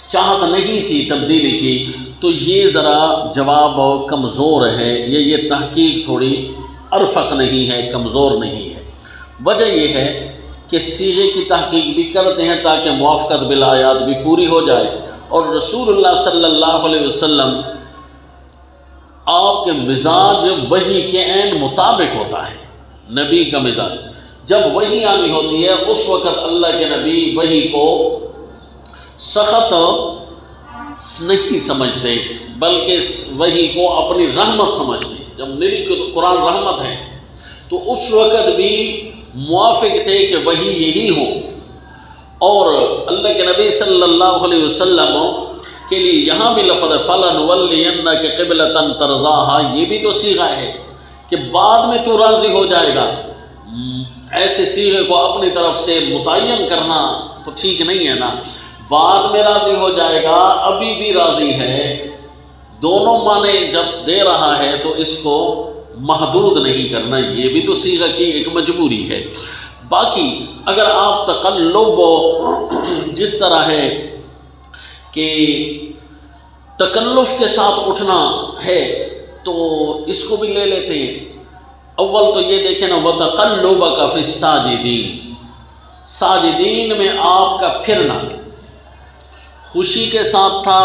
چاہت نہیں تھی تبدیلی کی، تو یہ ذرا جواب کمزور ہے، یہ تحقیق تھوڑی ارفق نہیں ہے، کمزور نہیں ہے۔ وجہ یہ ہے کہ صیغے کی تحقیق بھی کرتے ہیں تاکہ موافقت بالآیات بھی پوری ہو جائے، اور رسول اللہ صلی اللہ علیہ وسلم آپ کے مزاج وحی کے عین مطابق ہوتا ہے۔ نبی کا مزاج جب وحی آنی ہوتی ہے اس وقت اللہ کے نبی وحی کو سخت نہیں سمجھتے بلکہ وحی کو اپنی رحمت سمجھتے۔ جب نبی کو قرآن رحمت ہے تو اس وقت بھی موافق تھے کہ وحی یہی ہو، اور اللہ کے نبی صلی اللہ علیہ وسلم کے لیے یہاں بھی لفظ فَلَنُوَلِّيَنَّكَ قِبْلَةً تَرْضَاهَا، یہ بھی تو صیغہ ہے کہ بعد میں تو راضی ہو جائے گا۔ ایسے صیغے کو اپنی طرف سے متعین کرنا تو ٹھیک نہیں ہے نا، بعد میں راضی ہو جائے گا، ابھی بھی راضی ہے، دونوں معنی جب دے رہا ہے تو اس کو محدود نہیں کرنا، یہ بھی تو صیغہ کی ایک مجبوری ہے۔ باقی اگر آپ تقلب جس طرح ہے کہ تکلف کے ساتھ اٹھنا ہے تو اس کو بھی لے لیتے ہیں۔ اول تو یہ دیکھیں نا وَتَقَلُّبَكَ فِي السَّاجِدِينَ، ساجدین میں آپ کا پھرنا خوشی کے ساتھ تھا،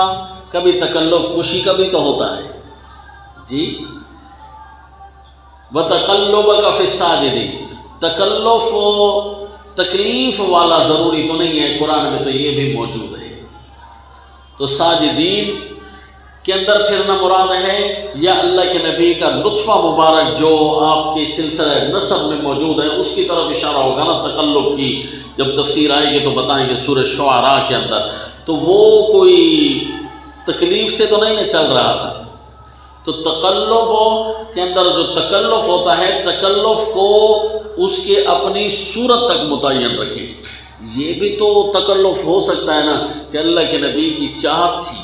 کبھی تکلف خوشی کا بھی تو ہوتا ہے جی۔ وَتَقَلُّبَكَ فِي السَّاجِدِينَ، تکلف تکلیف والا ضروری تو نہیں ہے، قرآن میں تو یہ بھی موجود ہے۔ تو ساجدین کے اندر پھرنا مراد ہے یا اللہ کے نبی کا لطفہ مبارک جو آپ کے سلسلہ نسب میں موجود ہے اس کی طرف اشارہ ہوگا نا۔ تقلب کی جب تفسیر آئے گی تو بتائیں گے سورہ شعراء کے اندر، تو وہ کوئی تکلیف سے تو نہیں چل رہا تھا۔ تو تقلب کے اندر جو تکلف ہوتا ہے، تکلف کو اس کے اپنی صورت تک متعین رکھیں۔ یہ بھی تو تکلف ہو سکتا ہے نا کہ اللہ کے نبی کی چاہت تھی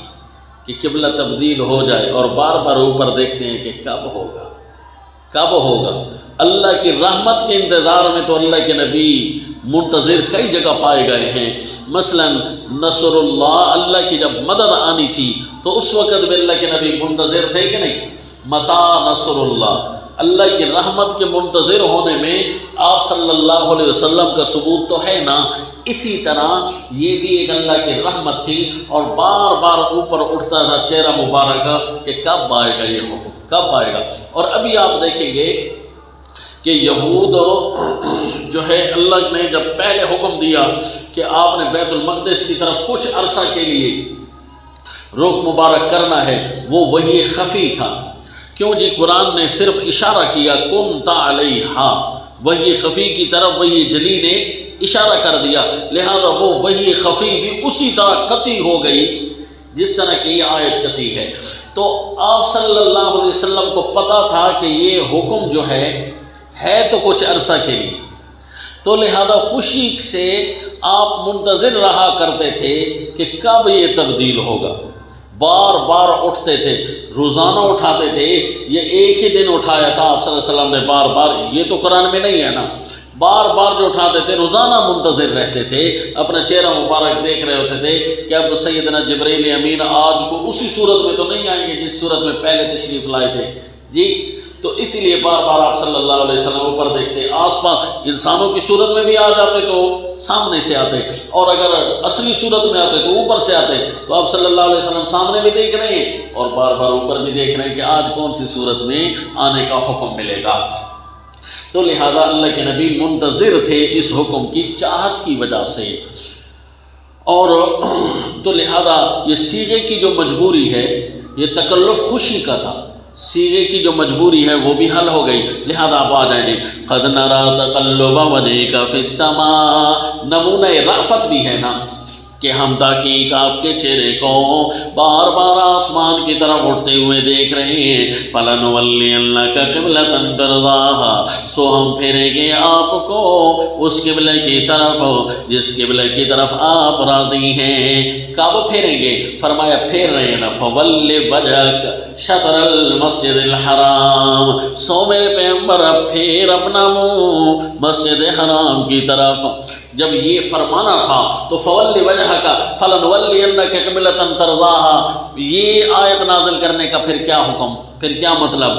کہ قبلہ تبدیل ہو جائے، اور بار بار اوپر دیکھتے ہیں کہ کب ہوگا کب ہوگا۔ اللہ کی رحمت کے انتظار میں تو اللہ کے نبی منتظر کئی جگہ پائے گئے ہیں۔ مثلا نصر اللہ کی جب مدد آنی تھی تو اس وقت بھی اللہ کے نبی منتظر تھے کہ نہیں؟ متا نصر اللہ کی رحمت کے منتظر ہونے میں آپ صلی اللہ علیہ وسلم کا ثبوت تو ہے نا۔ اسی طرح یہ بھی ایک اللہ کی رحمت تھی، اور بار بار اوپر اٹھتا تھا چہرہ مبارک کہ کب آئے گا یہ حکم، کب آئے گا۔ اور ابھی آپ دیکھیں گے کہ یہود جو ہے اللہ نے جب پہلے حکم دیا کہ آپ نے بیت المقدس کی طرف کچھ عرصہ کے لیے رخ مبارک کرنا ہے، وہ وحی خفی تھا۔ کیوں جی؟ قرآن نے صرف اشارہ کیا کُنْتَ عَلَيْهَا، وحی خفی کی طرف وحی جلی نے اشارہ کر دیا، لہذا وہ وحی خفی بھی اسی طرح قطعی ہو گئی جس طرح کی یہ آیت قطعی ہے۔ تو آپ صلی اللہ علیہ وسلم کو پتا تھا کہ یہ حکم جو ہے تو کچھ عرصہ کے لیے، تو لہذا خوشی سے آپ منتظر رہا کرتے تھے کہ کب یہ تبدیل ہوگا۔ بار بار اٹھتے تھے، روزانہ اٹھاتے تھے، یہ ایک ہی دن اٹھایا تھا آپ صلی اللہ علیہ وسلم نے بار بار، یہ تو قرآن میں نہیں ہے نا۔ بار بار جو اٹھاتے تھے روزانہ منتظر رہتے تھے، اپنا چہرہ مبارک دیکھ رہے ہوتے تھے کہ اب سیدنا جبرائیل امین آج کو اسی صورت میں تو نہیں آئیں گے جس صورت میں پہلے تشریف لائے تھے جی۔ تو اسی لیے بار بار آپ صلی اللہ علیہ وسلم اوپر دیکھتے، آس پاس انسانوں کی صورت میں بھی آ جاتے تو سامنے سے آتے، اور اگر اصلی صورت میں آتے تو اوپر سے آتے۔ تو آپ صلی اللہ علیہ وسلم سامنے بھی دیکھ رہے ہیں اور بار بار اوپر بھی دیکھ رہے ہیں کہ آج کون سی صورت میں آنے کا حکم ملے گا۔ تو لہذا اللہ کے نبی منتظر تھے اس حکم کی چاہت کی وجہ سے، اور تو لہذا یہ صیغے کی جو مجبوری ہے، یہ تکلف خوشی کا تھا، صیغے کی جو مجبوری ہے وہ بھی حل ہو گئی، لہذا آپ آ جائیں گے۔ قد نرى تقلب وجهك في السماء، نمونہ رأفت بھی ہے نا کہ ہم تحقیق آپ کے چہرے کو بار بار آسمان کی طرف اٹھتے ہوئے دیکھ رہے ہیں۔ فَلَنُوَلِّيَنَّكَ قِبْلَةً تَرْضَاهَا، سو ہم پھیریں گے آپ کو اس قبلے کی طرف جس قبلے کی طرف آپ راضی ہیں۔ کب پھیریں گے؟ فرمایا پھیر رہے ہیں نا، فَوَلِّ وَجْهَكَ شَطْرَ الْمَسْجِدِ الْحَرَامِ، سو میرے پیغمبر اب پھیر اپنا منہ مسجد حرام کی طرف۔ جب یہ فرمانا تھا تو فَوَلِّ وَجْهَكَ فَلَنُوَلِّيَنَّكَ قِبْلَةً تَرْضَاهَا، یہ آیت نازل کرنے کا پھر کیا حکم، پھر کیا مطلب؟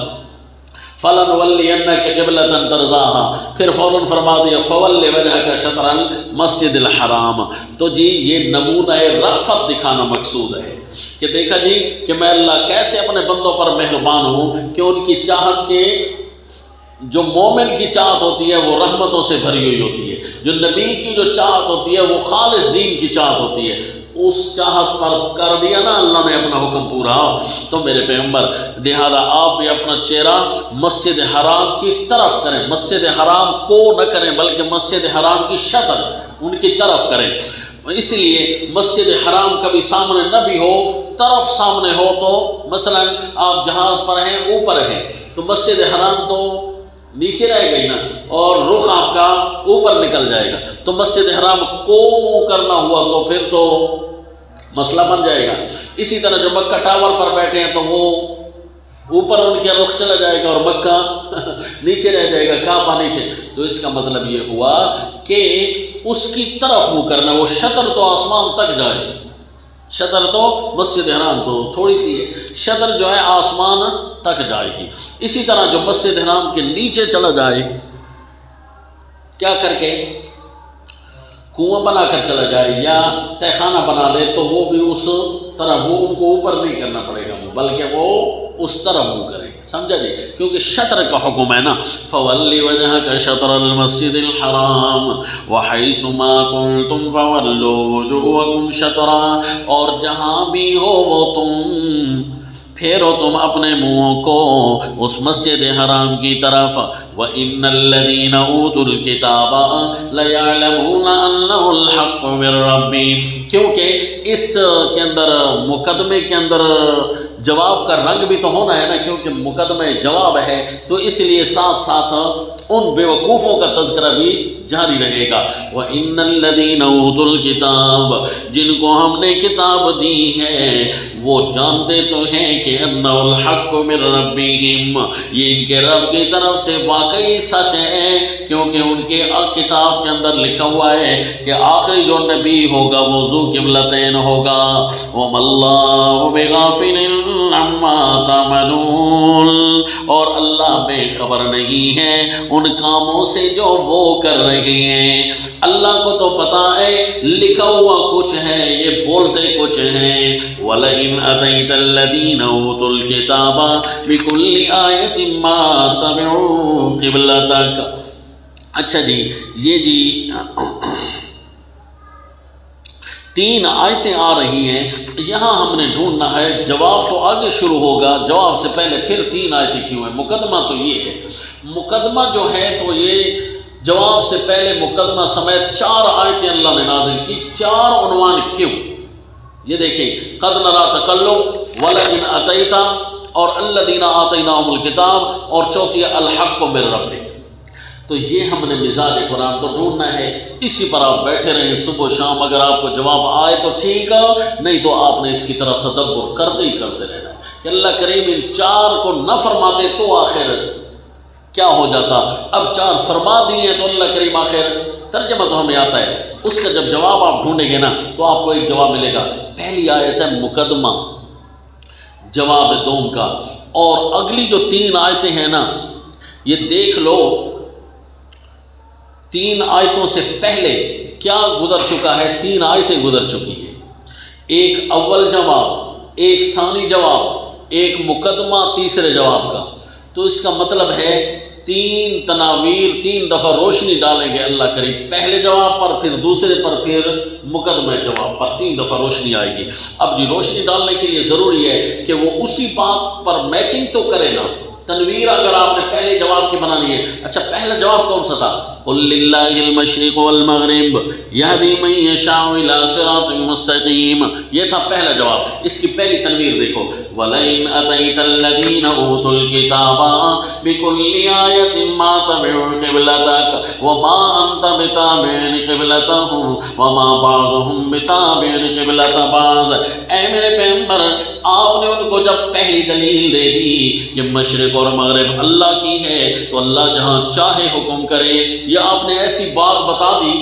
فَلَنُوَلِّيَنَّكَ قِبْلَةً تَرْضَاهَا، پھر فوراً فرما دیا فَوَلِّ وَجْهَكَ شَطْرَ الْمَسْجِدِ الْحَرَامِ۔ تو جی یہ نمونہ رأفت دکھانا مقصود ہے کہ دیکھا جی کہ میں اللہ کیسے اپنے بندوں پر مہربان ہوں کہ ان کی چاہت کے جو مومن کی چاہت ہوتی ہے وہ رحمتوں سے بھری ہوئی ہوتی ہے، جو نبی کی جو چاہت ہوتی ہے وہ خالص دین کی چاہت ہوتی ہے، اس چاہت پر کر دیا نا اللہ نے اپنا حکم پورا۔ تو میرے پیغمبر لہذا آپ بھی اپنا چہرہ مسجد حرام کی طرف کریں، مسجد حرام کو نہ کریں بلکہ مسجد حرام کی شطر ان کی طرف کریں۔ اس لیے مسجد حرام کبھی سامنے نہ بھی ہو، طرف سامنے ہو، تو مثلا آپ جہاز پر ہیں اوپر ہیں تو مسجد حرام تو نیچے رہ گئی نا اور رخ آپ کا اوپر نکل جائے گا، تو مسجد حرام کو منہ کرنا ہوا تو پھر تو مسئلہ بن جائے گا۔ اسی طرح جو مکہ ٹاور پر بیٹھے ہیں تو وہ اوپر ان کا رخ چلا جائے گا اور مکہ نیچے رہ جائے گا، کعبہ نیچے۔ تو اس کا مطلب یہ ہوا کہ اس کی طرف منہ کرنا، وہ شطر تو آسمان تک جائے گی، شطر تو مسجد حرام تو تھوڑی سی ہے، شطر جو ہے آسمان تک جائے گی۔ اسی طرح جو مسجد حرام کے نیچے چلا جائے کیا کر کے کنواں بنا کر چلا جائے یا تہ خانہ بنا لے تو وہ بھی اس طرح وہ ان کو اوپر نہیں کرنا پڑے گا بلکہ وہ اس طرح منہ کرے گا، سمجھا جی؟ کیونکہ شطر کا حکم ہے نا، فَوَلِّ وَجْهَكَ شَطْرَ الْمَسْجِدِ الْحَرَامِ وَحَيْثُ مَا كُنْتُمْ فَوَلُّوا وُجُوهَكُمْ شَطْرًا، اور جہاں بھی ہو وہ تم پھیرو تم اپنے منہوں کو اس مسجد حرام کی طرف۔ وَإِنَّ الَّذِينَ أُوتُوا الْكِتَابَ لَيَعْلَمُونَ أَنَّهُ الْحَقُّ مِنْ رَبِّهِمْ، کیونکہ اس کے اندر مقدمے کے اندر جواب کا رنگ بھی تو ہونا ہے نا، کیونکہ مقدمہ جواب ہے تو اس لیے ساتھ ساتھ ان بے وقوفوں کا تذکرہ بھی جاری رہے گا۔ وَإِنَّ الَّذِينَ أُوتُوا الْكِتَابَ، جن کو ہم نے کتاب دی ہے وہ جانتے تو ہیں کہ اَنَّهُ الْحَقُّ مِنْ رَبِّهِمْ، یہ ان کے رب کی طرف سے واقعی سچ ہے، کیونکہ ان کے کتاب کے اندر لکھا ہوا ہے کہ آخری جو نبی ہوگا وہ ذو قبلتین ہوگا۔ وَمَا اللَّهُ بِغَافِلٍ عَمَّا تَعْمَلُونَ، اور اللہ بے خبر نہیں ہے ان کاموں سے جو وہ کر رہے ہیں۔ اللہ کو تو پتا ہے لکھا ہوا کچھ ہے، یہ بولتے کچھ ہیں۔ وَلَئِنْ أَتَيْتَ الَّذِينَ أُوتُوا الْكِتَابَ بِكُلِّ آيَةٍ مَا تَبِعُوا قِبْلَتَكَ۔ اچھا جی، یہ جی 3 آیتیں آ رہی ہیں، یہاں ہم نے ڈھونڈنا ہے جواب تو آگے شروع ہوگا، جواب سے پہلے پھر 3 آیتیں کیوں ہیں؟ مقدمہ تو یہ ہے، مقدمہ جو ہے تو یہ جواب سے پہلے مقدمہ سمیت 4 آیتیں اللہ نے نازل کی، 4 عنوان کیوں؟ یہ دیکھیں، قد نرا تقلب، ولئن اتیتا، اور الذین آتیناہم الکتاب، اور چوتھی الحق من ربک۔ تو یہ ہم نے مزاج قرآن تو ڈھونڈنا ہے، اسی پر آپ بیٹھے رہیں صبح و شام، اگر آپ کو جواب آئے تو ٹھیک ہے، نہیں تو آپ نے اس کی طرف تدبر کرتے ہی کرتے رہنا ہے کہ اللہ کریم ان 4 کو نہ فرماتے تو آخر کیا ہو جاتا۔ اب 4 فرما دیے تو اللہ کریم آخر ترجمہ تو ہمیں آتا ہے، اس کا جب جواب آپ ڈھونڈیں گے نا تو آپ کو ایک جواب ملے گا۔ پہلی آیت ہے مقدمہ جواب دوم کا، اور اگلی جو 3 آیتیں ہیں نا یہ دیکھ لو، 3 آیتوں سے پہلے کیا گزر چکا ہے؟ 3 آیتیں گزر چکی ہیں، ایک اول جواب، ایک ثانی جواب، ایک مقدمہ تیسرے جواب کا۔ تو اس کا مطلب ہے 3 تناویر، 3 دفعہ روشنی ڈالیں گے اللہ کریم، پہلے جواب پر، پھر دوسرے پر، پھر مقدمہ جواب پر 3 دفعہ روشنی آئے گی۔ اب جی روشنی ڈالنے کے لیے ضروری ہے کہ وہ اسی بات پر میچنگ تو کرے نا، تنویر اگر آپ نے پہلے جواب کی بنانی ہے۔ اچھا پہلا جواب کون سا تھا؟ قل للہ المشرق والمغرب یہدی من یشاء الی صراط مستقیم، یہ تھا پہلا جواب۔ اس کی پہلی تنویر دیکھو، وَلَئِنْ أَتَيْتَ الَّذِينَ أُوتُوا الْكِتَابَ بِكُلِّ آيَةٍ مَا تَبِعُوا قِبْلَتَكَ وَمَا أَنْتَ بِتَابِعٍ قِبْلَتَهُمْ وَمَا بَعْضُهُمْ بِتَابِعٍ قِبْلَةَ بَعْضٍ۔ اے میرے پیغمبر، آپ نے ان کو جب پہلی دلیل دے دی کہ مشرق اور مغرب اللہ کی ہے تو اللہ جہاں چاہے حکم کرے، یا آپ نے ایسی بات بتا دی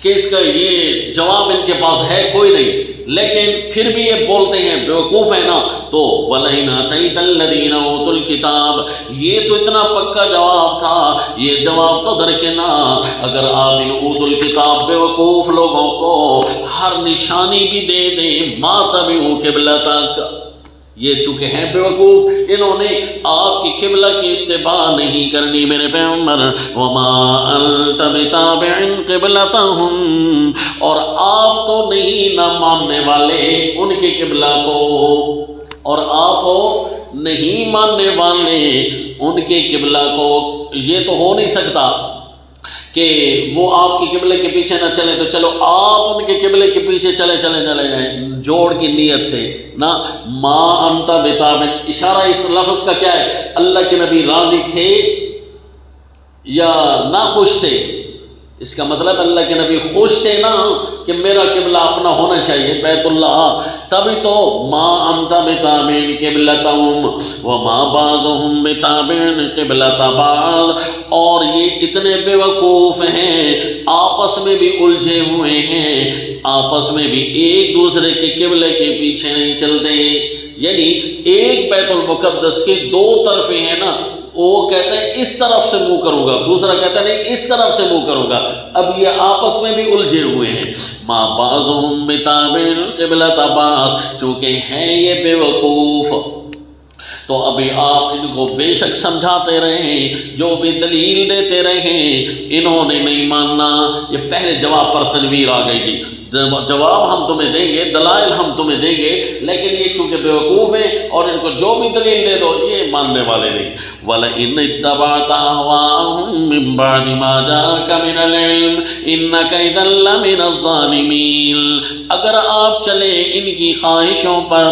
کہ اس کا یہ جواب ان کے پاس ہے کوئی نہیں، لیکن پھر بھی یہ بولتے ہیں، بیوقوف ہے نا۔ تو وَلَئِنْ أَتَيْتَ الَّذِينَ أُوتُوا الکتاب، یہ تو اتنا پکا جواب تھا، یہ جواب تو درکنار، اگر آپ ان اوت الکتاب بیوقوف لوگوں کو ہر نشانی بھی دے دیں، ما تبعوا قبلتک، یہ چونکہ ہیں بیوقوف، انہوں نے آپ کی قبلہ کی اتباع نہیں کرنی میرے پیغمبر، وما انت بتابع قبلتہم، اور آپ تو نہیں نہ ماننے والے ان کے قبلہ کو، اور آپ نہیں ماننے والے ان کے قبلہ کو، یہ تو ہو نہیں سکتا کہ وہ آپ کے قبلے کے پیچھے نہ چلیں، تو چلو آپ ان کے قبلے کے پیچھے چلے جائیں جوڑ کی نیت سے نا، ما انت بتابع، اشارہ اس لفظ کا کیا ہے؟ اللہ کے نبی راضی تھے یا ناخوش تھے؟ اس کا مطلب اللہ کے نبی خوش تھے نا کہ میرا قبلہ اپنا ہونا چاہیے بیت اللہ، تبھی تو ما انت بتابع قبلتہم وما بعضهم بتابع قبلۃ بعض، اور یہ اتنے بیوقوف ہیں، آپس میں بھی الجھے ہوئے ہیں، آپس میں بھی ایک دوسرے کے قبلے کے پیچھے نہیں چلتے، یعنی ایک بیت المقدس کے دو طرفیں ہیں نا، وہ کہتے ہیں اس طرف سے منہ کروں گا، دوسرا کہتا ہے نہیں اس طرف سے منہ کروں گا، اب یہ آپس میں بھی الجھے ہوئے ہیں، ما بعضهم بتابع قبلۃ بعض، چونکہ ہیں یہ بیوقوف، تو ابھی آپ ان کو بے شک سمجھاتے رہیں، جو بھی دلیل دیتے رہیں، انہوں نے نہیں ماننا، یہ پہلے جواب پر تنویر آ گئی تھی، جواب ہم تمہیں دیں گے، دلائل ہم تمہیں دیں گے، لیکن یہ چونکہ بیوقوف ہیں اور ان کو جو بھی دلیل دے دو یہ ماننے والے نہیں۔ وَلَئِنِ اتَّبَعْتَ أَهْوَاءَهُم مِّن بَعْدِ مَا جَاءَكَ مِنَ الْعِلْمِ إِنَّكَ إِذًا لَّمِنَ الظَّالِمِينَ، اگر آپ چلے ان کی خواہشوں پر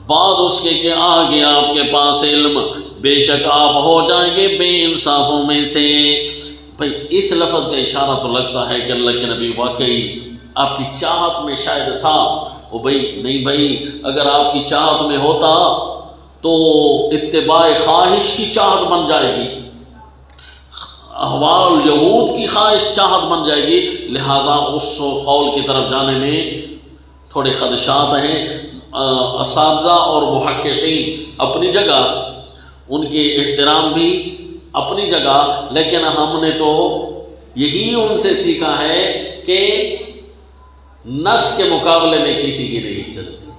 بعد اس کے کہ آگے آپ کے پاس علم، بے شک آپ ہو جائیں گے بے انصافوں میں سے۔ بھئی اس لفظ کا اشارہ تو لگتا ہے کہ اللہ کے نبی واقعی آپ کی چاہت میں شاید تھا، وہ بھئی نہیں بھئی، اگر آپ کی چاہت میں ہوتا تو اتباع خواہش کی چاہت بن جائے گی، احوال یہود کی خواہش چاہت بن جائے گی، لہذا اس قول کی طرف جانے میں تھوڑے خدشات ہیں۔ اساتذہ اور محققین اپنی جگہ، ان کے احترام بھی اپنی جگہ، لیکن ہم نے تو یہی ان سے سیکھا ہے کہ نص کے مقابلے میں کسی کی نہیں چلتی،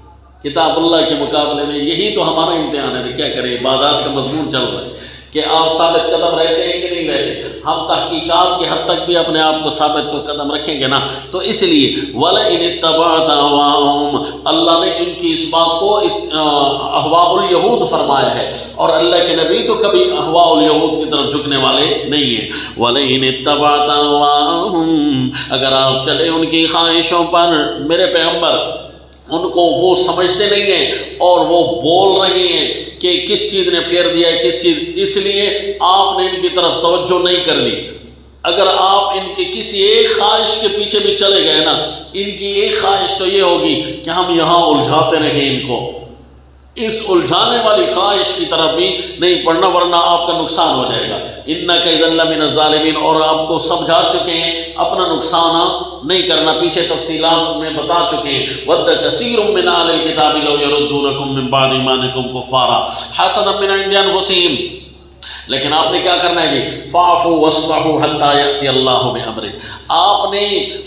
کتاب اللہ کے مقابلے میں، یہی تو ہمارا امتحان ہے، کیا کریں، عبادات کا مضمون چل رہا ہے کہ آپ ثابت قدم رہتے ہیں کہ نہیں رہتے، ہم تحقیقات کی حد تک بھی اپنے آپ کو ثابت تو قدم رکھیں گے نا، تو اس لیے وَلَئِنِ اتَّبَعْتَ أَهْوَاءَهُمْ، اللہ نے ان کی اس بات کو احواء الیہود فرمایا ہے، اور اللہ کے نبی تو کبھی احواء الیہود کی طرف جھکنے والے نہیں ہیں۔ وَلَئِنِ اتَّبَعْتَ أَهْوَاءَهُمْ، اگر آپ چلے ان کی خواہشوں پر میرے پیغمبر، ان کو وہ سمجھتے نہیں ہیں اور وہ بول رہے ہیں کہ کس چیز نے پھیر دیا ہے کس چیز، اس لیے آپ نے ان کی طرف توجہ نہیں کرنی۔ اگر آپ ان کے کسی ایک خواہش کے پیچھے بھی چلے گئے نا، ان کی ایک خواہش تو یہ ہوگی کہ ہم یہاں الجھاتے رہیں ان کو، اس الجھانے والی خواہش کی طرف بھی نہیں پڑنا، ورنہ آپ کا نقصان ہو جائے گا۔ اِنَّكَ إِذًا لَّمِنَ الظَّالِمِينَ، اور آپ کو سمجھا چکے ہیں، اپنا نقصان نہیں کرنا، پیچھے تفصیلات میں بتا چکے ہیں۔ وَدَّ كَثِيرٌ مِّنْ أَهْلِ الْكِتَابِ لَوْ يَرُدُّونَكُم مِّن بَعْدِ إِيمَانِكُمْ كُفَّارًا حَسَدًا مِّنْ عِندِ أَنفُسِهِمْ، لیکن آپ نے کیا کرنا ہے جی، فَاعْفُوا وَاصْفَحُوا حَتَّىٰ يَأْتِيَ اللَّهُ بِأَمْرِهِ، آپ نے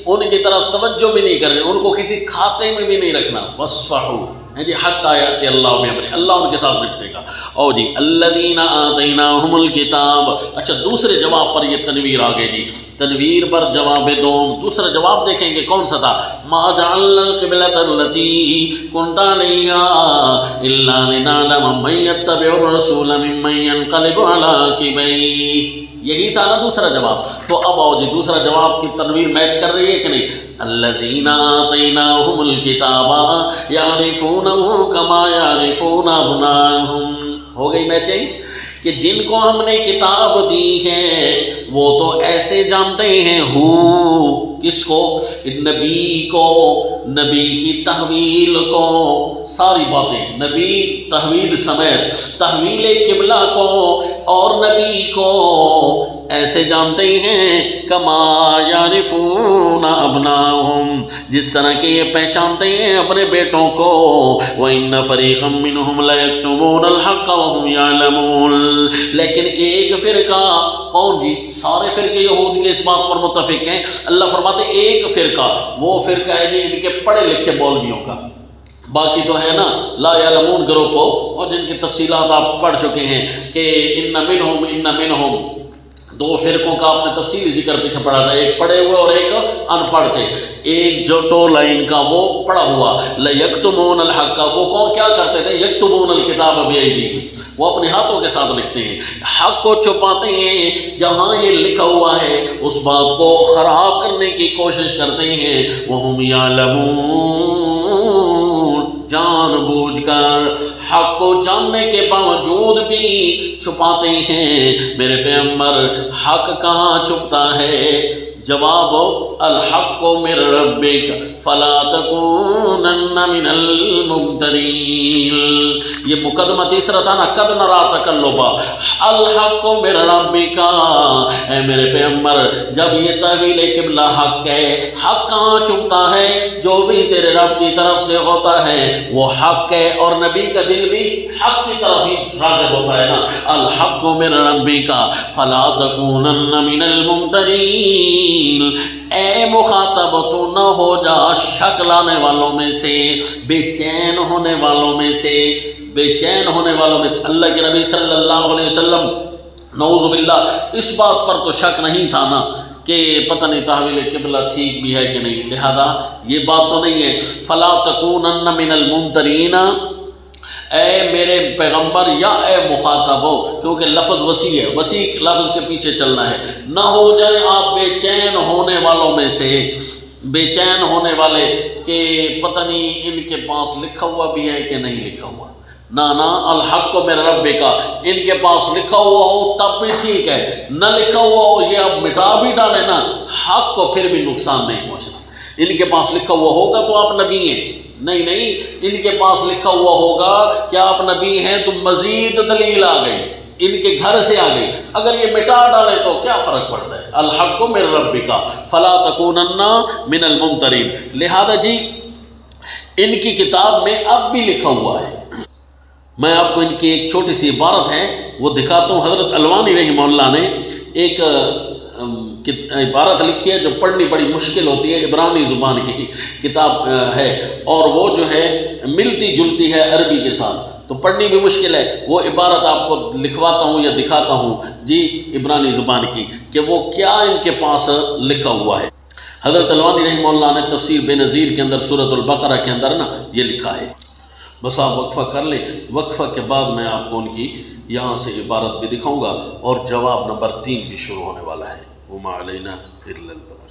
ان کی طرف توجہ بھی نہیں کرنی، ان کو کسی کھاتے میں بھی نہیں رکھنا، وَاصْفَحُوا جی حتیٰ یأتی اللہ بِأَمْرِهِ، اللہ ان کے ساتھ نپٹے گا۔ اور جی الذین آتیناہم الکتاب، اچھا دوسرے جواب پر یہ تنویر آ گئی جی، تنویر پر جواب دوم، دوسرا جواب دیکھیں گے کون سا تھا، ما جعلنا القبلۃ التی کنت علیہا الا لنعلم من یتبع الرسول ممن ینقلب علی عقبیہ، یہی تھا نا دوسرا جواب۔ تو اب آؤ جی دوسرا جواب کی تنویر میچ کر رہی ہے کہ نہیں، الذین آتیناہم الکتاب یعرفونہ کما یعرفون ابناءہم، ہو گئی میچنگ، کہ جن کو ہم نے کتاب دی ہے وہ تو ایسے جانتے ہیں، کس کو، نبی کو، نبی کی تحویل کو، ساری باتیں، نبی تحویل سمیت، تحویل قبلہ کو اور نبی کو ایسے جانتے ہیں کما یعرفون ابناہم جس طرح کہ یہ پہچانتے ہیں اپنے بیٹوں کو وَإِنَّ فَرِيقًا مِّنْهُمْ لَيَكْتُمُونَ الْحَقَّ وَهُمْ يَعْلَمُونَ لیکن ایک فرقہ کون جی؟ سارے فرقے یہود کے اس بات پر متفق ہیں۔ اللہ فرماتے ایک فرقہ، وہ فرقہ ہے جی ان کے پڑھے لکھے مولویوں کا، باقی تو ہے نا لا یعلمون گروپ ہو، اور جن کی تفصیلات آپ پڑھ چکے ہیں کہ ان منہم دو فرقوں کا آپ نے تفصیلی ذکر پیچھے پڑھا تھا، ایک پڑھے ہوئے اور ایک ان پڑھ تھے۔ ایک جو ٹولہ ان کا وہ پڑھا ہوا، لیکتمون الحق، وہ کون کیا کرتے تھے؟ یکتمون الکتاب بایدیہم، وہ اپنے ہاتھوں کے ساتھ لکھتے ہیں، حق کو چھپاتے ہیں، جہاں یہ لکھا ہوا ہے اس بات کو خراب کرنے کی کوشش کرتے ہیں، وہم یعلمون جان بوجھ کر، حق کو جاننے کے باوجود بھی چھپاتے ہیں۔ میرے پیغمبر حق کہاں چھپتا ہے؟ جواب الحق من ربک فلا تکونن من الممترین۔ یہ مقدمہ تیسرا تھا نا، قد نرا تقلبا الحق من ربک، اے میرے پیغمبر جب یہ تحویل قبلہ حق ہے، حق کہاں چھپتا ہے؟ جو بھی تیرے رب کی طرف سے ہوتا ہے وہ حق ہے، اور نبی کا دل بھی حق کی طرف ہی راغب ہوتا ہے نا۔ الحق من ربک فلا تکونن من الممترین، اے مخاطب تو نہ ہو جا شک لانے والوں میں سے، بے چین ہونے والوں میں سے، بے چین ہونے والوں میں سے۔ اللہ کے نبی صلی اللہ علیہ وسلم نعوذ باللہ اس بات پر تو شک نہیں تھا نا کہ پتہ نہیں تحویل قبلہ ٹھیک بھی ہے کہ نہیں، لہذا یہ بات تو نہیں ہے۔ فلا تکونن من الممترین، اے میرے پیغمبر یا اے مخاطب ہو، کیونکہ لفظ وسیع ہے، وسیع لفظ کے پیچھے چلنا ہے، نہ ہو جائے آپ بے چین ہونے والوں میں سے، بے چین ہونے والے کہ پتہ نہیں ان کے پاس لکھا ہوا بھی ہے کہ نہیں لکھا ہوا۔ نہ الحق من ربک، ان کے پاس لکھا ہوا ہو تب بھی ٹھیک ہے، نہ لکھا ہوا ہو یہ اب مٹا بھی ڈالے نا، حق کو پھر بھی نقصان نہیں پہنچنا۔ ان کے پاس لکھا ہوا ہوگا تو آپ نبی ہیں، نہیں ان کے پاس لکھا ہوا ہوگا کہ آپ نبی ہیں تو مزید دلیل آ گئی، ان کے گھر سے آ گئی، اگر یہ مٹا ڈالے تو کیا فرق پڑتا ہے؟ الحق من ربک فلا تکونن من الممترین۔ لہذا جی ان کی کتاب میں اب بھی لکھا ہوا ہے، میں آپ کو ان کی ایک چھوٹی سی عبارت ہے وہ دکھاتا ہوں۔ حضرت الوانی رحمہ اللہ نے ایک عبارت لکھی ہے جو پڑھنی بڑی مشکل ہوتی ہے، عبرانی زبان کی کتاب ہے، اور وہ جو ہے ملتی جلتی ہے عربی کے ساتھ، تو پڑھنی بھی مشکل ہے۔ وہ عبارت آپ کو لکھواتا ہوں یا دکھاتا ہوں جی عبرانی زبان کی کہ وہ کیا ان کے پاس لکھا ہوا ہے۔ حضرت الوانی رحمہ اللہ نے تفسیر بے نظیر کے اندر سورۃ البقرہ کے اندر نا یہ لکھا ہے۔ بس آپ وقفہ کر لیں، وقفہ کے بعد میں آپ کو ان کی یہاں سے عبارت بھی دکھاؤں گا، اور جواب نمبر 3 بھی شروع ہونے والا ہے۔ وما علینا الا البلاغ۔